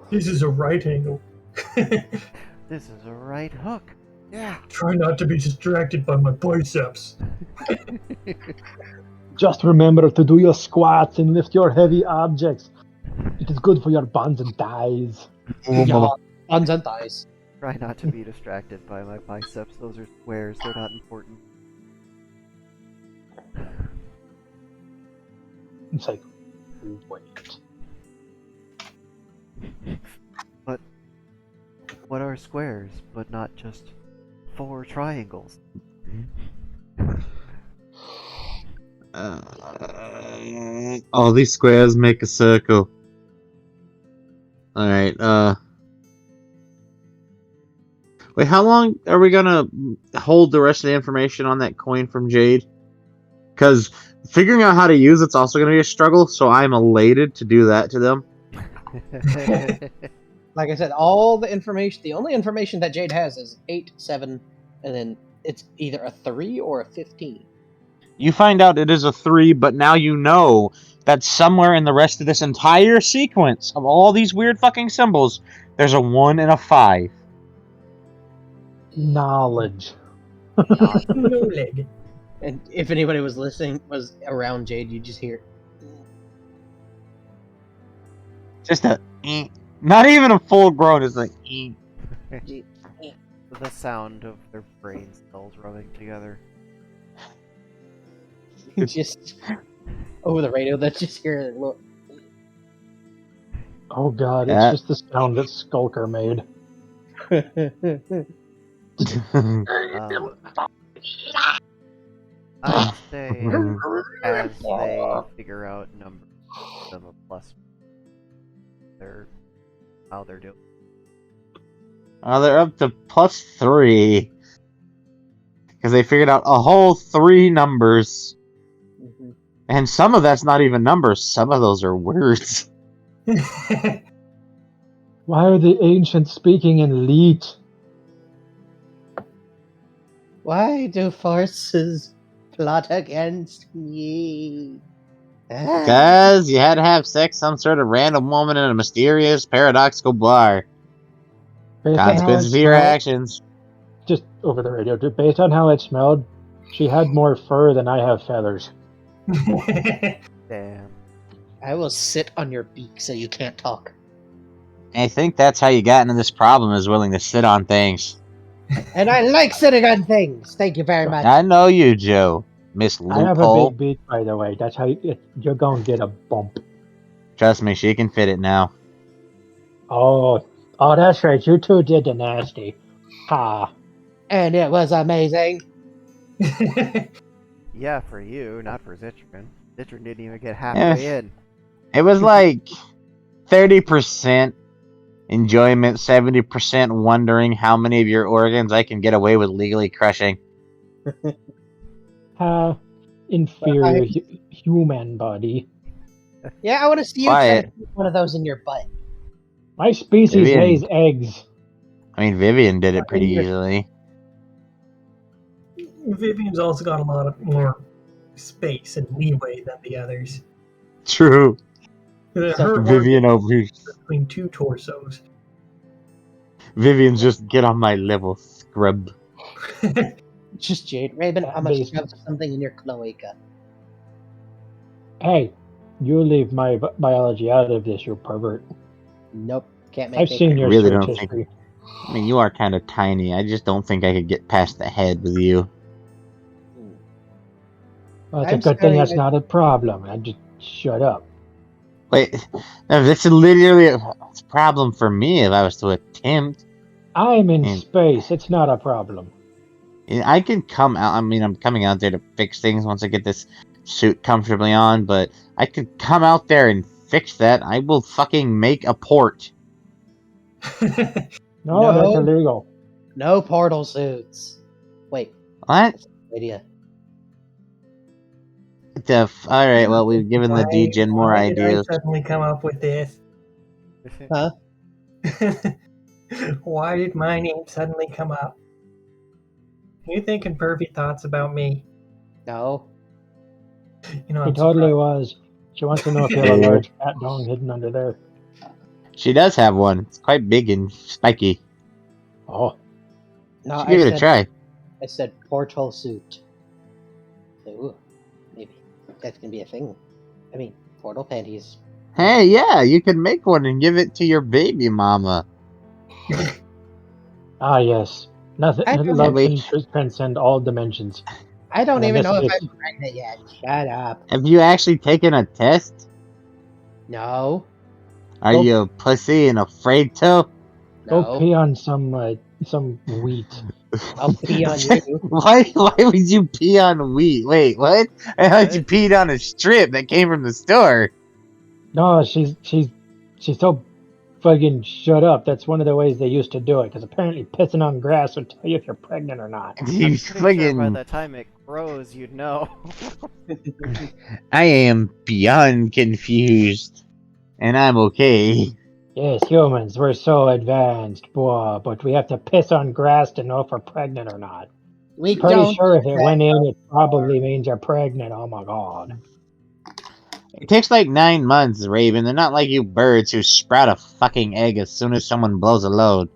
[SPEAKER 5] This is a right angle.
[SPEAKER 2] This is a right hook. Yeah.
[SPEAKER 5] Try not to be distracted by my biceps.
[SPEAKER 3] just remember to do your squats and lift your heavy objects. It is good for your buns and thighs.
[SPEAKER 4] Yeah. Buns and thighs.
[SPEAKER 2] Try not to be distracted by my biceps. Those are squares. They're not important.
[SPEAKER 3] It's like, wait.
[SPEAKER 2] But what are squares, but not just 4 triangles?
[SPEAKER 1] All these squares make a circle. Alright, wait, how long are we gonna hold the rest of the information on that coin from Jade? Because figuring out how to use it's also gonna be a struggle, so I'm elated to do that to them.
[SPEAKER 4] Like I said, all the information, the only information that Jade has is 8, 7, and then it's either a 3 or a 15.
[SPEAKER 1] You find out it is a 3, but now you know that somewhere in the rest of this entire sequence of all these weird fucking symbols, there's a 1 and a 5.
[SPEAKER 3] Knowledge.
[SPEAKER 5] No leg.
[SPEAKER 4] And if anybody was listening, was around Jade, you just hear.
[SPEAKER 1] Just a not even a full groan, it's like
[SPEAKER 2] The sound of their brain cells rubbing together.
[SPEAKER 4] just over the radio, that's just hear a little.
[SPEAKER 3] Oh god,
[SPEAKER 1] Yeah.
[SPEAKER 3] it's just the sound that Skulker made.
[SPEAKER 2] I'd say as they figure out numbers of a plus, how they're doing.
[SPEAKER 1] Oh, they're up to +3. Because they figured out a whole 3 numbers.
[SPEAKER 4] Mhm.
[SPEAKER 1] And some of that's not even numbers, some of those are words.
[SPEAKER 3] Why are the ancients speaking in Leet?
[SPEAKER 4] Why do forces plot against me?
[SPEAKER 1] Because you had to have sex some sort of random woman in a mysterious, paradoxical bar.
[SPEAKER 3] Based on how it
[SPEAKER 1] Consequences of your
[SPEAKER 3] smelled-
[SPEAKER 1] actions.
[SPEAKER 3] Just over the radio. Based on how it smelled, she had more fur than I have feathers.
[SPEAKER 2] Damn.
[SPEAKER 4] I will sit on your beak so you can't talk.
[SPEAKER 1] I think that's how you got into this problem, is willing to sit on things.
[SPEAKER 4] And I like sitting on things. Thank you very much.
[SPEAKER 1] I know you, Joe. Miss
[SPEAKER 3] I have a
[SPEAKER 1] Loophole.
[SPEAKER 3] big beak, by the way. That's how you're going to get a bump.
[SPEAKER 1] Trust me, she can fit it now.
[SPEAKER 3] Oh, that's right. You two did the nasty. Ha.
[SPEAKER 4] And it was amazing.
[SPEAKER 2] Yeah, for you, not for Zitron. Zitron didn't even get halfway in.
[SPEAKER 1] It was like 30% enjoyment, 70% wondering how many of your organs I can get away with legally crushing.
[SPEAKER 3] Inferior human body.
[SPEAKER 4] Yeah, I want to see you try
[SPEAKER 1] Quiet.
[SPEAKER 4] to put one of those in your butt.
[SPEAKER 3] My species
[SPEAKER 1] Vivian.
[SPEAKER 3] lays eggs.
[SPEAKER 1] I mean, Vivian did it pretty easily.
[SPEAKER 5] Vivian's also got a lot of more space and leeway than the others.
[SPEAKER 1] True.
[SPEAKER 5] Her
[SPEAKER 1] Vivian over here.
[SPEAKER 5] between 2 torsos.
[SPEAKER 1] Vivian's just get on my level, scrub.
[SPEAKER 4] Just Jade. Raven, how much
[SPEAKER 3] Based-
[SPEAKER 4] of something in your cloaca?
[SPEAKER 3] Hey, you leave my biology out of this, you pervert.
[SPEAKER 4] Nope. Can't make
[SPEAKER 3] I've
[SPEAKER 4] me.
[SPEAKER 3] seen your
[SPEAKER 1] Really
[SPEAKER 3] search
[SPEAKER 1] don't think-
[SPEAKER 3] history.
[SPEAKER 1] I mean, you are kind of tiny. I just don't think I could get past the head with you.
[SPEAKER 3] Well, it's
[SPEAKER 4] I'm
[SPEAKER 3] a good thing
[SPEAKER 4] sorry,
[SPEAKER 3] that's not a problem. I just shut up.
[SPEAKER 1] Wait, no, that's literally a problem for me if I was to attempt.
[SPEAKER 3] I'm in
[SPEAKER 1] Mm.
[SPEAKER 3] space. It's not a problem.
[SPEAKER 1] I can come out. I mean, I'm coming out there to fix things once I get this suit comfortably on, but I could come out there and fix that. I will fucking make a port.
[SPEAKER 3] No, that's
[SPEAKER 4] No.
[SPEAKER 3] illegal.
[SPEAKER 4] No portal suits. Wait,
[SPEAKER 1] What?
[SPEAKER 4] that's a good idea.
[SPEAKER 1] Alright, well, we've given the DGen more
[SPEAKER 5] why did I
[SPEAKER 1] ideas.
[SPEAKER 5] suddenly come up with this?
[SPEAKER 4] Huh?
[SPEAKER 5] Why did my name suddenly come up? Are you thinking pervy thoughts about me?
[SPEAKER 4] No.
[SPEAKER 5] You know,
[SPEAKER 3] He
[SPEAKER 5] I'm
[SPEAKER 3] totally
[SPEAKER 5] surprised.
[SPEAKER 3] was. She wants to know if you have a large fat dong hidden under there.
[SPEAKER 1] She does have one. It's quite big and spiky.
[SPEAKER 3] Oh,
[SPEAKER 4] No,
[SPEAKER 1] Should give it a try.
[SPEAKER 4] I said portal suit. Ooh, maybe that can be a thing. I mean, portal panties.
[SPEAKER 1] Hey, yeah, you can make one and give it to your baby mama.
[SPEAKER 3] ah, yes. Nothing.
[SPEAKER 4] I don't,
[SPEAKER 3] Love
[SPEAKER 1] Wait.
[SPEAKER 3] can transcend all dimensions.
[SPEAKER 4] I don't
[SPEAKER 3] And
[SPEAKER 4] even
[SPEAKER 3] this
[SPEAKER 4] know if
[SPEAKER 3] is-
[SPEAKER 4] I'm pregnant yet. Shut up.
[SPEAKER 1] Have you actually taken a test?
[SPEAKER 4] No.
[SPEAKER 1] Are
[SPEAKER 3] Go-
[SPEAKER 1] you a pussy and afraid to?
[SPEAKER 3] Go
[SPEAKER 4] No.
[SPEAKER 3] pee on some wheat.
[SPEAKER 4] I'll pee on you.
[SPEAKER 1] Why would you pee on wheat? Wait, what? I thought you
[SPEAKER 2] What?
[SPEAKER 1] peed on a strip that came from the store.
[SPEAKER 3] No, she's so fucking shut up. That's one of the ways they used to do it. Because apparently pissing on grass would tell you if you're pregnant or not.
[SPEAKER 1] You
[SPEAKER 2] I'm pretty sure by
[SPEAKER 1] fucking...
[SPEAKER 2] the time it grows, you'd know.
[SPEAKER 1] I am beyond confused. And I'm okay.
[SPEAKER 3] Yes, humans, we're so advanced, boy, but we have to piss on grass to know if we're pregnant or not.
[SPEAKER 4] We
[SPEAKER 3] Pretty
[SPEAKER 4] don't.
[SPEAKER 3] sure if
[SPEAKER 4] do
[SPEAKER 3] it
[SPEAKER 4] that.
[SPEAKER 3] went in, it probably means you're pregnant. Oh my god.
[SPEAKER 1] It takes like 9 months, Raven. They're not like you birds who sprout a fucking egg as soon as someone blows a load.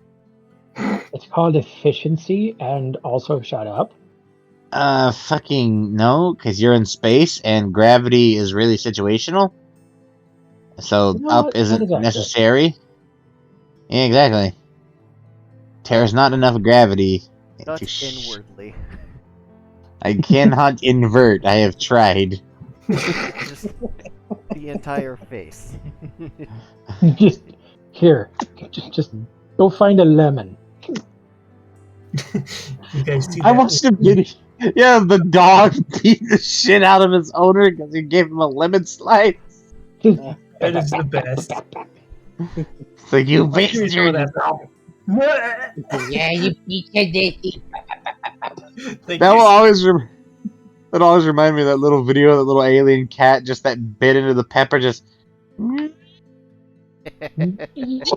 [SPEAKER 3] It's called efficiency and also shut up.
[SPEAKER 1] Fucking no, because you're in space and gravity is really situational. So
[SPEAKER 3] You know
[SPEAKER 1] up
[SPEAKER 3] what? That is
[SPEAKER 1] isn't
[SPEAKER 3] accurate.
[SPEAKER 1] necessary. Yeah, exactly. There's not enough gravity
[SPEAKER 2] Not
[SPEAKER 1] to
[SPEAKER 2] inwardly.
[SPEAKER 1] I cannot invert. I have tried.
[SPEAKER 2] Just the entire face.
[SPEAKER 3] Just here, just go find a lemon.
[SPEAKER 5] You guys see
[SPEAKER 1] I
[SPEAKER 5] that?
[SPEAKER 1] watched a video. Yeah, the dog beat the shit out of his owner because he gave him a lemon slice.
[SPEAKER 5] That is the best.
[SPEAKER 1] It's like, you
[SPEAKER 5] I'm sure you saw
[SPEAKER 1] bastard.
[SPEAKER 5] that.
[SPEAKER 4] Yeah, you piece of this.
[SPEAKER 5] Like,
[SPEAKER 1] That will always that always remind me of that little video of that little alien cat just that bit into the pepper just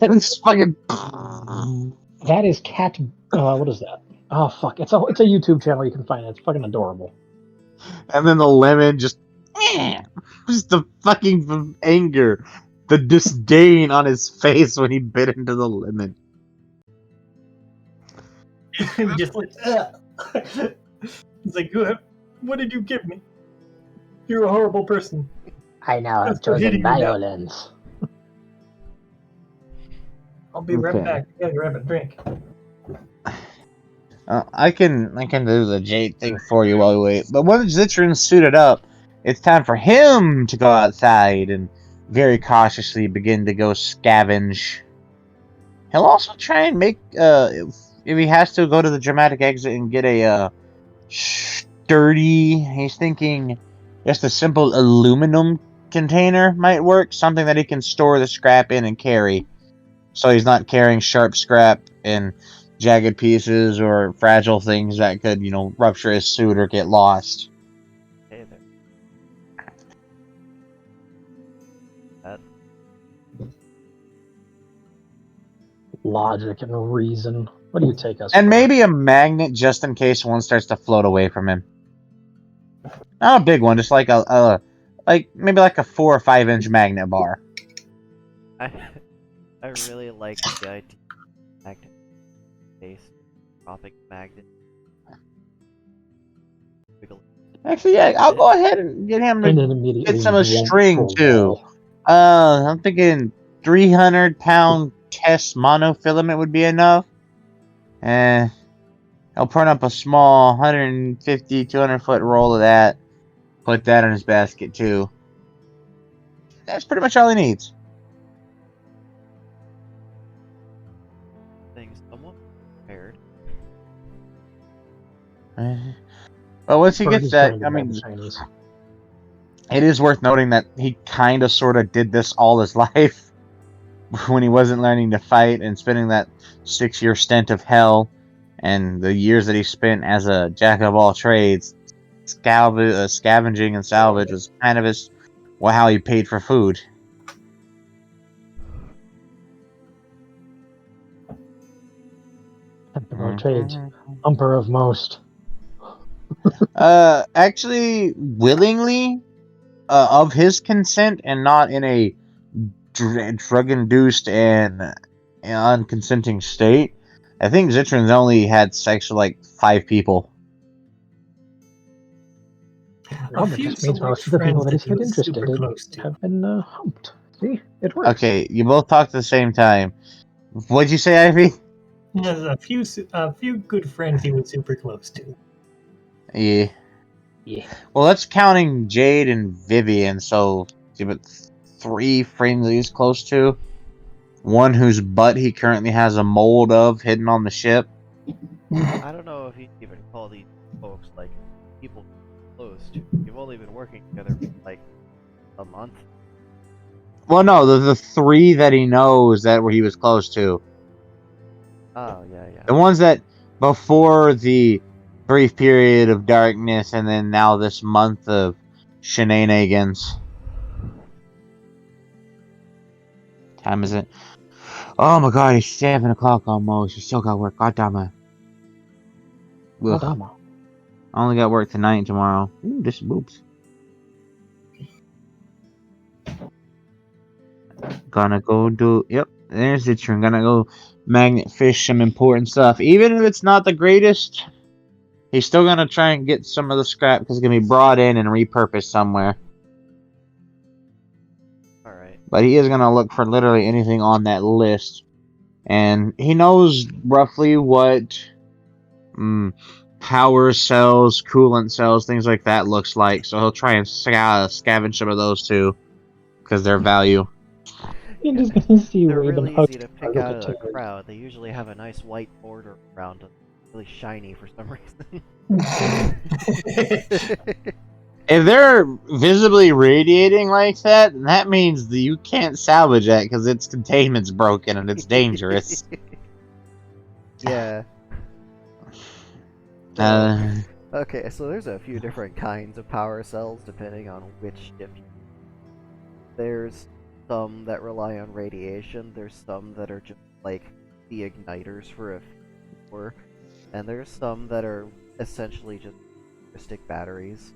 [SPEAKER 1] just fucking
[SPEAKER 3] That is cat. What is that? Oh fuck! It's a YouTube channel you can find. It's fucking adorable.
[SPEAKER 1] and then the lemon just the fucking anger, the disdain on his face when he bit into the lemon.
[SPEAKER 5] just like, it's like, what did you give me? You're a horrible person.
[SPEAKER 3] I now have
[SPEAKER 5] That's for hitting
[SPEAKER 3] chosen
[SPEAKER 5] you now.
[SPEAKER 3] violence.
[SPEAKER 5] I'll be right
[SPEAKER 1] Okay.
[SPEAKER 5] back. I gotta grab a drink.
[SPEAKER 1] I can do the Jade thing for you while we wait. But once Zitron's suited up, it's time for him to go outside and very cautiously begin to go scavenge. He'll also try and make if he has to go to the dramatic exit and get a sturdy. He's thinking just a simple aluminum container might work, something that he can store the scrap in and carry. So he's not carrying sharp scrap and jagged pieces or fragile things that could, rupture his suit or get lost.
[SPEAKER 2] Hey there. That
[SPEAKER 3] Logic and reason. What do you take us
[SPEAKER 1] And
[SPEAKER 3] for?
[SPEAKER 1] maybe a magnet just in case one starts to float away from him. Not a big one, just like maybe like a 4 or 5 inch magnet bar.
[SPEAKER 2] I really like the idea of magnet base dropping magnet.
[SPEAKER 1] Actually, yeah, I'll go ahead and get him
[SPEAKER 3] And
[SPEAKER 1] to
[SPEAKER 3] then immediately
[SPEAKER 1] get some
[SPEAKER 3] won't
[SPEAKER 1] string
[SPEAKER 3] go
[SPEAKER 1] too.
[SPEAKER 3] well.
[SPEAKER 1] I'm thinking 300-pound test monofilament would be enough. I'll print up a small 150, 200-foot roll of that. Put that in his basket too. That's pretty much all he needs.
[SPEAKER 2] Things somewhat prepared.
[SPEAKER 1] Well, once he
[SPEAKER 3] Bird
[SPEAKER 1] gets
[SPEAKER 3] is
[SPEAKER 1] that,
[SPEAKER 3] trying to
[SPEAKER 1] I
[SPEAKER 3] buy
[SPEAKER 1] mean,
[SPEAKER 3] the Chinese.
[SPEAKER 1] it is worth noting that he kind of sort of did this all his life when he wasn't learning to fight and spending that 6-year stint of hell and the years that he spent as a jack of all trades, scavenging and salvage was kind of how he paid for food.
[SPEAKER 3] Trades, umper of most.
[SPEAKER 1] Actually, willingly, of his consent, and not in a drug-induced and unconsenting state. I think Zitron's only had sex with like 5 people.
[SPEAKER 3] Oh, that just means most of the people that he's had interested in have been humped. See, it works.
[SPEAKER 1] Okay, you both talked at the same time. What'd you say, Ivy?
[SPEAKER 5] There's a few good friends he was super close to.
[SPEAKER 1] Yeah.
[SPEAKER 3] Yeah.
[SPEAKER 1] Well, that's counting Jade and Vivian, so but 3 friends he's close to. One whose butt he currently has a mold of hidden on the ship.
[SPEAKER 2] I don't know if you even call these folks like people close to. You've only been working together for like a month.
[SPEAKER 1] Well, no, the 3 that he knows that where he was close to.
[SPEAKER 2] Oh yeah, yeah.
[SPEAKER 1] The ones that before the brief period of darkness, and then now this month of shenanigans. Time is it? Oh my god, it's 7 o'clock almost. You still got work. God damn it. I only got work tonight and tomorrow. Ooh, this boobs. Gonna go do. Yep, there's the turn. Gonna go magnet fish some important stuff. Even if it's not the greatest, he's still gonna try and get some of the scrap because it's gonna be brought in and repurposed somewhere.
[SPEAKER 2] Alright.
[SPEAKER 1] But he is gonna look for literally anything on that list. And he knows roughly what power cells, coolant cells, things like that looks like. So he'll try and scavenge some of those too, because they're value.
[SPEAKER 3] You're just gonna see
[SPEAKER 2] They're
[SPEAKER 3] Raven
[SPEAKER 2] really
[SPEAKER 3] hug
[SPEAKER 2] easy to
[SPEAKER 3] the
[SPEAKER 2] pick out of the
[SPEAKER 3] target.
[SPEAKER 2] crowd. They usually have a nice white border around them. Really shiny for some reason.
[SPEAKER 1] If they're visibly radiating like that, then that means that you can't salvage that because its containment's broken and it's dangerous.
[SPEAKER 2] Yeah. Okay, so there's a few different kinds of power cells depending on which ship. There's some that rely on radiation, there's some that are just like the igniters for a fuel, and there's some that are essentially just stick batteries.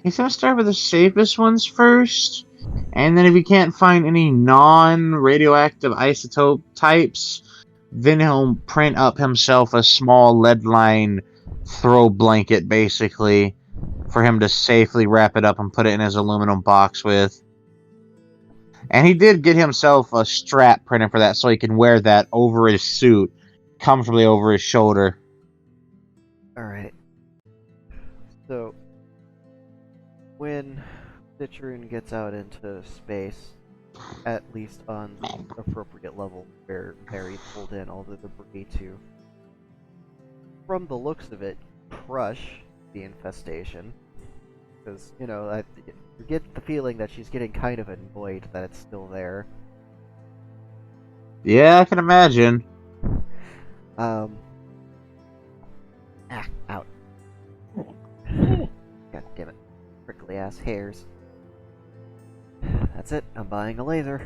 [SPEAKER 1] He's gonna start with the safest ones first, and then if he can't find any non-radioactive isotope types, then he'll print up himself a small lead line throw blanket, basically, for him to safely wrap it up and put it in his aluminum box with. And he did get himself a strap printed for that, so he can wear that over his suit, comfortably over his shoulder.
[SPEAKER 2] Alright. So, when Citroen gets out into space, at least on the appropriate level where Mary pulled in all the debris to, from the looks of it, crush the infestation. Because, you know, you get the feeling that she's getting kind of annoyed that it's still there.
[SPEAKER 1] Yeah, I can imagine.
[SPEAKER 2] Out. God damn it. Prickly ass hairs. That's it, I'm buying a laser.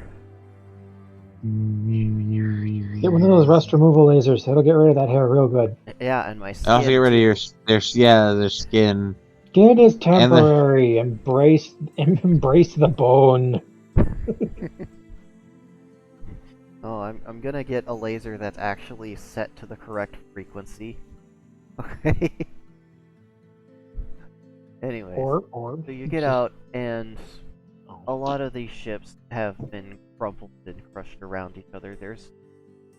[SPEAKER 3] Get one of those rust removal lasers. That'll get rid of that hair real good.
[SPEAKER 2] Yeah, and my skin.
[SPEAKER 1] I'll have to get rid of their skin.
[SPEAKER 3] Skin is temporary. Embrace the bone.
[SPEAKER 2] Oh, I'm gonna get a laser that's actually set to the correct frequency. Okay. Anyway, so you get out, and a lot of these ships have been crumpled and crushed around each other. There's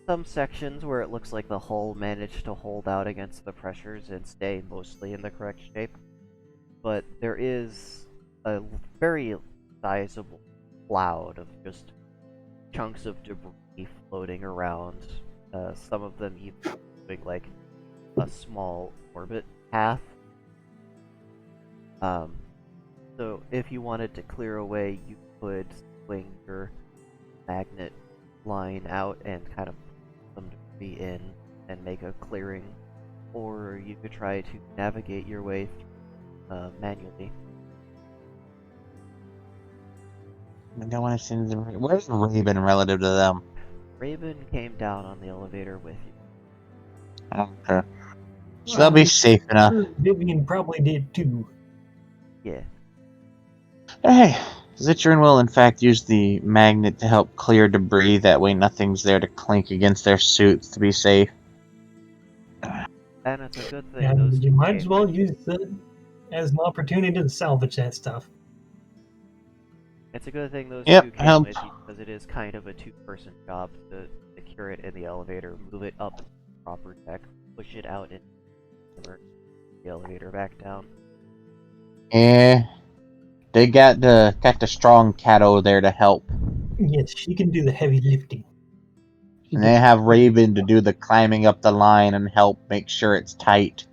[SPEAKER 2] some sections where it looks like the hull managed to hold out against the pressures and stay mostly in the correct shape. But there is a very sizable cloud of just chunks of debris floating around. Some of them even doing like a small orbit path. So if you wanted to clear away, you could swing your magnet line out and kind of put some debris in and make a clearing, or you could try to navigate your way through manually.
[SPEAKER 1] I don't want to send them. Where's Raven relative to them?
[SPEAKER 2] Raven came down on the elevator with you.
[SPEAKER 1] Okay. So they'll be safe enough.
[SPEAKER 5] Sure, Vivian probably did too.
[SPEAKER 2] Yeah.
[SPEAKER 1] Hey, Zitron will in fact use the magnet to help clear debris. That way nothing's there to clink against their suits to be safe.
[SPEAKER 2] And it's a good thing
[SPEAKER 5] And
[SPEAKER 2] those
[SPEAKER 5] you
[SPEAKER 2] two
[SPEAKER 5] might as
[SPEAKER 2] came
[SPEAKER 5] well
[SPEAKER 2] with you.
[SPEAKER 5] use it as an opportunity to salvage that stuff.
[SPEAKER 2] It's a good thing those
[SPEAKER 1] Yep,
[SPEAKER 2] two came
[SPEAKER 1] helped.
[SPEAKER 2] with you, because it is kind of a two-person job to secure it in the elevator, move it up to the proper deck, push it out and reverse the elevator back down.
[SPEAKER 1] Yeah, they got the strong Cato there to help,
[SPEAKER 5] Yes, she can do the heavy lifting.
[SPEAKER 1] and they have Raven to do the climbing up the line and help make sure it's tight.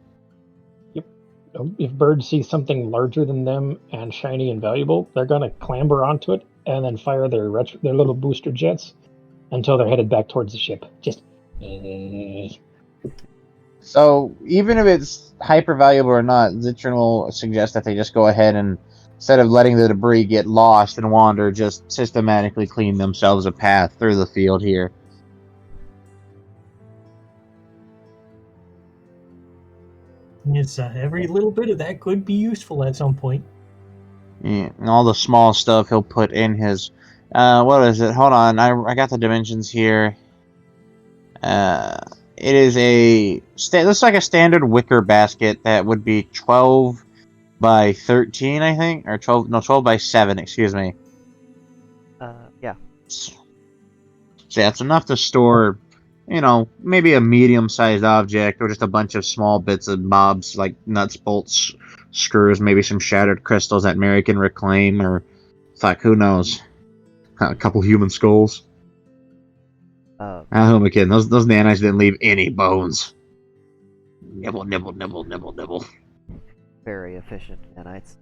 [SPEAKER 3] If birds see something larger than them and shiny and valuable, they're gonna clamber onto it and then fire their little booster jets until they're headed back towards the ship. Just.
[SPEAKER 1] So even if it's hyper valuable or not, Zitron will suggest that they just go ahead and, instead of letting the debris get lost and wander, just systematically clean themselves a path through the field here.
[SPEAKER 5] Yes, every little bit of that could be useful at some point.
[SPEAKER 1] Yeah, and all the small stuff he'll put in his. What is it? Hold on, I got the dimensions here. It is a looks like a standard wicker basket that would be 12 by 13, I think, or 12 by 7. Excuse me.
[SPEAKER 2] Yeah.
[SPEAKER 1] So yeah, it's enough to store, maybe a medium-sized object or just a bunch of small bits and bobs like nuts, bolts, screws, maybe some shattered crystals that Mary can reclaim, or who knows, a couple human skulls. Who am I kidding? Those nanites didn't leave any bones. Nibble, nibble, nibble, nibble, nibble.
[SPEAKER 2] Very efficient nanites.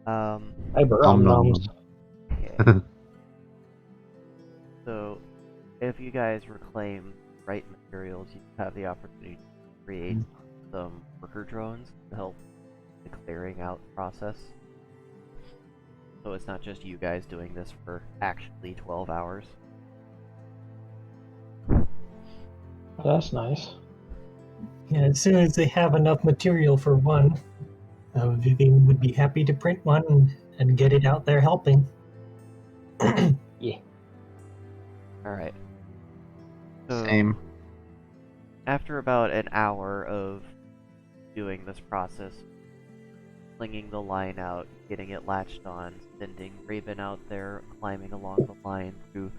[SPEAKER 3] Fiber
[SPEAKER 1] Nom, nom,
[SPEAKER 3] noms.
[SPEAKER 2] Okay. So, if you guys reclaim right materials, you have the opportunity to create some worker drones to help the clearing out process. So it's not just you guys doing this for actually 12 hours.
[SPEAKER 3] That's nice.
[SPEAKER 5] Yeah, as soon as they have enough material for one, Vivian would be happy to print one and get it out there helping.
[SPEAKER 3] Yeah.
[SPEAKER 2] Alright. So,
[SPEAKER 1] Same.
[SPEAKER 2] after about an hour of doing this process, flinging the line out, getting it latched on, sending Raven out there, climbing along the line to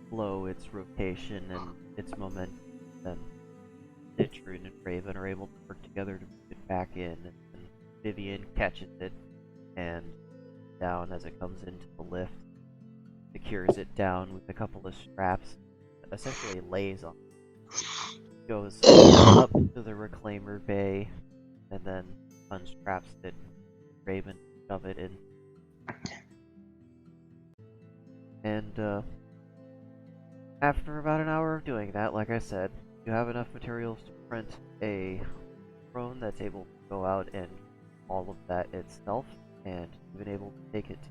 [SPEAKER 2] slow its rotation and its momentum, then Citron and Raven are able to work together to move it back in, and then Vivian catches it and down as it comes into the lift, secures it down with a couple of straps, essentially lays on it, goes up to the reclaimer bay, and then unstraps it, Raven shove it in. And after about an hour of doing that, like I said, you have enough materials to print a drone that's able to go out and all of that itself, and you've been able to take it to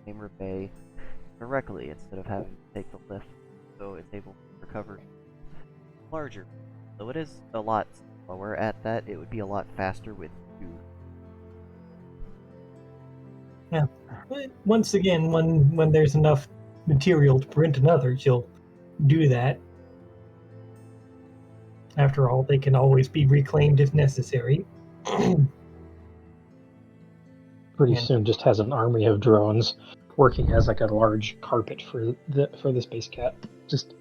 [SPEAKER 2] the reclaimer bay directly instead of having to take the lift, so it's able to recover larger. So it is a lot slower at that. It would be a lot faster with two.
[SPEAKER 5] Yeah. But once again, when there's enough material to print another, she'll do that. After all, they can always be reclaimed if necessary.
[SPEAKER 3] Pretty
[SPEAKER 5] And-
[SPEAKER 3] soon, just has an army of drones working as like a large carpet for the space cat. Just,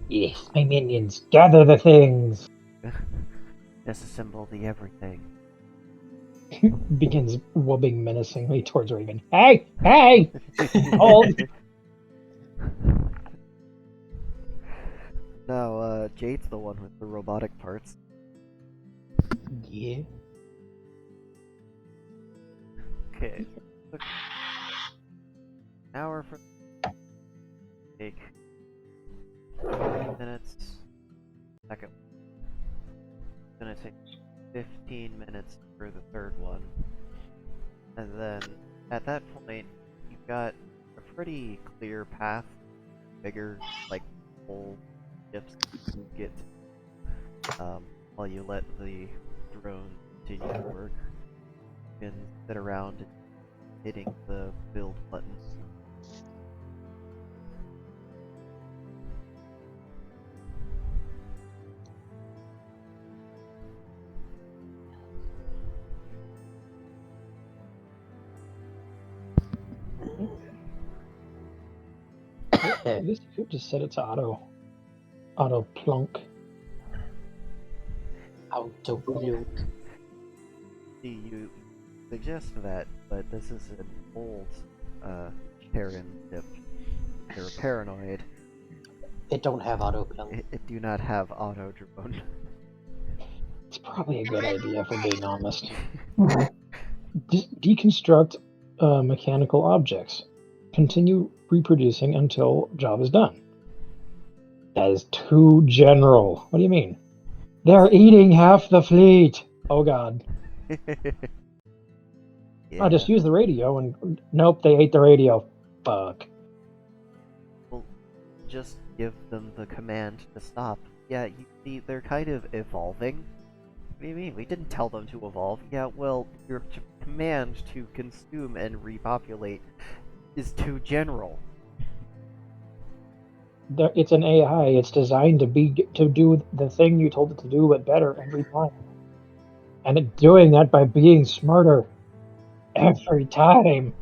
[SPEAKER 3] yes, my minions, gather the things.
[SPEAKER 2] Disassemble the everything.
[SPEAKER 3] Begins wobbing menacingly towards Raven. Hey, hey! Hold!
[SPEAKER 2] No, Jade's the one with the robotic parts.
[SPEAKER 3] Yeah.
[SPEAKER 2] Okay. hour for take 15 minutes. Second gonna take 15 minutes for the third one. And then at that point you've got a pretty clear path, bigger like whole ships to get while you let the drone continue to work. You can sit around hitting the build button.
[SPEAKER 3] I guess you could just set it to auto plunk.
[SPEAKER 4] Auto plunk.
[SPEAKER 2] See, you suggest that, but this is an old Terran ship. They're paranoid.
[SPEAKER 4] It don't have auto plunk.
[SPEAKER 2] It do not have auto drone.
[SPEAKER 3] It's probably a good idea, if we're being honest. Deconstruct mechanical objects. Continue reproducing until job is done. That is too general. What do you mean? They're eating half the fleet. Oh god.
[SPEAKER 2] Yeah.
[SPEAKER 3] I'll just use the radio and nope, they ate the radio. Fuck.
[SPEAKER 2] Well, just give them the command to stop. Yeah, you see, they're kind of evolving. What do you mean? We didn't tell them to evolve. Yeah, well, your command to consume and repopulate is too general.
[SPEAKER 3] It's an AI. It's designed to do the thing you told it to do, but better every time. And it's doing that by being smarter every time.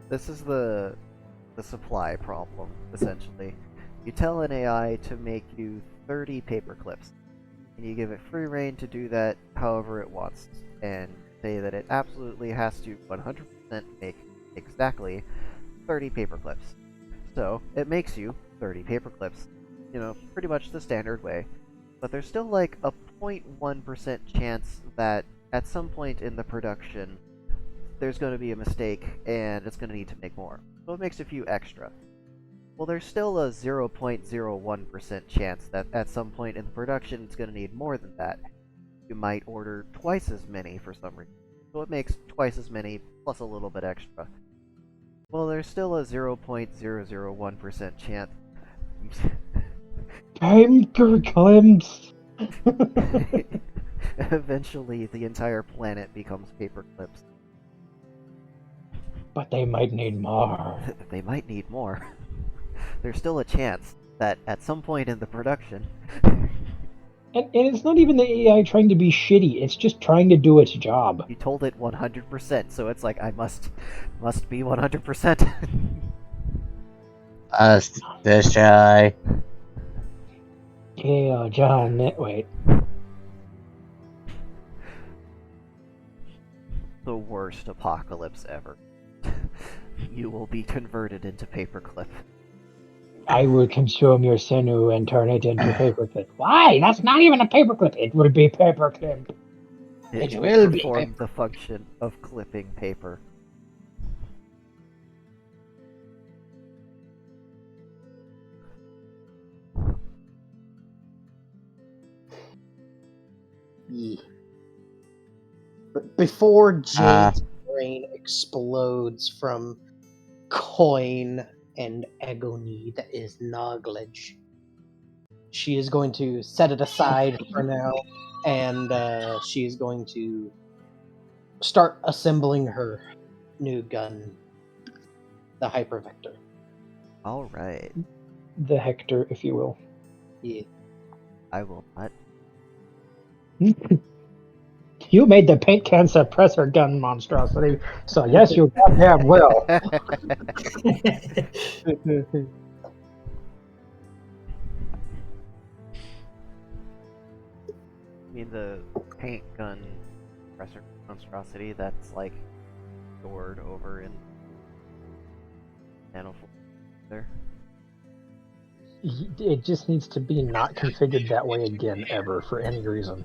[SPEAKER 2] This is the supply problem, essentially. You tell an AI to make you 30 paper clips, and you give it free rein to do that however it wants, and say that it absolutely has to 100% make exactly 30 paper clips. So, it makes you 30 paper clips. You know, pretty much the standard way. But there's still like a 0.1% chance that at some point in the production, there's going to be a mistake and it's going to need to make more. So it makes a few extra. Well, there's still a 0.01% chance that at some point in the production it's going to need more than that. You might order twice as many for some reason. So it makes twice as many plus a little bit extra. Well, there's still a 0.001% chance.
[SPEAKER 3] Paper clips.
[SPEAKER 2] Eventually, the entire planet becomes paper clips.
[SPEAKER 3] But they might need more.
[SPEAKER 2] They might need more. There's still a chance that at some point in the production...
[SPEAKER 3] And it's not even the AI trying to be shitty. It's just trying to do its job.
[SPEAKER 2] You told it 100%, so it's like, I must be 100%.
[SPEAKER 1] This guy.
[SPEAKER 3] Yeah, John, wait.
[SPEAKER 2] The worst apocalypse ever. You will be converted into paperclip.
[SPEAKER 3] I will consume your sinew and turn it into paperclip. Why? That's not even a paperclip. It will be paperclip.
[SPEAKER 2] It
[SPEAKER 4] will be
[SPEAKER 2] perform the function of clipping paper.
[SPEAKER 4] Yeah. But before Jade's brain explodes from coin and agony that is knowledge, she is going to set it aside for now, and she is going to start assembling her new gun, the Hypervector.
[SPEAKER 2] Alright.
[SPEAKER 3] The Hector, if you will.
[SPEAKER 4] Yeah.
[SPEAKER 2] I will not.
[SPEAKER 3] You made the paint can suppressor gun monstrosity, so yes, you goddamn will.
[SPEAKER 2] I mean, the paint gun suppressor monstrosity that's like stored over in nanoform there.
[SPEAKER 3] It just needs to be not configured that way again, ever, for any reason.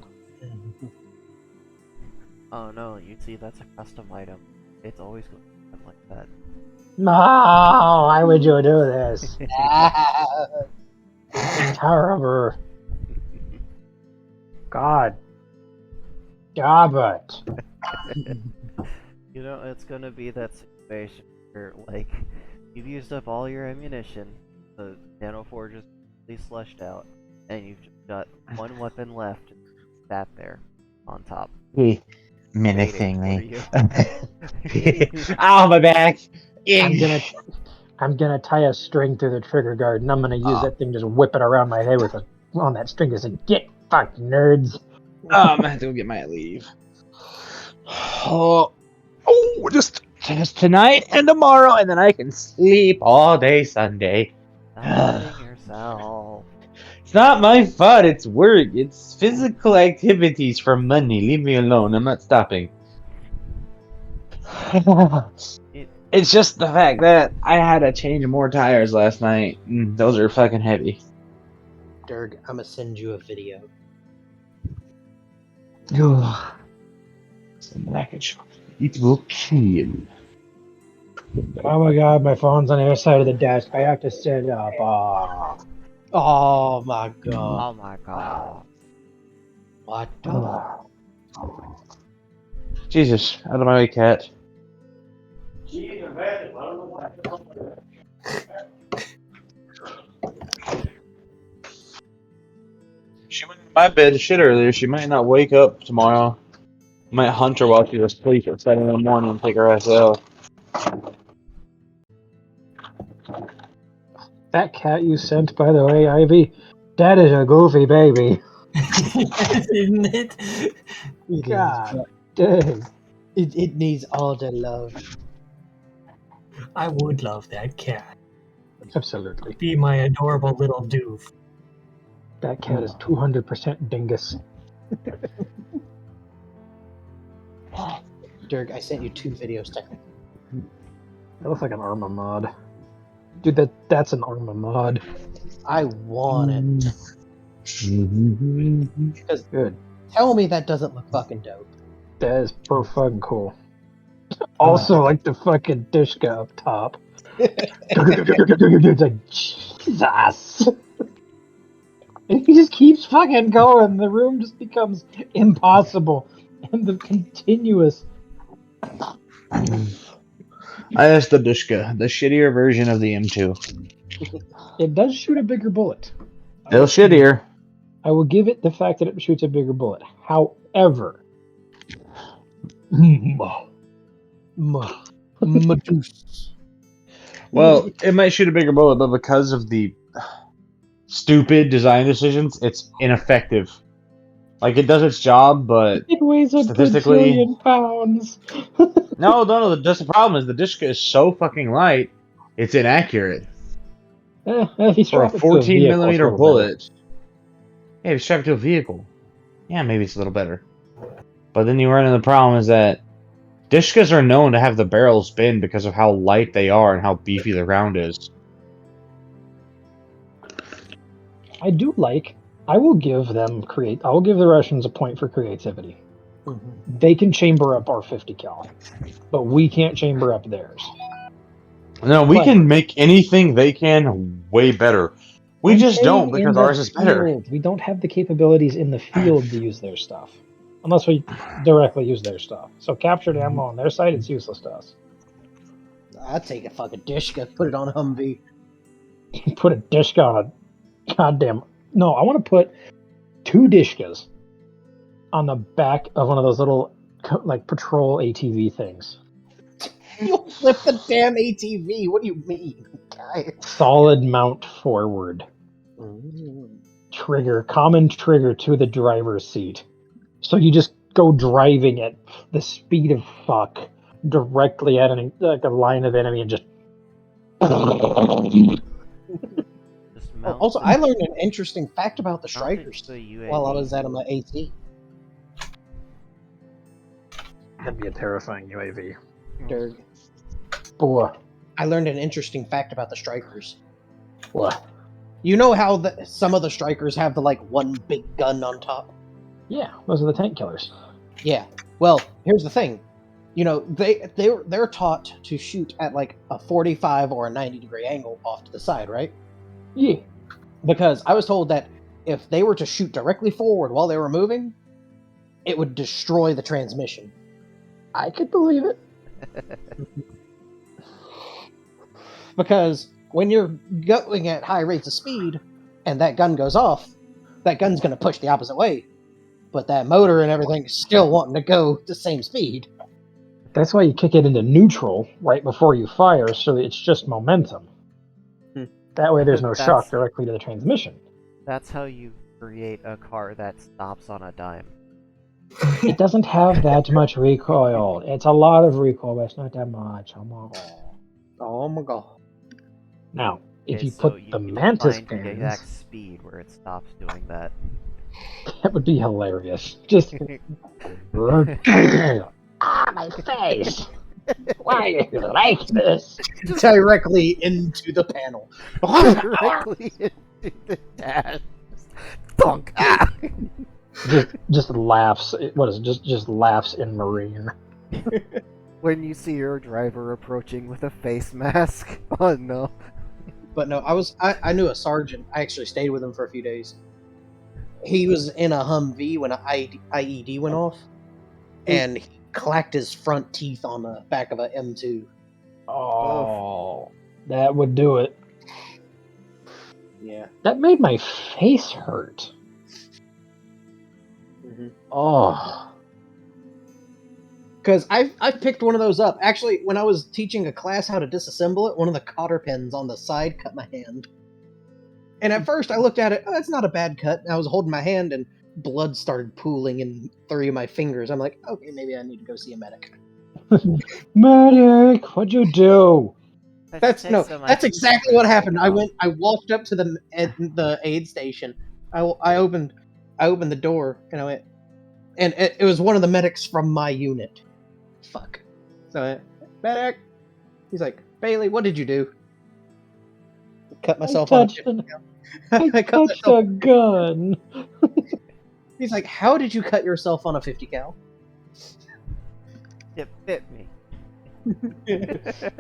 [SPEAKER 2] Oh no, you see, that's a custom item. It's always going to be something like that.
[SPEAKER 3] No, why would you do this?
[SPEAKER 4] Ah,
[SPEAKER 3] Terrible. God. Stop it.
[SPEAKER 2] You know, it's gonna be that situation where, like, you've used up all your ammunition, the Nano Forge is completely slushed out, and you've just got one weapon left, sat there, on top.
[SPEAKER 1] He
[SPEAKER 2] menacing
[SPEAKER 1] menacingly.
[SPEAKER 2] me.
[SPEAKER 1] Ow, my back!
[SPEAKER 3] I'm gonna tie a string through the trigger guard, and I'm gonna use
[SPEAKER 1] Oh.
[SPEAKER 3] that thing, just whip it around my head with on that string, and say, "Get fucked, nerds!"
[SPEAKER 1] I'm gonna have to go get my leave. Oh, just tonight and tomorrow, and then I can sleep all day Sunday.
[SPEAKER 2] Stop hurting yourself.
[SPEAKER 1] It's not my fault. It's work. It's physical activities for money. Leave me alone. I'm not stopping. It's just the fact that I had to change more tires last night. Those are fucking heavy.
[SPEAKER 4] Dirk, I'm gonna send you a video.
[SPEAKER 1] It will kill.
[SPEAKER 3] Oh my god, my phone's on the other side of the desk. I have to stand up.
[SPEAKER 4] Oh my god.
[SPEAKER 2] Oh my god.
[SPEAKER 4] What the?
[SPEAKER 1] Jesus, out of my way, cat. She went in my bed to shit earlier. She might not wake up tomorrow. Might hunt her while she's asleep at 7 in the morning and take her ass out.
[SPEAKER 3] That cat you sent, by the way, Ivy, that is a goofy baby.
[SPEAKER 5] Isn't it?
[SPEAKER 4] It
[SPEAKER 3] God
[SPEAKER 4] is.
[SPEAKER 3] dang.
[SPEAKER 4] It needs all the love.
[SPEAKER 5] I would love that cat.
[SPEAKER 3] Absolutely.
[SPEAKER 5] Be my adorable little doof.
[SPEAKER 3] That cat is 200% dingus.
[SPEAKER 4] Dirk, I sent you 2 videos to
[SPEAKER 3] That looks like an Arma mod. Dude, that's an Arma mod.
[SPEAKER 4] I want it. Because
[SPEAKER 3] Good.
[SPEAKER 4] tell me that doesn't look fucking dope.
[SPEAKER 3] That is pro fucking cool. Also, like the fucking Dishka up top. It's like, Jesus! And he just keeps fucking going. The room just becomes impossible. And the continuous.
[SPEAKER 1] That's the Dushka, the shittier version of the M2.
[SPEAKER 3] It does shoot a bigger bullet.
[SPEAKER 1] Still shittier.
[SPEAKER 3] I will give it the fact that it shoots a bigger bullet. However,
[SPEAKER 1] Well, it might shoot a bigger bullet, but because of the stupid design decisions, it's ineffective. Like, it does its job, but
[SPEAKER 3] it weighs a
[SPEAKER 1] statistically-
[SPEAKER 3] bajillion pounds.
[SPEAKER 1] no. Just the problem is the Dushka is so fucking light, it's inaccurate
[SPEAKER 3] If you
[SPEAKER 1] for a
[SPEAKER 3] strap it to
[SPEAKER 1] 14
[SPEAKER 3] vehicle, it's a
[SPEAKER 1] millimeter
[SPEAKER 3] little
[SPEAKER 1] bullet. Yeah, if you strap it to a vehicle, yeah, maybe it's a little better. But then you run into the problem is that Dishkas are known to have the barrels bend because of how light they are and how beefy the round is.
[SPEAKER 3] I do like. I will give them I will give the Russians a point for creativity. They can chamber up our 50 cal, but we can't chamber up theirs.
[SPEAKER 1] No, we
[SPEAKER 3] But-
[SPEAKER 1] can make anything they can way better. We
[SPEAKER 3] I'm
[SPEAKER 1] just
[SPEAKER 3] saying
[SPEAKER 1] don't
[SPEAKER 3] in
[SPEAKER 1] because
[SPEAKER 3] the
[SPEAKER 1] ours is better.
[SPEAKER 3] field, we don't have the capabilities in the field to use their stuff, unless we directly use their stuff. So captured ammo on their side, it's useless to us.
[SPEAKER 4] I'd take a fucking Dishka, put it on Humvee.
[SPEAKER 3] Put a Dishka on a goddamn. No, I want to put 2 Dishkas on the back of one of those little like patrol ATV things.
[SPEAKER 4] You'll flip the damn ATV. What do you mean, guy?
[SPEAKER 3] Solid mount forward. Trigger, common trigger to the driver's seat. So you just go driving at the speed of fuck directly at like a line of enemy and just.
[SPEAKER 2] Just mount
[SPEAKER 4] Also, I learned an interesting fact about the
[SPEAKER 2] mount it
[SPEAKER 4] strikers
[SPEAKER 2] to a UAV.
[SPEAKER 4] while I was at my AT.
[SPEAKER 3] That'd be a terrifying UAV.
[SPEAKER 4] Dirk,
[SPEAKER 3] Boy.
[SPEAKER 4] I learned an interesting fact about the strikers.
[SPEAKER 3] What?
[SPEAKER 4] You know how some of the strikers have the one big gun on top?
[SPEAKER 3] Yeah, those are the tank killers.
[SPEAKER 4] Yeah. Well, here's the thing. they're taught to shoot at like a 45 or a 90-degree angle off to the side, right?
[SPEAKER 3] Yeah.
[SPEAKER 4] Because I was told that if they were to shoot directly forward while they were moving, it would destroy the transmission.
[SPEAKER 3] I could believe it.
[SPEAKER 4] Because when you're going at high rates of speed and that gun goes off, that gun's going to push the opposite way. But that motor and everything is still wanting to go the same speed.
[SPEAKER 3] That's why you kick it into neutral right before you fire, so it's just momentum. That way there's no shock directly to the transmission.
[SPEAKER 2] That's how you create a car that stops on a dime.
[SPEAKER 3] It doesn't have that much recoil. It's a lot of recoil, but it's not that much. Oh my god.
[SPEAKER 4] Oh my god.
[SPEAKER 3] Now, if
[SPEAKER 2] Okay,
[SPEAKER 3] you
[SPEAKER 2] so
[SPEAKER 3] put the
[SPEAKER 2] you
[SPEAKER 3] mantis
[SPEAKER 2] find the
[SPEAKER 3] pins,
[SPEAKER 2] exact speed where it stops doing that.
[SPEAKER 3] that would be hilarious. Just my face. Why do you like this?
[SPEAKER 4] Directly into the panel.
[SPEAKER 2] Directly into the dash. Thunk! Ah!
[SPEAKER 3] Just laughs. What is it? Just laughs in Marine.
[SPEAKER 2] When you see your driver approaching with a face mask. Oh no.
[SPEAKER 4] But no, I knew a sergeant. I actually stayed with him for a few days. He was in a Humvee when an IED went off, and he clacked his front teeth on the back of a M2.
[SPEAKER 3] Oh, that would do it.
[SPEAKER 4] Yeah.
[SPEAKER 3] That made my face hurt.
[SPEAKER 4] Mm-hmm.
[SPEAKER 3] Oh.
[SPEAKER 4] Because I've picked one of those up. Actually, when I was teaching a class how to disassemble it, one of the cotter pins on the side cut my hand. And at first I looked at it, it's not a bad cut. And I was holding my hand and blood started pooling in 3 of my fingers. I'm like, okay, maybe I need to go see a medic.
[SPEAKER 3] Medic, what'd you do?
[SPEAKER 4] That's exactly what happened. I walked up to the aid station. I opened the door and I went, and it was one of the medics from my unit. Fuck. So I went, medic. He's like, Bailey, what did you do? Cut myself on.
[SPEAKER 3] I touched a gun.
[SPEAKER 4] He's like, how did you cut yourself on a 50 cal?
[SPEAKER 2] It bit me.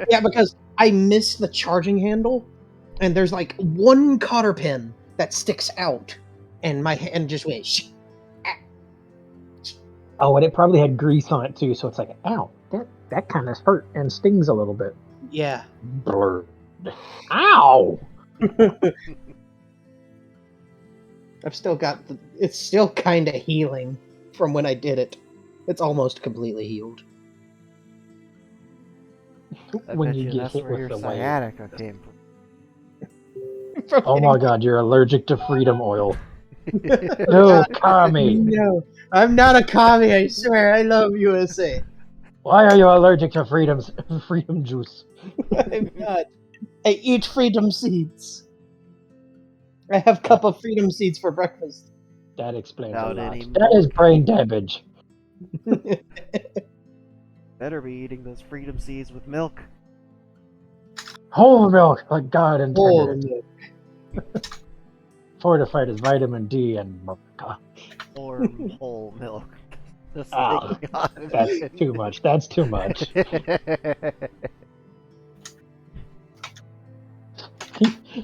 [SPEAKER 4] Yeah, because I missed the charging handle, and there's like one cotter pin that sticks out, and my hand just went.
[SPEAKER 3] Oh, and it probably had grease on it too, so it's like, ow, that kind of hurt and stings a little bit.
[SPEAKER 4] Yeah.
[SPEAKER 3] Blur. Ow!
[SPEAKER 4] I've still got it's still kind of healing from when I did it. It's almost completely healed.
[SPEAKER 3] When you get
[SPEAKER 2] that's
[SPEAKER 3] hit
[SPEAKER 2] where
[SPEAKER 3] with
[SPEAKER 2] your
[SPEAKER 3] the wave.
[SPEAKER 2] sciatica came
[SPEAKER 3] Oh my god, you're allergic to freedom oil. No, Kami.
[SPEAKER 4] No, I'm not a commie, I swear. I love USA.
[SPEAKER 3] Why are you allergic to freedom juice?
[SPEAKER 4] I'm not. I eat freedom seeds. I have cup of freedom seeds for breakfast.
[SPEAKER 3] That explains
[SPEAKER 2] Without
[SPEAKER 3] a lot.
[SPEAKER 2] any
[SPEAKER 3] That is
[SPEAKER 2] milk.
[SPEAKER 3] brain damage.
[SPEAKER 2] Better be eating those freedom seeds with milk.
[SPEAKER 3] Whole milk, like God intended.
[SPEAKER 4] Oh,
[SPEAKER 3] it. Fortified as vitamin D and mocha.
[SPEAKER 2] Or whole milk. Just
[SPEAKER 3] Ah,
[SPEAKER 2] like God
[SPEAKER 3] That's
[SPEAKER 2] intended.
[SPEAKER 3] too much. That's too much.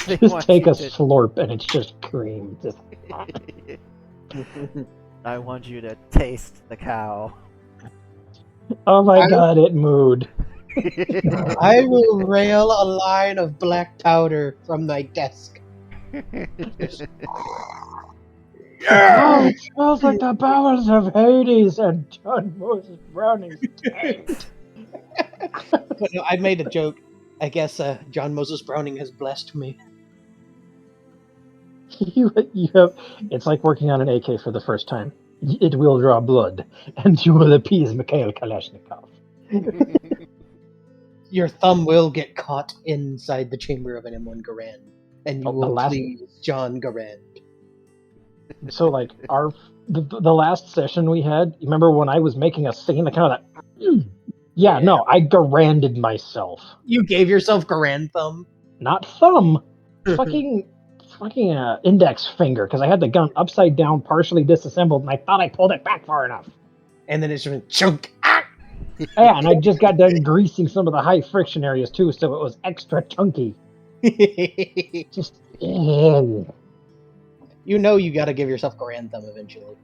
[SPEAKER 2] They
[SPEAKER 3] Just
[SPEAKER 2] want
[SPEAKER 3] take
[SPEAKER 2] you
[SPEAKER 3] a
[SPEAKER 2] to-
[SPEAKER 3] slurp and it's just cream. Just
[SPEAKER 2] I want you to taste the cow.
[SPEAKER 3] oh my god, it mooed.
[SPEAKER 4] I will rail a line of black powder from my desk.
[SPEAKER 3] Oh, it smells like the bowels of Hades and John Moses Browning's taint.
[SPEAKER 4] But no, I made a joke. I guess John Moses Browning has blessed me.
[SPEAKER 3] You have. It's like working on an AK for the first time. It will draw blood, and you will appease Mikhail Kalashnikov.
[SPEAKER 4] Your thumb will get caught inside the chamber of an M1 Garand, and you
[SPEAKER 3] Oh, the
[SPEAKER 4] will
[SPEAKER 3] last-
[SPEAKER 4] please John Garand.
[SPEAKER 3] So, like the last session we had, you remember when I was making a scene, I kind of that. Yeah, no, I Garanded myself.
[SPEAKER 4] You gave yourself Garand thumb.
[SPEAKER 3] Not thumb, fucking index finger, because I had the gun upside down, partially disassembled, and I thought I pulled it back far enough.
[SPEAKER 4] And then it's just chunk. Ah!
[SPEAKER 3] Yeah, and I just got done greasing some of the high friction areas too, so it was extra chunky. Just,
[SPEAKER 4] You know you got to give yourself Grand Thumb eventually.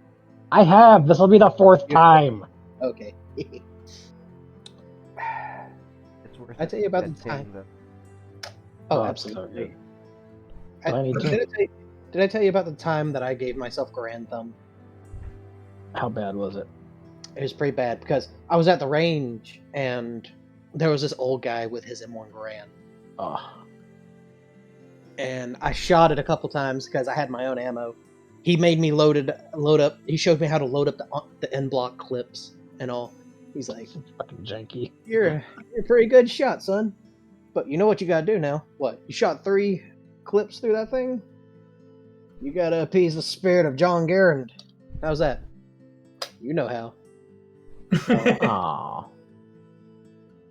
[SPEAKER 3] I have. This will be the 4th time.
[SPEAKER 4] Okay.
[SPEAKER 2] It's worth
[SPEAKER 4] I
[SPEAKER 2] it
[SPEAKER 4] tell you about
[SPEAKER 2] to
[SPEAKER 4] the
[SPEAKER 2] get
[SPEAKER 4] time.
[SPEAKER 2] Ting, though.
[SPEAKER 4] Oh,
[SPEAKER 3] it's so
[SPEAKER 4] absolutely.
[SPEAKER 3] good. Do I need to?
[SPEAKER 4] Did I tell you about the time that I gave myself Grand Thumb?
[SPEAKER 3] How bad was it?
[SPEAKER 4] It was pretty bad because I was at the range and there was this old guy with his M1 Garand.
[SPEAKER 3] Oh,
[SPEAKER 4] And I shot it a couple times because I had my own ammo. He made me load up. He showed me how to load up the end block clips and all. He's like,
[SPEAKER 3] it's fucking janky.
[SPEAKER 4] "You're a pretty good shot, son. But you know what you gotta do now? What? You shot 3 clips through that thing? You gotta appease the spirit of John Garand. How's that? You know how."
[SPEAKER 3] Aw.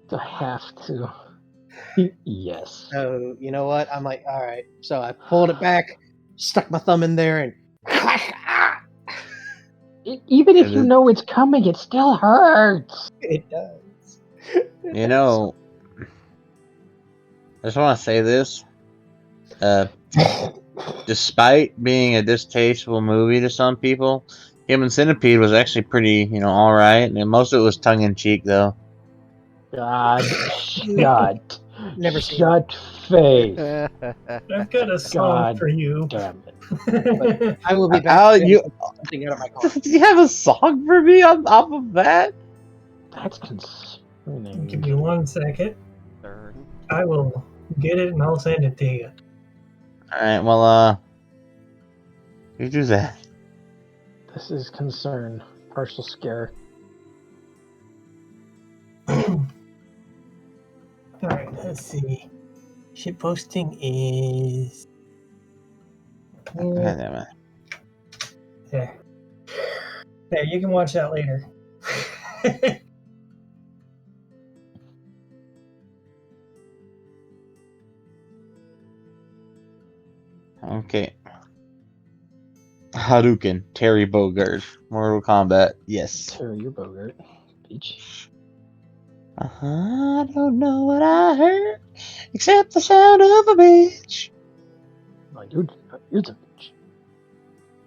[SPEAKER 3] Do I have to? Yes.
[SPEAKER 4] So you know what? I'm like, all right. So I pulled it back, stuck my thumb in there, and
[SPEAKER 3] Even if you know it's coming, it still hurts.
[SPEAKER 4] it does.
[SPEAKER 1] You know, I just want to say this. Despite being a distasteful movie to some people, Human Centipede was actually pretty, all right. And most of it was tongue in cheek, though.
[SPEAKER 3] God, shut.
[SPEAKER 4] Never seen
[SPEAKER 3] Shut face.
[SPEAKER 5] I've got a song
[SPEAKER 3] God
[SPEAKER 5] for you.
[SPEAKER 3] damn it.
[SPEAKER 4] But I will be back.
[SPEAKER 1] How
[SPEAKER 4] soon.
[SPEAKER 1] you?
[SPEAKER 4] Something out of my car.
[SPEAKER 1] Do you have a song for me on top of that?
[SPEAKER 3] That's concerning.
[SPEAKER 5] Give me 1 second.
[SPEAKER 2] Third.
[SPEAKER 5] I will get it and I'll send it to you.
[SPEAKER 1] All right. Well, you do that.
[SPEAKER 3] This is concern. Partial scare.
[SPEAKER 5] Alright, let's see. Shit posting is.
[SPEAKER 1] God damn it.
[SPEAKER 5] There. There, you can watch that later.
[SPEAKER 1] Okay. Hadouken, Terry Bogard, Mortal Kombat. Yes.
[SPEAKER 3] Terry, you're Bogart. Beach.
[SPEAKER 1] I don't know what I heard, except the sound of a bitch.
[SPEAKER 3] Oh, you're the beach.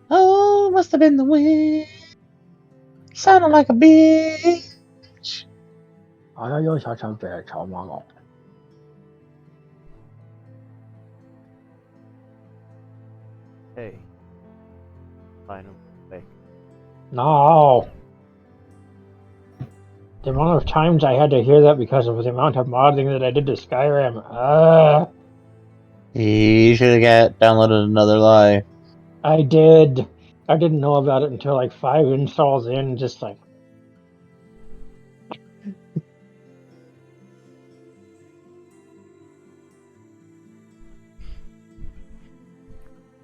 [SPEAKER 1] Oh, must have been the wind. Sounding like a bitch.
[SPEAKER 3] Oh, you're such a bitch. Oh my god.
[SPEAKER 2] Hey. Final fake.
[SPEAKER 3] No. The amount of times I had to hear that because of the amount of modding that I did to Skyrim.
[SPEAKER 1] You should have downloaded another lie.
[SPEAKER 3] I did. I didn't know about it until like 5 installs in, just like,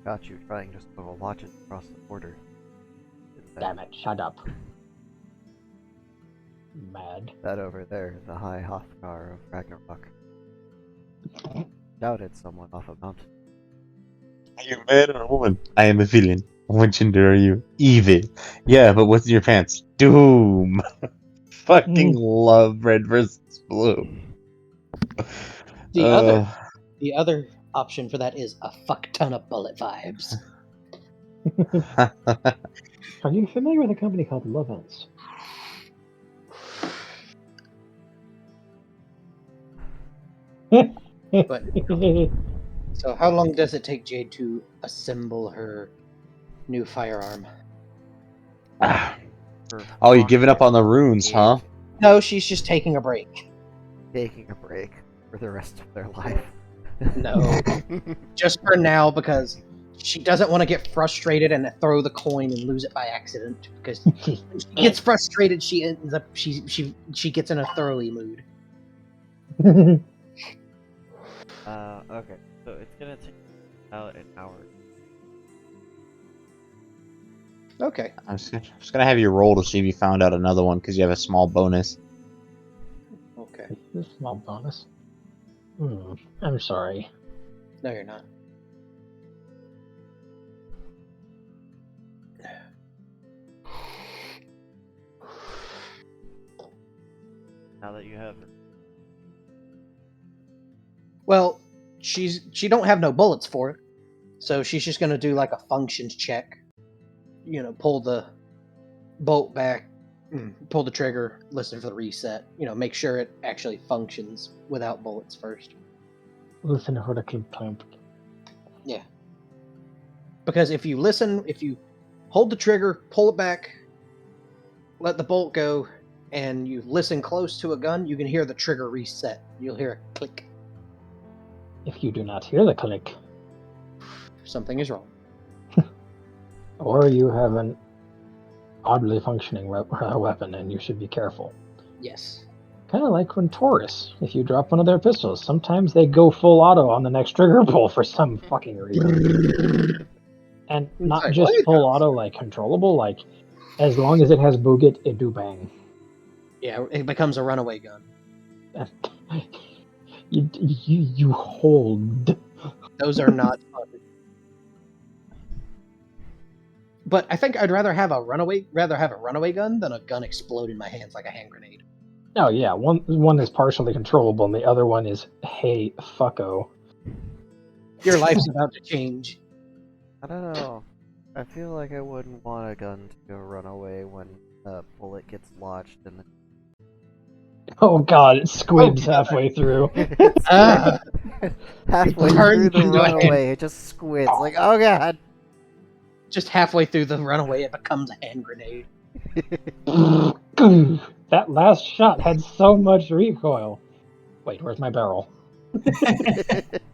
[SPEAKER 2] Got you trying just to watch it across the border.
[SPEAKER 3] damn it, shut up. Mad.
[SPEAKER 2] That over there is a high Hrothgar of Ragnarok. Doubt it's someone off a mountain.
[SPEAKER 1] Are you a man or a woman? I am a villain. What gender are you? Evil. Yeah, but what's in your pants? Doom. Fucking love red versus blue.
[SPEAKER 4] The other option for that is a fuck ton of bullet vibes.
[SPEAKER 3] Are you familiar with a company called Lovense?
[SPEAKER 4] But so, how long does it take Jade to assemble her new firearm?
[SPEAKER 1] Oh, you giving up on the runes, huh?
[SPEAKER 4] No, she's just taking a break.
[SPEAKER 2] Taking a break for the rest of their life.
[SPEAKER 4] No, just for now because she doesn't want to get frustrated and throw the coin and lose it by accident. Because when she gets frustrated, she ends up she gets in a thoroughly mood.
[SPEAKER 2] Okay, so it's gonna take about an hour.
[SPEAKER 4] Okay.
[SPEAKER 1] I'm just gonna have you roll to see if you found out another one because you have a small bonus.
[SPEAKER 4] Okay.
[SPEAKER 3] This small bonus. I'm sorry.
[SPEAKER 4] No, you're not.
[SPEAKER 2] now that you have her?
[SPEAKER 4] Well, she don't have no bullets for it, so she's just gonna do like a functions check. You know, pull the bolt back, pull the trigger, listen for the reset. You know, make sure it actually functions without bullets first.
[SPEAKER 3] Listen for the clamp.
[SPEAKER 4] Yeah. Because if you hold the trigger, pull it back, let the bolt go, and you listen close to a gun, you can hear the trigger reset. You'll hear a click.
[SPEAKER 3] If you do not hear the click,
[SPEAKER 4] Something is wrong.
[SPEAKER 3] or you have an oddly functioning weapon, and you should be careful.
[SPEAKER 4] Yes.
[SPEAKER 3] Kind of like when Taurus, if you drop one of their pistols, sometimes they go full auto on the next trigger pull for some fucking reason. And not
[SPEAKER 4] like,
[SPEAKER 3] just
[SPEAKER 4] what?
[SPEAKER 3] full auto, like controllable, like as long as it has booget, it do bang.
[SPEAKER 4] Yeah, it becomes a runaway gun.
[SPEAKER 3] You hold.
[SPEAKER 4] Those are not fun. But I think I'd rather have a runaway gun than a gun explode in my hands like a hand grenade.
[SPEAKER 3] Oh yeah, one is partially controllable, and the other one is hey fucko.
[SPEAKER 4] Your life's about to change.
[SPEAKER 2] I don't know. I feel like I wouldn't want a gun to go run away when a bullet gets lodged in the...
[SPEAKER 3] Oh god, it squibs
[SPEAKER 4] God.
[SPEAKER 3] halfway through.
[SPEAKER 2] Halfway
[SPEAKER 4] It turns
[SPEAKER 2] through the
[SPEAKER 4] into a hand-
[SPEAKER 2] runaway, it just squids. Like, oh god!
[SPEAKER 4] Just halfway through the runaway, it becomes a hand grenade.
[SPEAKER 3] That last shot had so much recoil. Wait, where's my barrel?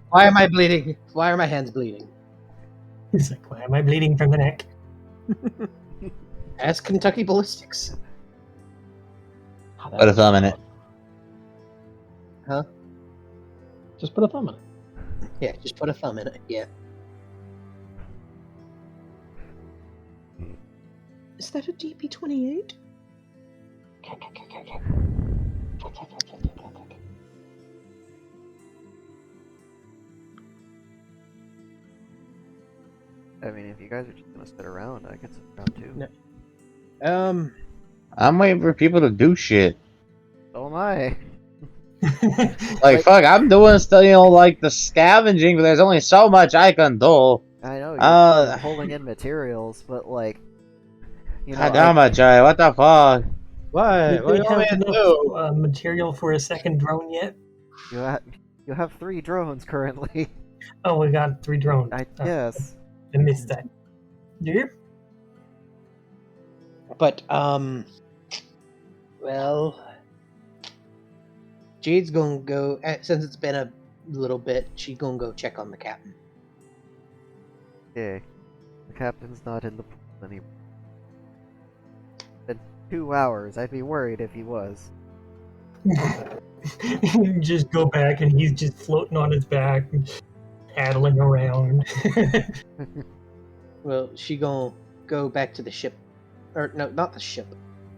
[SPEAKER 4] Why am I bleeding? Why are my hands bleeding?
[SPEAKER 5] He's like, why am I bleeding from the neck?
[SPEAKER 4] Ask Kentucky Ballistics.
[SPEAKER 3] Oh,
[SPEAKER 1] Put a thumb in it.
[SPEAKER 4] Huh?
[SPEAKER 3] Just put a thumb in it.
[SPEAKER 4] Yeah, just put a thumb in it. Yeah. Is that a DP-28?
[SPEAKER 2] I mean, if you guys are just gonna sit around, I could sit around too.
[SPEAKER 4] No.
[SPEAKER 1] I'm waiting for people to do shit.
[SPEAKER 2] So am I.
[SPEAKER 1] Like, fuck, I'm doing still, like the scavenging, but there's only so much I can do.
[SPEAKER 2] I know, you're pulling in materials, but like... You know,
[SPEAKER 1] God damn it, Jay, what the fuck?
[SPEAKER 4] What?
[SPEAKER 5] Did
[SPEAKER 4] What
[SPEAKER 5] they
[SPEAKER 4] do you want me
[SPEAKER 5] have
[SPEAKER 4] to
[SPEAKER 5] enough
[SPEAKER 4] do?
[SPEAKER 5] material for a second drone yet?
[SPEAKER 2] you have 3 drones currently.
[SPEAKER 5] Oh, we got 3 drones.
[SPEAKER 2] I guess.
[SPEAKER 5] I missed that. Dear?
[SPEAKER 4] But, well... Jade's gonna go, since it's been a little bit, she's gonna go check on the captain.
[SPEAKER 2] Okay. The captain's not in the pool anymore. Been 2 hours. I'd be worried if he was.
[SPEAKER 5] You just go back and he's just floating on his back, paddling around.
[SPEAKER 4] Well, she gonna go back to the ship, or no, not the ship,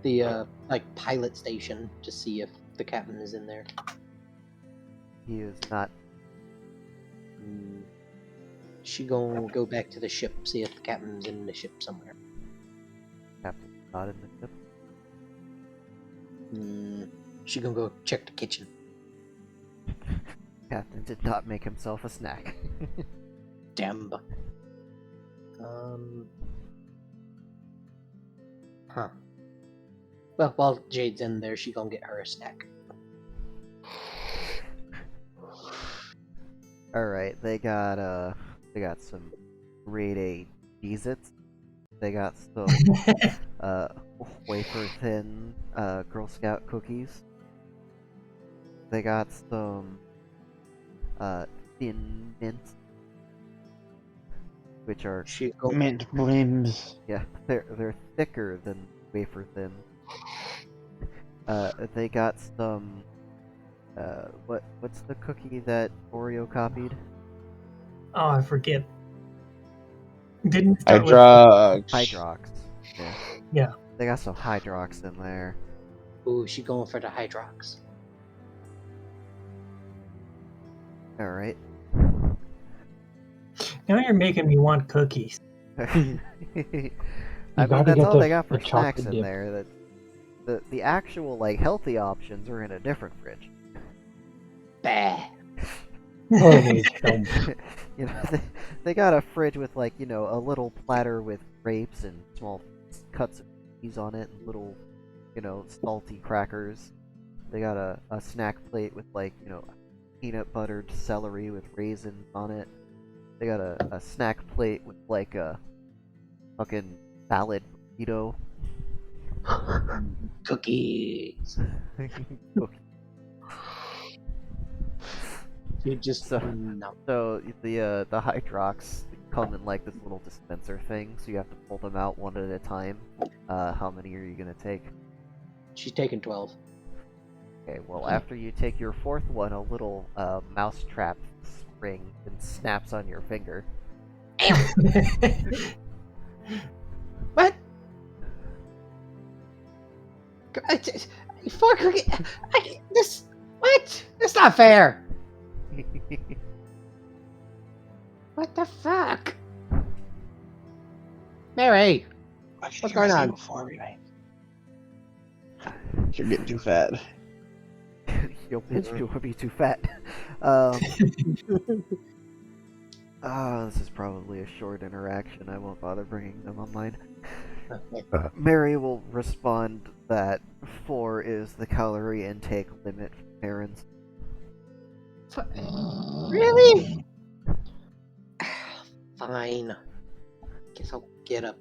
[SPEAKER 4] the like pilot station to see if the captain is in there.
[SPEAKER 2] He is not.
[SPEAKER 4] She gonna go back to the ship, see if the captain's in the ship somewhere.
[SPEAKER 2] Captain's not in the ship.
[SPEAKER 4] She gonna go check the kitchen.
[SPEAKER 2] Captain did not make himself a snack.
[SPEAKER 4] Damn. Huh. Well, while Jade's in there, she gonna get her a snack.
[SPEAKER 2] Alright, they got some grade A Cheez-Its. They got some wafer thin Girl Scout cookies. They got some thin mints, which are
[SPEAKER 4] She gonna
[SPEAKER 1] Mint brims.
[SPEAKER 2] yeah, they're thicker than wafer thin. They got some what's the cookie that Oreo copied?
[SPEAKER 5] Oh, I forget. Didn't start with
[SPEAKER 2] Hydrox. Yeah.
[SPEAKER 5] Yeah.
[SPEAKER 2] They got some Hydrox in there.
[SPEAKER 4] Ooh, she going for the Hydrox.
[SPEAKER 2] Alright.
[SPEAKER 5] Now you're making me want cookies.
[SPEAKER 2] I mean,
[SPEAKER 3] gotta
[SPEAKER 2] that's
[SPEAKER 3] get
[SPEAKER 2] all
[SPEAKER 3] the-
[SPEAKER 2] they got for
[SPEAKER 3] the
[SPEAKER 2] snacks
[SPEAKER 3] chocolate
[SPEAKER 2] in
[SPEAKER 3] dip.
[SPEAKER 2] there. The actual like healthy options are in a different fridge.
[SPEAKER 4] Bah.
[SPEAKER 3] Holy chump.
[SPEAKER 2] You know, they got a fridge with like, you know, a little platter with grapes and small cuts of cheese on it, and little, you know, salty crackers. They got a snack plate with like, you know, peanut buttered celery with raisins on it. They got a snack plate with like a fucking salad burrito.
[SPEAKER 4] Cookies. You just
[SPEAKER 2] So-
[SPEAKER 4] no.
[SPEAKER 2] So the Hydrox come in like this little dispenser thing, so you have to pull them out one at a time. How many are you gonna take?
[SPEAKER 4] She's taking 12.
[SPEAKER 2] Okay, well after you take your fourth one, a little mouse trap spring and snaps on your finger.
[SPEAKER 4] What? Four cookie. This. What? That's not fair. What the fuck? Mary, what's going on?
[SPEAKER 1] You're getting too fat.
[SPEAKER 2] Your bitch will be too fat. This is probably a short interaction. I won't bother bringing them online. Mary will respond that 4 is the calorie intake limit for parents.
[SPEAKER 4] Really? Fine. Guess I'll get a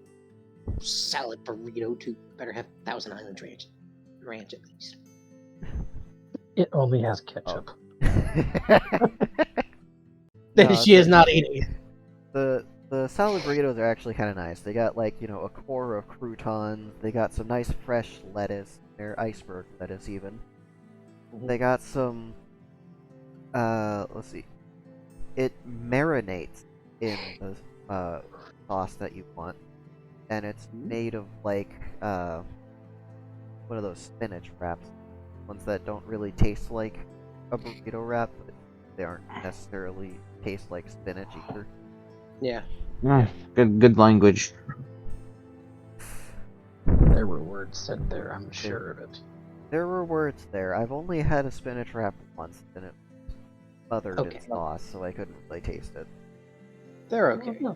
[SPEAKER 4] salad burrito too. Better have Thousand Island ranch at least.
[SPEAKER 3] It only has ketchup.
[SPEAKER 2] No,
[SPEAKER 4] She is not eating it.
[SPEAKER 2] The salad burritos are actually kind of nice. They got like, you know, a core of croutons. They got some nice fresh lettuce. They're iceberg lettuce even. They got some. Let's see. It marinates in the sauce that you want, and it's made of like one of those spinach wraps, ones that don't really taste like a burrito wrap, but they aren't necessarily taste like spinach either.
[SPEAKER 4] Yeah.
[SPEAKER 1] Good language.
[SPEAKER 3] There were words said there, I'm sure of it.
[SPEAKER 2] There were words there. I've only had a spinach wrap once, and it was smothered
[SPEAKER 4] Okay.
[SPEAKER 2] in sauce, so I couldn't really taste it.
[SPEAKER 4] They're okay.
[SPEAKER 3] Yeah,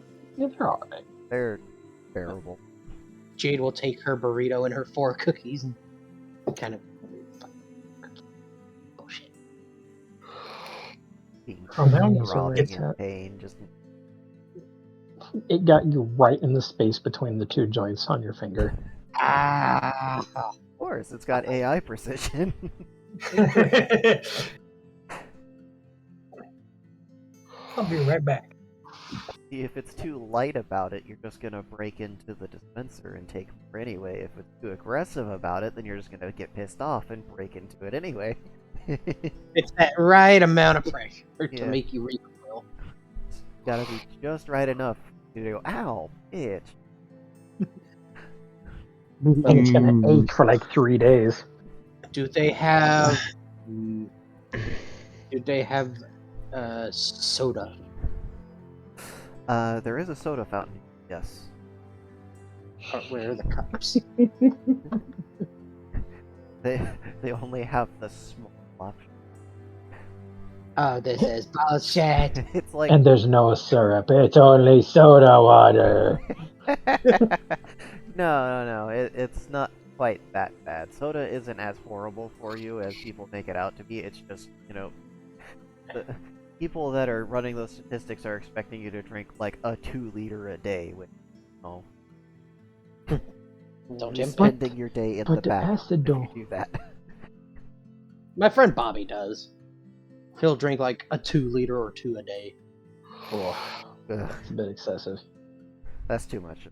[SPEAKER 3] they're alright.
[SPEAKER 2] They're bearable.
[SPEAKER 4] Jade will take her burrito and her 4 cookies and kind of bullshit.
[SPEAKER 2] Being
[SPEAKER 5] Oh, now
[SPEAKER 3] I'm
[SPEAKER 2] throbbing
[SPEAKER 3] sorry.
[SPEAKER 2] in pain, just
[SPEAKER 3] It got you right in the space between the 2 joints on your finger.
[SPEAKER 4] Ah.
[SPEAKER 2] of course, it's got AI precision.
[SPEAKER 5] I'll be right back.
[SPEAKER 2] If it's too light about it, you're just gonna break into the dispenser and take more anyway. If it's too aggressive about it, then you're just gonna get pissed off and break into it anyway.
[SPEAKER 4] It's that right amount of pressure
[SPEAKER 2] Yeah.
[SPEAKER 4] to make you recoil.
[SPEAKER 2] Gotta be just right enough to go, ow, bitch.
[SPEAKER 3] And it's gonna ache for like 3 days.
[SPEAKER 4] Do they have? Do they have soda?
[SPEAKER 2] There is a soda fountain, yes.
[SPEAKER 4] Or where are the cups?
[SPEAKER 2] They only have the small option.
[SPEAKER 4] Oh, this is bullshit.
[SPEAKER 2] It's like
[SPEAKER 3] And there's no syrup, it's only soda water.
[SPEAKER 2] no. It's not quite that bad. Soda isn't as horrible for you as people make it out to be. It's just, you know, the people that are running those statistics are expecting you to drink like a 2-liter a day, which, oh,
[SPEAKER 4] Don't
[SPEAKER 2] you're
[SPEAKER 4] you?
[SPEAKER 2] spending your day in the
[SPEAKER 3] But the
[SPEAKER 2] bathroom
[SPEAKER 3] acid
[SPEAKER 2] if you
[SPEAKER 3] don't.
[SPEAKER 2] do that.
[SPEAKER 4] My friend Bobby does. He'll drink like a 2-liter or 2 a day.
[SPEAKER 3] Oh,
[SPEAKER 2] Ugh,
[SPEAKER 3] it's a bit excessive.
[SPEAKER 2] that's too much.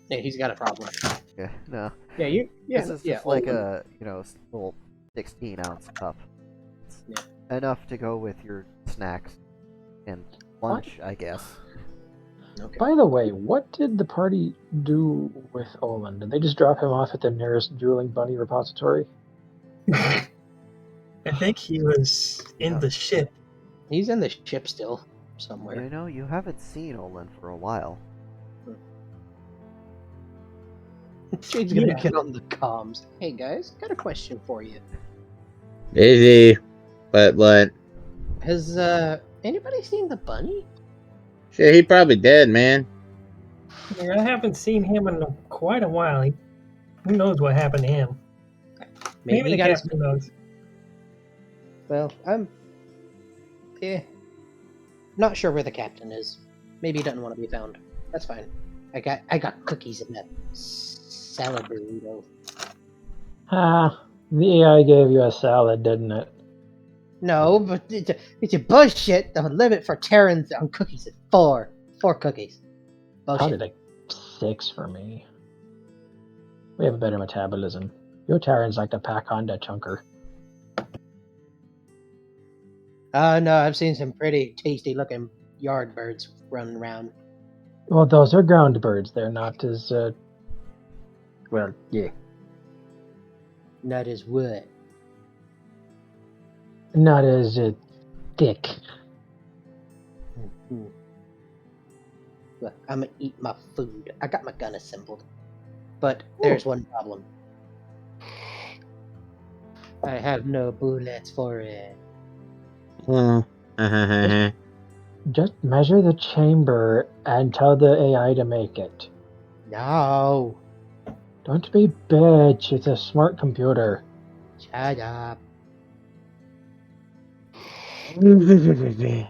[SPEAKER 4] Yeah, he's got a problem.
[SPEAKER 2] Yeah, no.
[SPEAKER 4] Yeah, you. Yeah,
[SPEAKER 2] This is
[SPEAKER 4] yeah.
[SPEAKER 2] just like
[SPEAKER 4] well,
[SPEAKER 2] a, you know, little 16-ounce cup. It's
[SPEAKER 4] Yeah.
[SPEAKER 2] enough to go with your snacks and lunch, I guess.
[SPEAKER 4] Okay.
[SPEAKER 3] By the way, what did the party do with Olin? Did they just drop him off at the nearest drooling bunny repository?
[SPEAKER 5] I think he was in the ship.
[SPEAKER 4] He's in the ship still somewhere.
[SPEAKER 2] You know, you haven't seen Olin for a while.
[SPEAKER 4] Jade's gonna
[SPEAKER 5] Yeah.
[SPEAKER 4] get on the comms. Hey guys, got a question for you.
[SPEAKER 1] Busy. But
[SPEAKER 4] Has anybody seen the bunny?
[SPEAKER 1] shit, he probably dead, man.
[SPEAKER 5] I haven't seen him in quite a while. Who knows what happened to him? Maybe
[SPEAKER 4] he
[SPEAKER 5] the
[SPEAKER 4] got his.
[SPEAKER 5] captain knows.
[SPEAKER 4] Well, I'm not sure where the captain is. Maybe he doesn't want to be found. That's fine. I got cookies in that salad burrito.
[SPEAKER 3] The AI gave you a salad, didn't it?
[SPEAKER 4] No, but it's a bullshit. The limit for Terrans on cookies is 4. 4 cookies.
[SPEAKER 3] Probably
[SPEAKER 4] Bullshit.
[SPEAKER 3] like 6 for me. We have a better metabolism. Your Terrans like to pack on that chunker.
[SPEAKER 4] No, I've seen some pretty tasty looking yard birds running around.
[SPEAKER 3] Well, those are ground birds. They're not as, well, yeah.
[SPEAKER 4] Not as what?
[SPEAKER 3] Not as thick.
[SPEAKER 4] Hmm. Well, I'm gonna eat my food. I got my gun assembled. But there's one problem. I have no bullets for it.
[SPEAKER 3] Just measure the chamber and tell the AI to make it.
[SPEAKER 4] No.
[SPEAKER 3] Don't be bitch. It's a smart computer.
[SPEAKER 4] Shut up.
[SPEAKER 3] The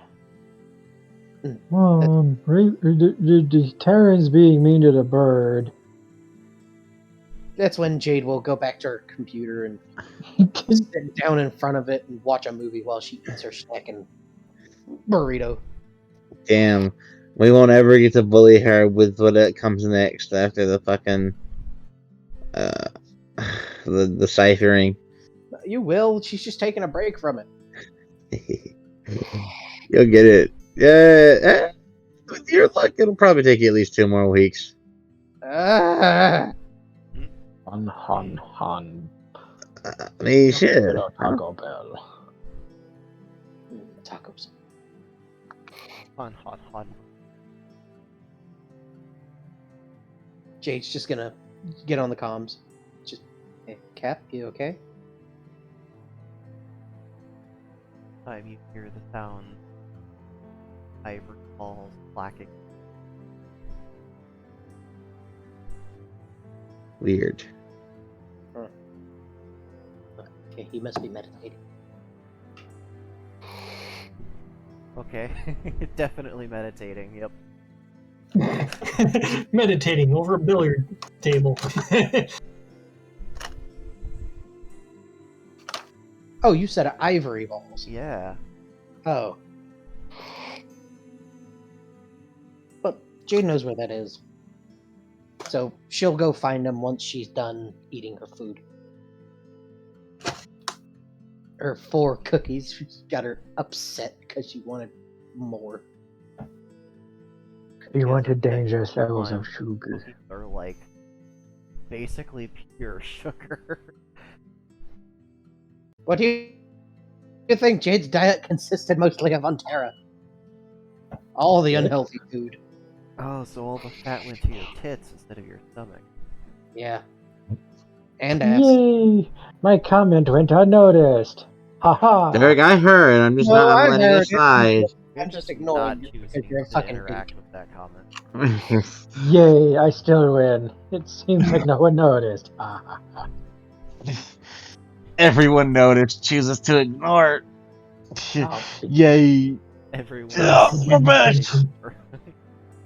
[SPEAKER 3] Terran's being mean to the bird.
[SPEAKER 4] That's when Jade will go back to her computer and sit down in front of it and watch a movie while she eats her snack and burrito.
[SPEAKER 1] Damn. We won't ever get to bully her with what comes next after the fucking the ciphering.
[SPEAKER 4] You will. She's just taking a break from it.
[SPEAKER 1] You'll get it. Yeah. With your luck, it'll probably take you at least 2 more weeks.
[SPEAKER 4] Ah.
[SPEAKER 3] Han.
[SPEAKER 1] I mean, shit.
[SPEAKER 3] Hello, Taco Bell.
[SPEAKER 4] Tacos.
[SPEAKER 2] Han.
[SPEAKER 4] Jade's just gonna get on the comms. Just, hey, Cap, you okay?
[SPEAKER 2] Time you hear the sound, ivory balls clacking.
[SPEAKER 1] Weird.
[SPEAKER 4] Okay, he must be meditating.
[SPEAKER 2] Okay, definitely meditating. Yep.
[SPEAKER 5] Meditating over a billiard table.
[SPEAKER 4] Oh, you said ivory balls.
[SPEAKER 2] Yeah.
[SPEAKER 4] Oh. But Jade knows where that is. So she'll go find them once she's done eating her food. Her 4 cookies got her upset because she wanted more.
[SPEAKER 3] You wanted
[SPEAKER 2] Because
[SPEAKER 3] dangerous levels of
[SPEAKER 2] on
[SPEAKER 3] sugar.
[SPEAKER 2] cookies are like basically pure sugar.
[SPEAKER 4] What do you think Jade's diet consisted mostly of on Terra? All the unhealthy food.
[SPEAKER 2] Oh, so all the fat went to your tits instead of your stomach.
[SPEAKER 4] Yeah. And ass.
[SPEAKER 3] Yay! My comment went unnoticed. Haha!
[SPEAKER 1] Derek, I heard. I'm just
[SPEAKER 4] No,
[SPEAKER 1] not. I'm
[SPEAKER 4] I
[SPEAKER 1] letting it
[SPEAKER 4] heard it.
[SPEAKER 1] slide.
[SPEAKER 2] You're
[SPEAKER 4] I'm just
[SPEAKER 2] not
[SPEAKER 4] ignoring you
[SPEAKER 2] choosing
[SPEAKER 4] because you're a
[SPEAKER 2] to
[SPEAKER 4] fucking
[SPEAKER 2] interact
[SPEAKER 4] douche.
[SPEAKER 2] with that comment.
[SPEAKER 3] Yay! I still win. It seems like no one noticed.
[SPEAKER 1] Everyone noticed. Chooses to ignore.
[SPEAKER 3] Oh,
[SPEAKER 1] Yay!
[SPEAKER 2] Everyone.
[SPEAKER 1] My back.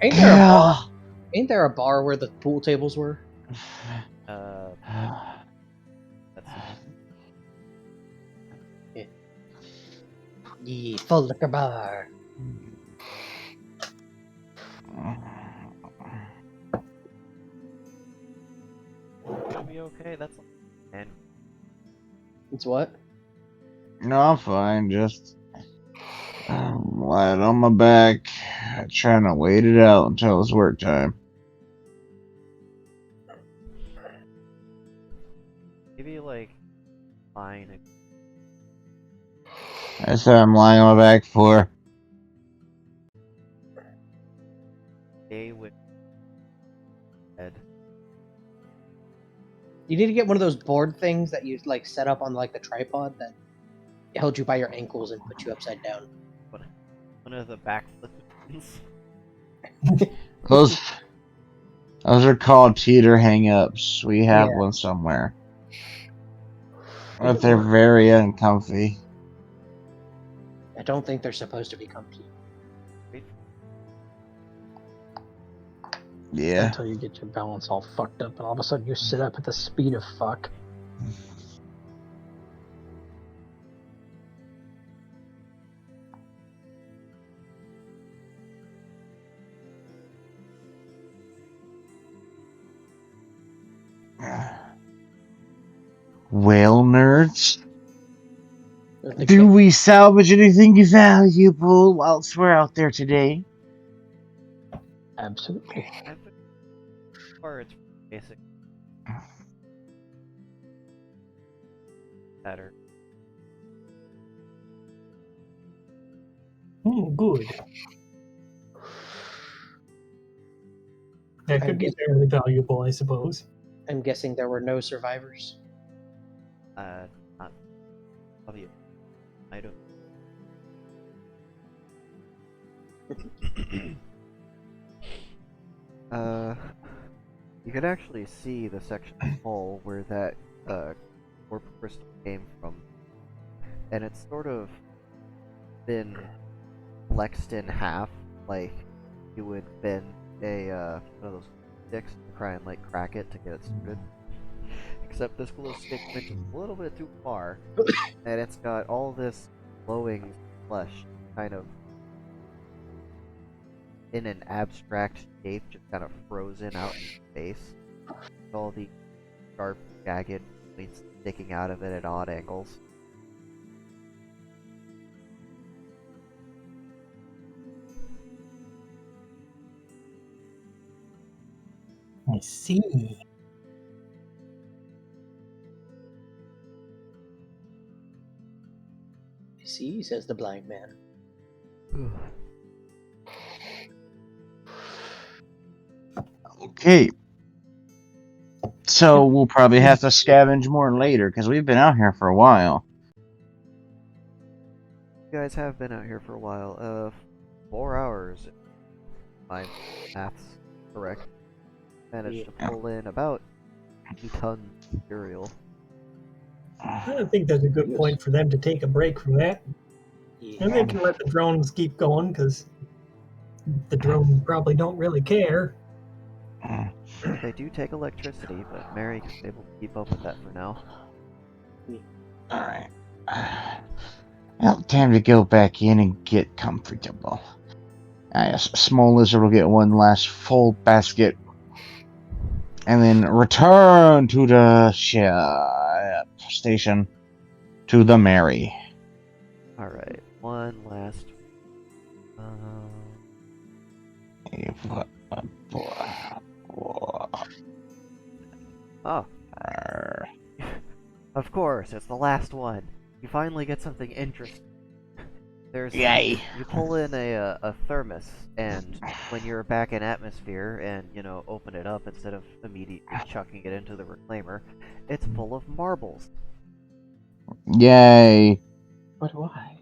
[SPEAKER 4] Ain't there a bar? Ain't there a bar where the pool tables were?
[SPEAKER 2] That's
[SPEAKER 4] The full liquor bar.
[SPEAKER 2] You'll be okay. That's and
[SPEAKER 4] It's what?
[SPEAKER 1] No, I'm fine. Just lying on my back, trying to wait it out until it's work time.
[SPEAKER 2] maybe like fine.
[SPEAKER 1] That's what I'm lying on my back for.
[SPEAKER 2] Day with head.
[SPEAKER 4] You need to get one of those board things that you like set up on like the tripod that held you by your ankles and put you upside down.
[SPEAKER 2] One of the backflip ones.
[SPEAKER 1] Those are called teeter hang-ups. We have
[SPEAKER 4] Yeah.
[SPEAKER 1] one somewhere. But they're very uncomfy.
[SPEAKER 4] I don't think they're supposed to be comfy.
[SPEAKER 1] Yeah.
[SPEAKER 3] Until you get your balance all fucked up, and all of a sudden you sit up at the speed of fuck.
[SPEAKER 1] Well, nerds,
[SPEAKER 4] I think
[SPEAKER 1] do we salvage anything valuable whilst we're out there today?
[SPEAKER 3] Absolutely.
[SPEAKER 2] I think or it's basic. Better.
[SPEAKER 5] Good. That
[SPEAKER 4] I
[SPEAKER 5] could be
[SPEAKER 4] guess-
[SPEAKER 5] fairly valuable, I suppose.
[SPEAKER 4] I'm guessing there were no survivors.
[SPEAKER 2] Not obvious. I don't. You could actually see the section of hull where that warp crystal came from, and it's sort of been flexed in half, like you would bend a one of those sticks to try and like crack it to get it started. Except this little stick went just a little bit too far, and it's got all this glowing flesh kind of in an abstract shape, just kind of frozen out in space. With all the sharp, jagged points sticking out of it at odd angles.
[SPEAKER 5] I see.
[SPEAKER 4] See, says the blind man.
[SPEAKER 1] Okay. So we'll probably have to scavenge more later, because we've been out here for a while.
[SPEAKER 2] You guys have been out here for a while. 4 hours. If my math's correct. Managed to pull in about 2 tons of material.
[SPEAKER 5] I think that's a good point for them to take a break from that. And they can let the drones keep going, because the drones probably don't really care.
[SPEAKER 2] They do take electricity, but Mary is able to keep up with that for now.
[SPEAKER 1] Alright. Well, time to go back in and get comfortable. Yes, Small Lizard will get one last full basket. And then return to the station to the Mary.
[SPEAKER 2] Alright, one last. Oh. Of course, it's the last one. You finally get something interesting. There's
[SPEAKER 1] Yay.
[SPEAKER 2] You pull in a thermos, and when you're back in atmosphere and, open it up instead of immediately chucking it into the reclaimer, it's full of marbles.
[SPEAKER 1] Yay.
[SPEAKER 3] But why?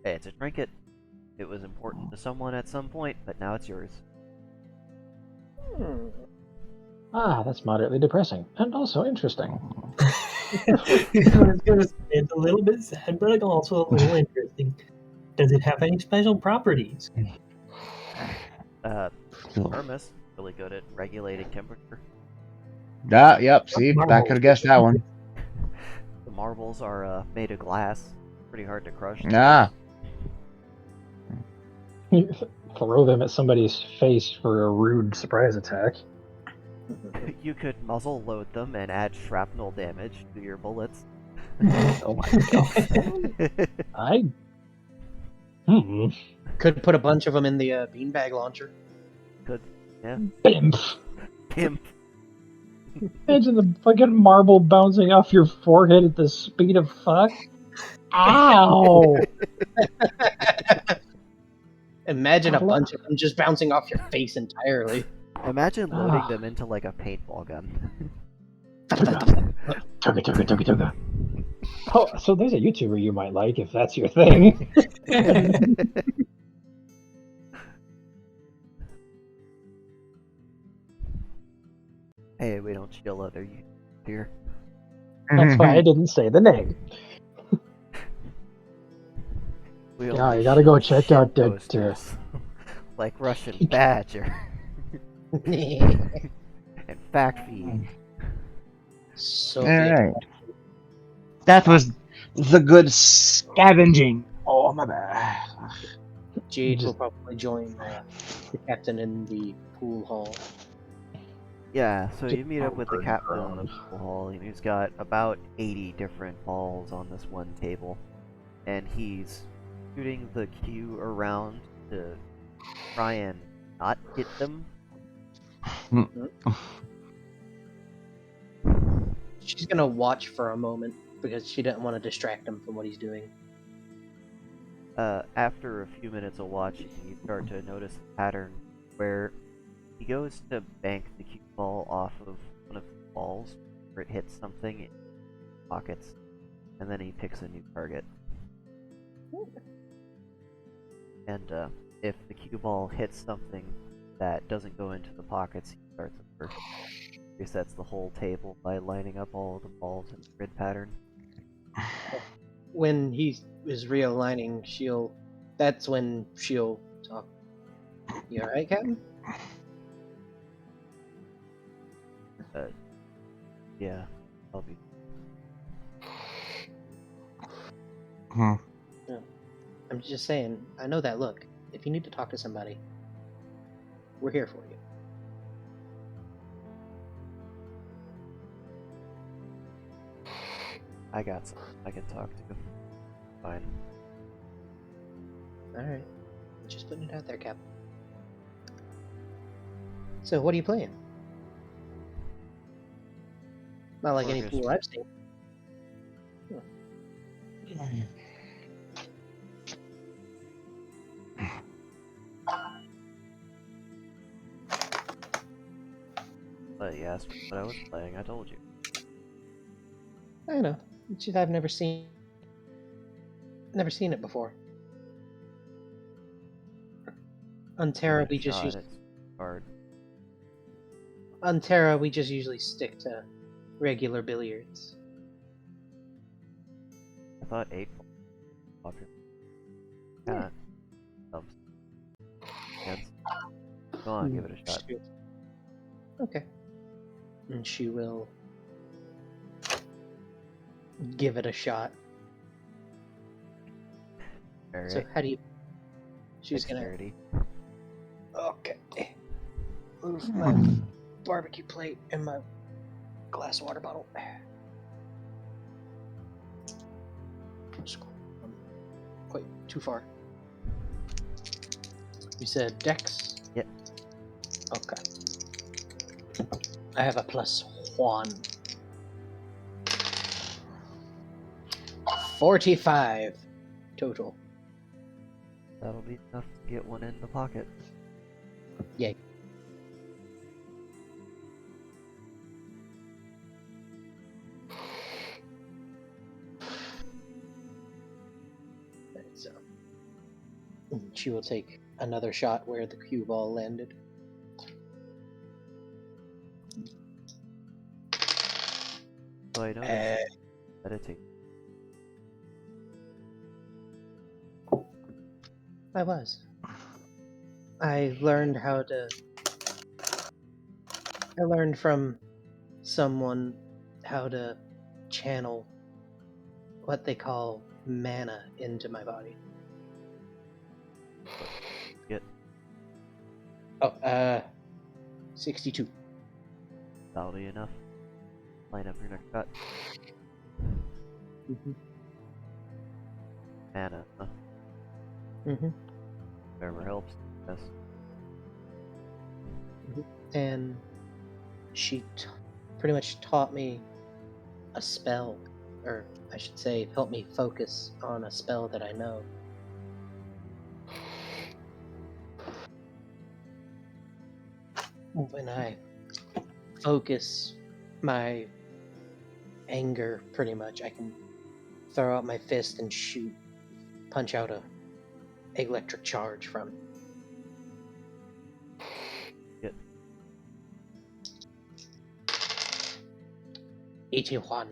[SPEAKER 2] It's a trinket. It was important to someone at some point, but now it's yours.
[SPEAKER 3] Ah, that's moderately depressing. And also interesting.
[SPEAKER 5] It's a little bit sad, but also a little interesting. Does it have any special properties?
[SPEAKER 2] Thermos, really good at regulating temperature.
[SPEAKER 1] Yep, see, I could have guessed that one.
[SPEAKER 2] The marbles are made of glass. Pretty hard to crush.
[SPEAKER 1] Ah.
[SPEAKER 3] Throw them at somebody's face for a rude surprise attack.
[SPEAKER 2] You could muzzle load them and add shrapnel damage to your bullets.
[SPEAKER 3] Oh my god.
[SPEAKER 4] Could put a bunch of them in the beanbag launcher.
[SPEAKER 2] Could, yeah.
[SPEAKER 3] Pimp.
[SPEAKER 2] Pimp.
[SPEAKER 3] Imagine the fucking marble bouncing off your forehead at the speed of fuck. Ow!
[SPEAKER 4] Imagine a bunch of them just bouncing off your face entirely.
[SPEAKER 2] Imagine loading them into like a paintball gun.
[SPEAKER 3] Tugga. Oh, so there's a YouTuber you might like if that's your thing.
[SPEAKER 2] Hey, we don't chill other you here.
[SPEAKER 3] That's why I didn't say the name.
[SPEAKER 2] We
[SPEAKER 3] Yeah,
[SPEAKER 2] only
[SPEAKER 3] you gotta go
[SPEAKER 2] shill
[SPEAKER 3] check out
[SPEAKER 2] shit
[SPEAKER 3] that,
[SPEAKER 2] posters. Like Russian Badger.
[SPEAKER 4] So
[SPEAKER 2] And Fact Feed.
[SPEAKER 4] Soviet.
[SPEAKER 1] Alright. That was the good scavenging. Oh, my bad.
[SPEAKER 4] Jade will
[SPEAKER 3] Just-
[SPEAKER 4] probably join the captain in the pool hall.
[SPEAKER 2] Yeah, so
[SPEAKER 3] Just
[SPEAKER 2] you meet up with the
[SPEAKER 3] turn
[SPEAKER 2] captain in
[SPEAKER 3] around.
[SPEAKER 2] the pool hall, and he's got about 80 different balls on this one table. And he's shooting the cue around to try and not hit them.
[SPEAKER 4] She's gonna watch for a moment because she doesn't want to distract him from what he's doing.
[SPEAKER 2] After a few minutes of watching, you start to notice a pattern where he goes to bank the cue ball off of one of the balls, where it hits something in his pockets, and then he picks a new target. And if the cue ball hits something that doesn't go into the pockets, he starts over. Resets the whole table by lining up all the balls in a grid pattern.
[SPEAKER 4] When he is realigning, that's when she'll talk. You alright, Captain?
[SPEAKER 2] Yeah, I'll be.
[SPEAKER 4] I'm just saying, I know that look. If you need to talk to somebody, we're here for you.
[SPEAKER 2] I got some I can talk to. Fine.
[SPEAKER 4] Alright. Just putting it out there, Captain. So, what are you playing? Not like any
[SPEAKER 2] Orchestra.
[SPEAKER 4] pool I've seen.
[SPEAKER 2] But you asked me what I was playing, I told you.
[SPEAKER 4] I know. It's just I've never seen it before. On Terra,
[SPEAKER 2] Give it a shot, it's hard.
[SPEAKER 4] on Terra, we just usually stick to regular billiards.
[SPEAKER 2] I thought 8 was popular. Kinda dumps. Yes. Go on, give it a shot.
[SPEAKER 4] Okay. And she will give it a shot.
[SPEAKER 2] Alright.
[SPEAKER 4] So how do you? She's gonna.
[SPEAKER 2] Dexterity.
[SPEAKER 4] Okay. Move my barbecue plate and my glass water bottle. Quite too far. You said Dex?
[SPEAKER 2] Yep.
[SPEAKER 4] Okay. I have a +1. 45 total.
[SPEAKER 2] That'll be enough to get one in the pocket.
[SPEAKER 4] Yay. So she will take another shot where the cue ball landed.
[SPEAKER 2] So I noticed meditate.
[SPEAKER 4] I was. I learned from someone how to channel what they call mana into my body.
[SPEAKER 2] Get
[SPEAKER 4] Oh, 62.
[SPEAKER 2] that'll be enough. Line up your next shot.
[SPEAKER 4] Mm-hmm.
[SPEAKER 2] Mana, huh?
[SPEAKER 4] Mm-hmm.
[SPEAKER 2] Whatever helps. Yes.
[SPEAKER 4] And she pretty much taught me a spell, or I should say, helped me focus on a spell that I know. When I focus my anger, pretty much, I can throw out my fist and punch out a electric charge from it.
[SPEAKER 2] Good.
[SPEAKER 4] 81.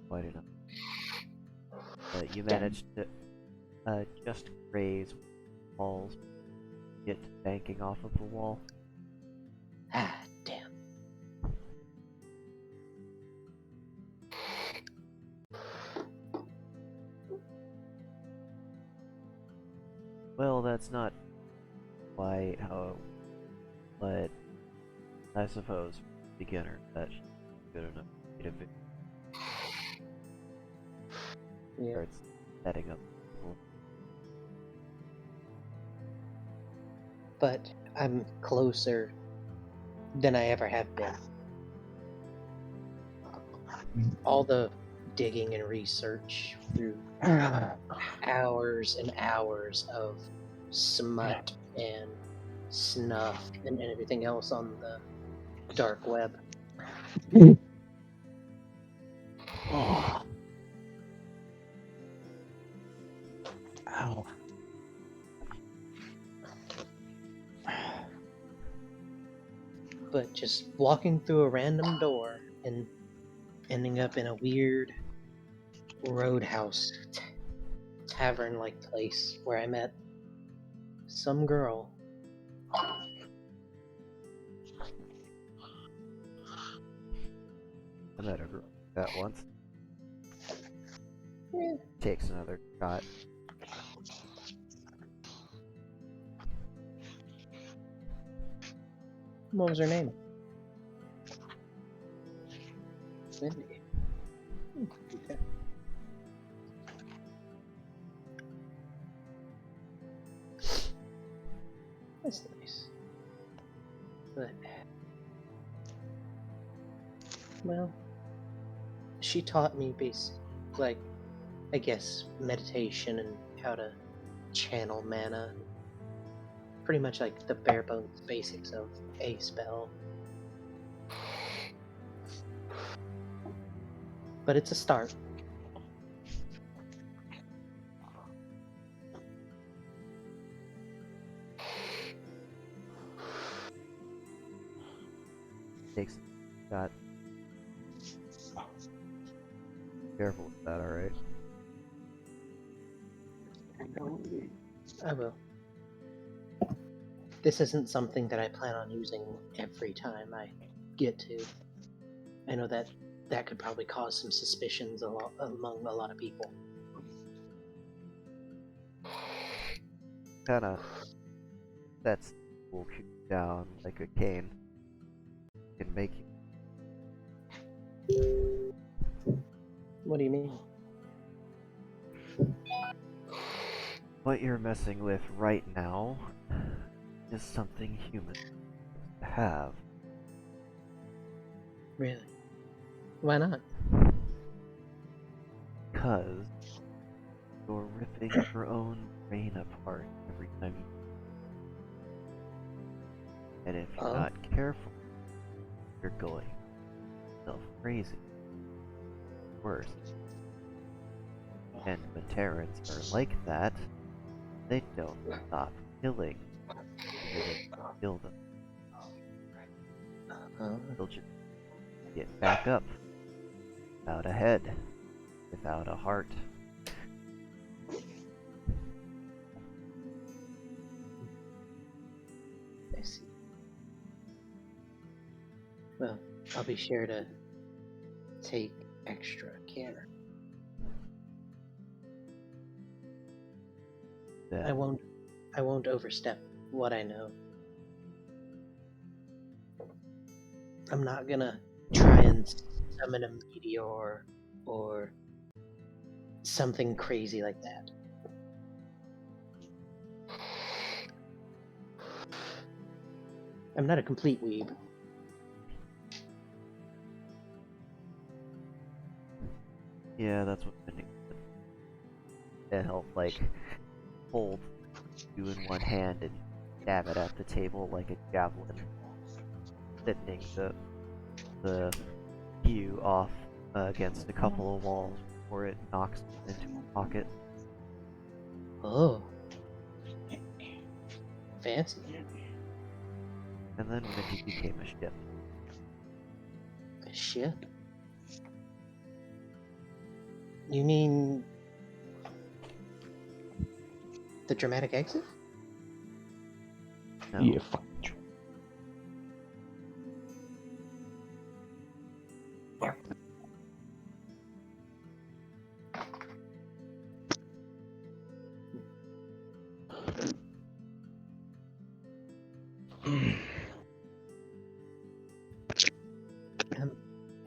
[SPEAKER 2] Quite enough. You managed to just graze walls, get banking off of the wall.
[SPEAKER 4] Ah, damn.
[SPEAKER 2] Well, that's not quite how, but I suppose beginner that's good enough to get a
[SPEAKER 4] Yeah.
[SPEAKER 2] starts setting up.
[SPEAKER 4] But I'm closer than I ever have been. All the digging and research through hours and hours of smut and snuff and everything else on the dark web.
[SPEAKER 1] Oh. Ow.
[SPEAKER 4] But just walking through a random door and ending up in a weird roadhouse tavern-like place where I met some girl.
[SPEAKER 2] I met a girl that once.
[SPEAKER 4] Yeah.
[SPEAKER 2] Takes another shot.
[SPEAKER 4] What was her name? Cindy. Okay. That's nice. But, well, she taught me like, I guess, meditation and how to channel mana. Pretty much like the bare bones basics of a spell. But it's a start.
[SPEAKER 2] Takes a shot. Careful with that, alright?
[SPEAKER 4] I will. This isn't something that I plan on using every time I get to. I know that could probably cause some suspicions among a lot of people.
[SPEAKER 2] Kinda sets will kick down like a cane. Can make you.
[SPEAKER 4] What do you mean?
[SPEAKER 2] What you're messing with right now is something humans have.
[SPEAKER 4] Really? Why not?
[SPEAKER 2] Because you're ripping your own brain apart every time you. And if you're
[SPEAKER 4] Oh.
[SPEAKER 2] not careful, you're going self crazy. Worse. And when Terrans are like that, they don't stop killing. Even if you kill them, they'll just get back up. Without a head. Without a heart.
[SPEAKER 4] I see. Well, I'll be sure to take extra care.
[SPEAKER 2] Then
[SPEAKER 4] I won't overstep what I know. I'm not gonna try and summon a meteor or something crazy like that. I'm not a complete weeb.
[SPEAKER 2] yeah, that's what I think. It helped, like, hold you in one hand and stab it at the table like a javelin, sending the you off against a couple of walls before it knocks into a pocket.
[SPEAKER 4] Oh. Fancy.
[SPEAKER 2] And then Mindy became a ship.
[SPEAKER 4] A ship? You mean the dramatic exit?
[SPEAKER 2] No.
[SPEAKER 1] Yeah, fuck.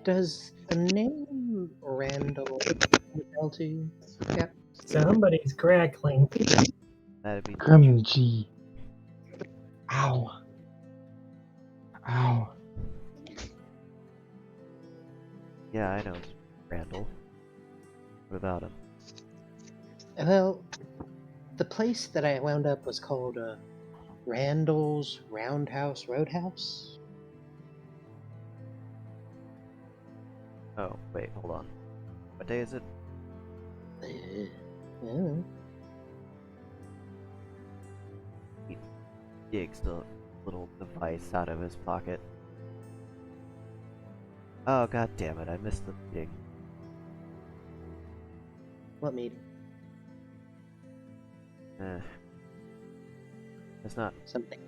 [SPEAKER 4] Does the name Randall tell to you? Yeah.
[SPEAKER 5] Somebody's crackling.
[SPEAKER 2] That'd be
[SPEAKER 3] Grungy. Ow. Ow.
[SPEAKER 2] yeah, I know Randall. What about him?
[SPEAKER 4] Well, the place that I wound up was called Randall's Roundhouse Roadhouse.
[SPEAKER 2] Oh, wait, hold on. What day is it?
[SPEAKER 4] Yeah.
[SPEAKER 2] He digs the little device out of his pocket. Oh, god damn it, I missed the meeting.
[SPEAKER 4] What meeting?
[SPEAKER 2] It's not
[SPEAKER 4] Something.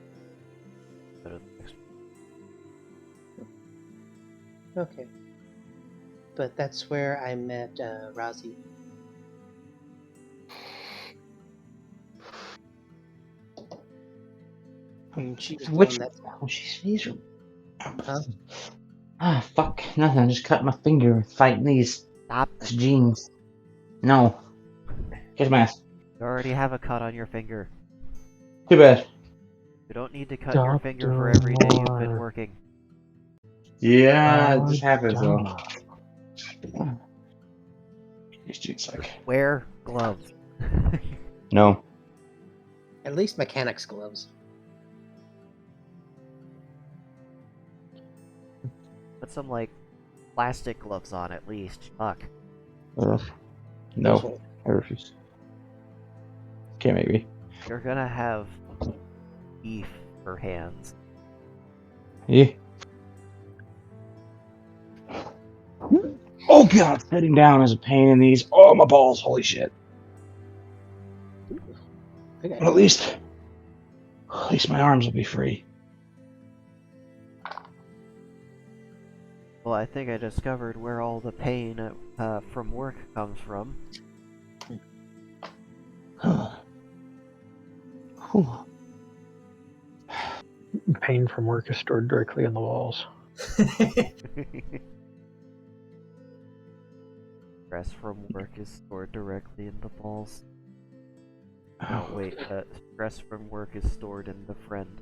[SPEAKER 2] better than next.
[SPEAKER 4] Okay. But that's where I met Razi. And she was the
[SPEAKER 1] Which
[SPEAKER 4] one that.
[SPEAKER 1] oh, she sneezed.
[SPEAKER 4] Huh?
[SPEAKER 1] Ah, fuck. Nothing. I just cut my finger fighting these
[SPEAKER 2] Stop!
[SPEAKER 1] jeans. No. Kiss my ass.
[SPEAKER 2] You already have a cut on your finger.
[SPEAKER 1] Too bad.
[SPEAKER 2] You don't need to cut your
[SPEAKER 3] Stop
[SPEAKER 2] finger for
[SPEAKER 3] doing
[SPEAKER 2] every day you've been
[SPEAKER 3] more.
[SPEAKER 2] working.
[SPEAKER 1] Yeah, it just happens though.
[SPEAKER 3] Job.
[SPEAKER 1] These jeans like.
[SPEAKER 2] Wear gloves.
[SPEAKER 1] No.
[SPEAKER 4] At least mechanics gloves.
[SPEAKER 2] Put some, like, plastic gloves on at least. Fuck.
[SPEAKER 1] No. I refuse. Can't make me.
[SPEAKER 2] You're gonna have beef for hands.
[SPEAKER 1] Yeah. Oh god, sitting down is a pain in these. Oh, my balls. Holy shit.
[SPEAKER 4] Okay.
[SPEAKER 1] But at least my arms will be free.
[SPEAKER 2] Well, I think I discovered where all the pain from work comes from.
[SPEAKER 3] Pain from work is stored directly on the walls.
[SPEAKER 2] Stress from work is stored directly in the balls. No, wait, stress from work is stored in the friend.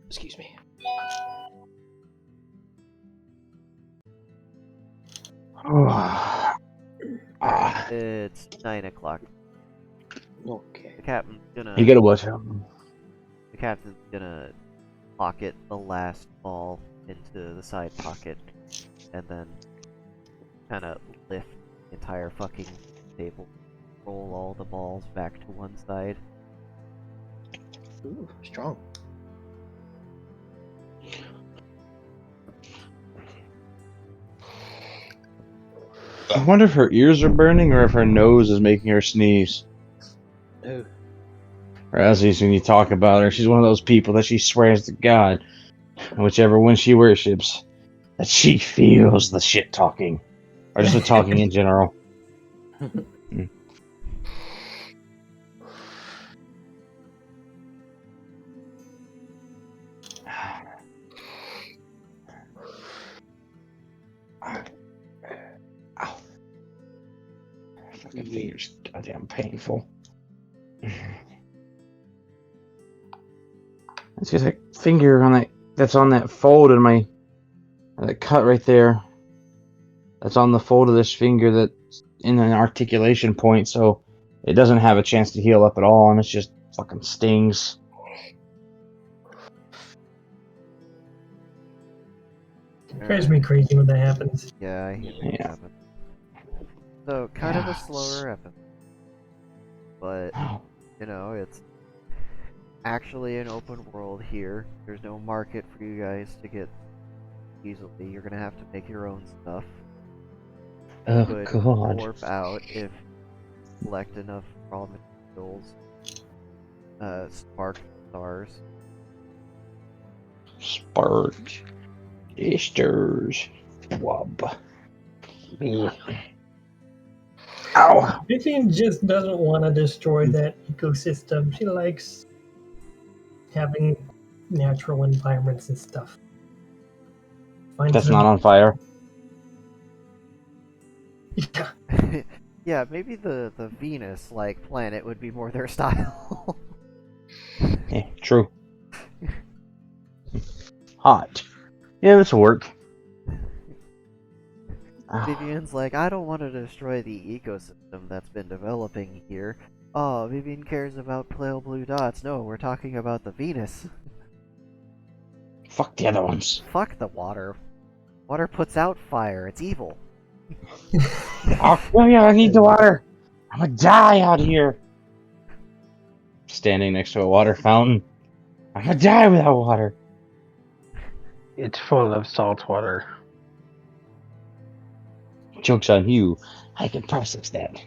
[SPEAKER 4] Excuse me.
[SPEAKER 2] It's 9 o'clock.
[SPEAKER 4] Okay.
[SPEAKER 2] The captain's gonna...
[SPEAKER 1] You gotta watch out.
[SPEAKER 2] The captain's gonna pocket the last ball into the side pocket, and then kind of lift the entire fucking table, roll all the balls back to one side.
[SPEAKER 4] Ooh, strong.
[SPEAKER 1] I wonder if her ears are burning or if her nose is making her sneeze.
[SPEAKER 4] Ooh.
[SPEAKER 1] Or as is when you talk about her, she's one of those people that she swears to God, whichever one she worships, that she feels the shit talking. Or just the talking in general. Ow. Fucking fingers goddamn painful. It's just a finger on that's on that fold in my that cut right there. That's on the fold of this finger that's in an articulation point, so it doesn't have a chance to heal up at all, and it just fucking stings.
[SPEAKER 5] Drives me crazy when that happens.
[SPEAKER 2] Yeah, I hate when it
[SPEAKER 1] Yeah.
[SPEAKER 2] happens. So, kind of a slower episode. But, it's actually an open world here. There's no market for you guys to get easily. You're gonna have to make your own stuff.
[SPEAKER 1] Oh
[SPEAKER 2] Could
[SPEAKER 1] god.
[SPEAKER 2] warp out if you collect enough raw materials. Spark stars.
[SPEAKER 1] Spark. Easters. Wub. Me. Ow.
[SPEAKER 5] Vivian just doesn't want to destroy that ecosystem. She likes having natural environments and stuff. Finds
[SPEAKER 1] That's
[SPEAKER 5] them-
[SPEAKER 1] not on fire.
[SPEAKER 5] Yeah.
[SPEAKER 2] Yeah, maybe the Venus like planet would be more their style.
[SPEAKER 1] Yeah, true. Hot. Yeah, this will work.
[SPEAKER 2] Vivian's like, I don't want to destroy the ecosystem that's been developing here. Oh, Vivian cares about pale blue dots. No, we're talking about the Venus.
[SPEAKER 1] Fuck the other ones.
[SPEAKER 2] Fuck the water. Water puts out fire. It's evil.
[SPEAKER 1] Oh yeah, I need the water. I'm gonna die out here. Standing next to a water fountain. I'm gonna die without water.
[SPEAKER 3] It's full of salt water.
[SPEAKER 1] Joke's on you. I can process that.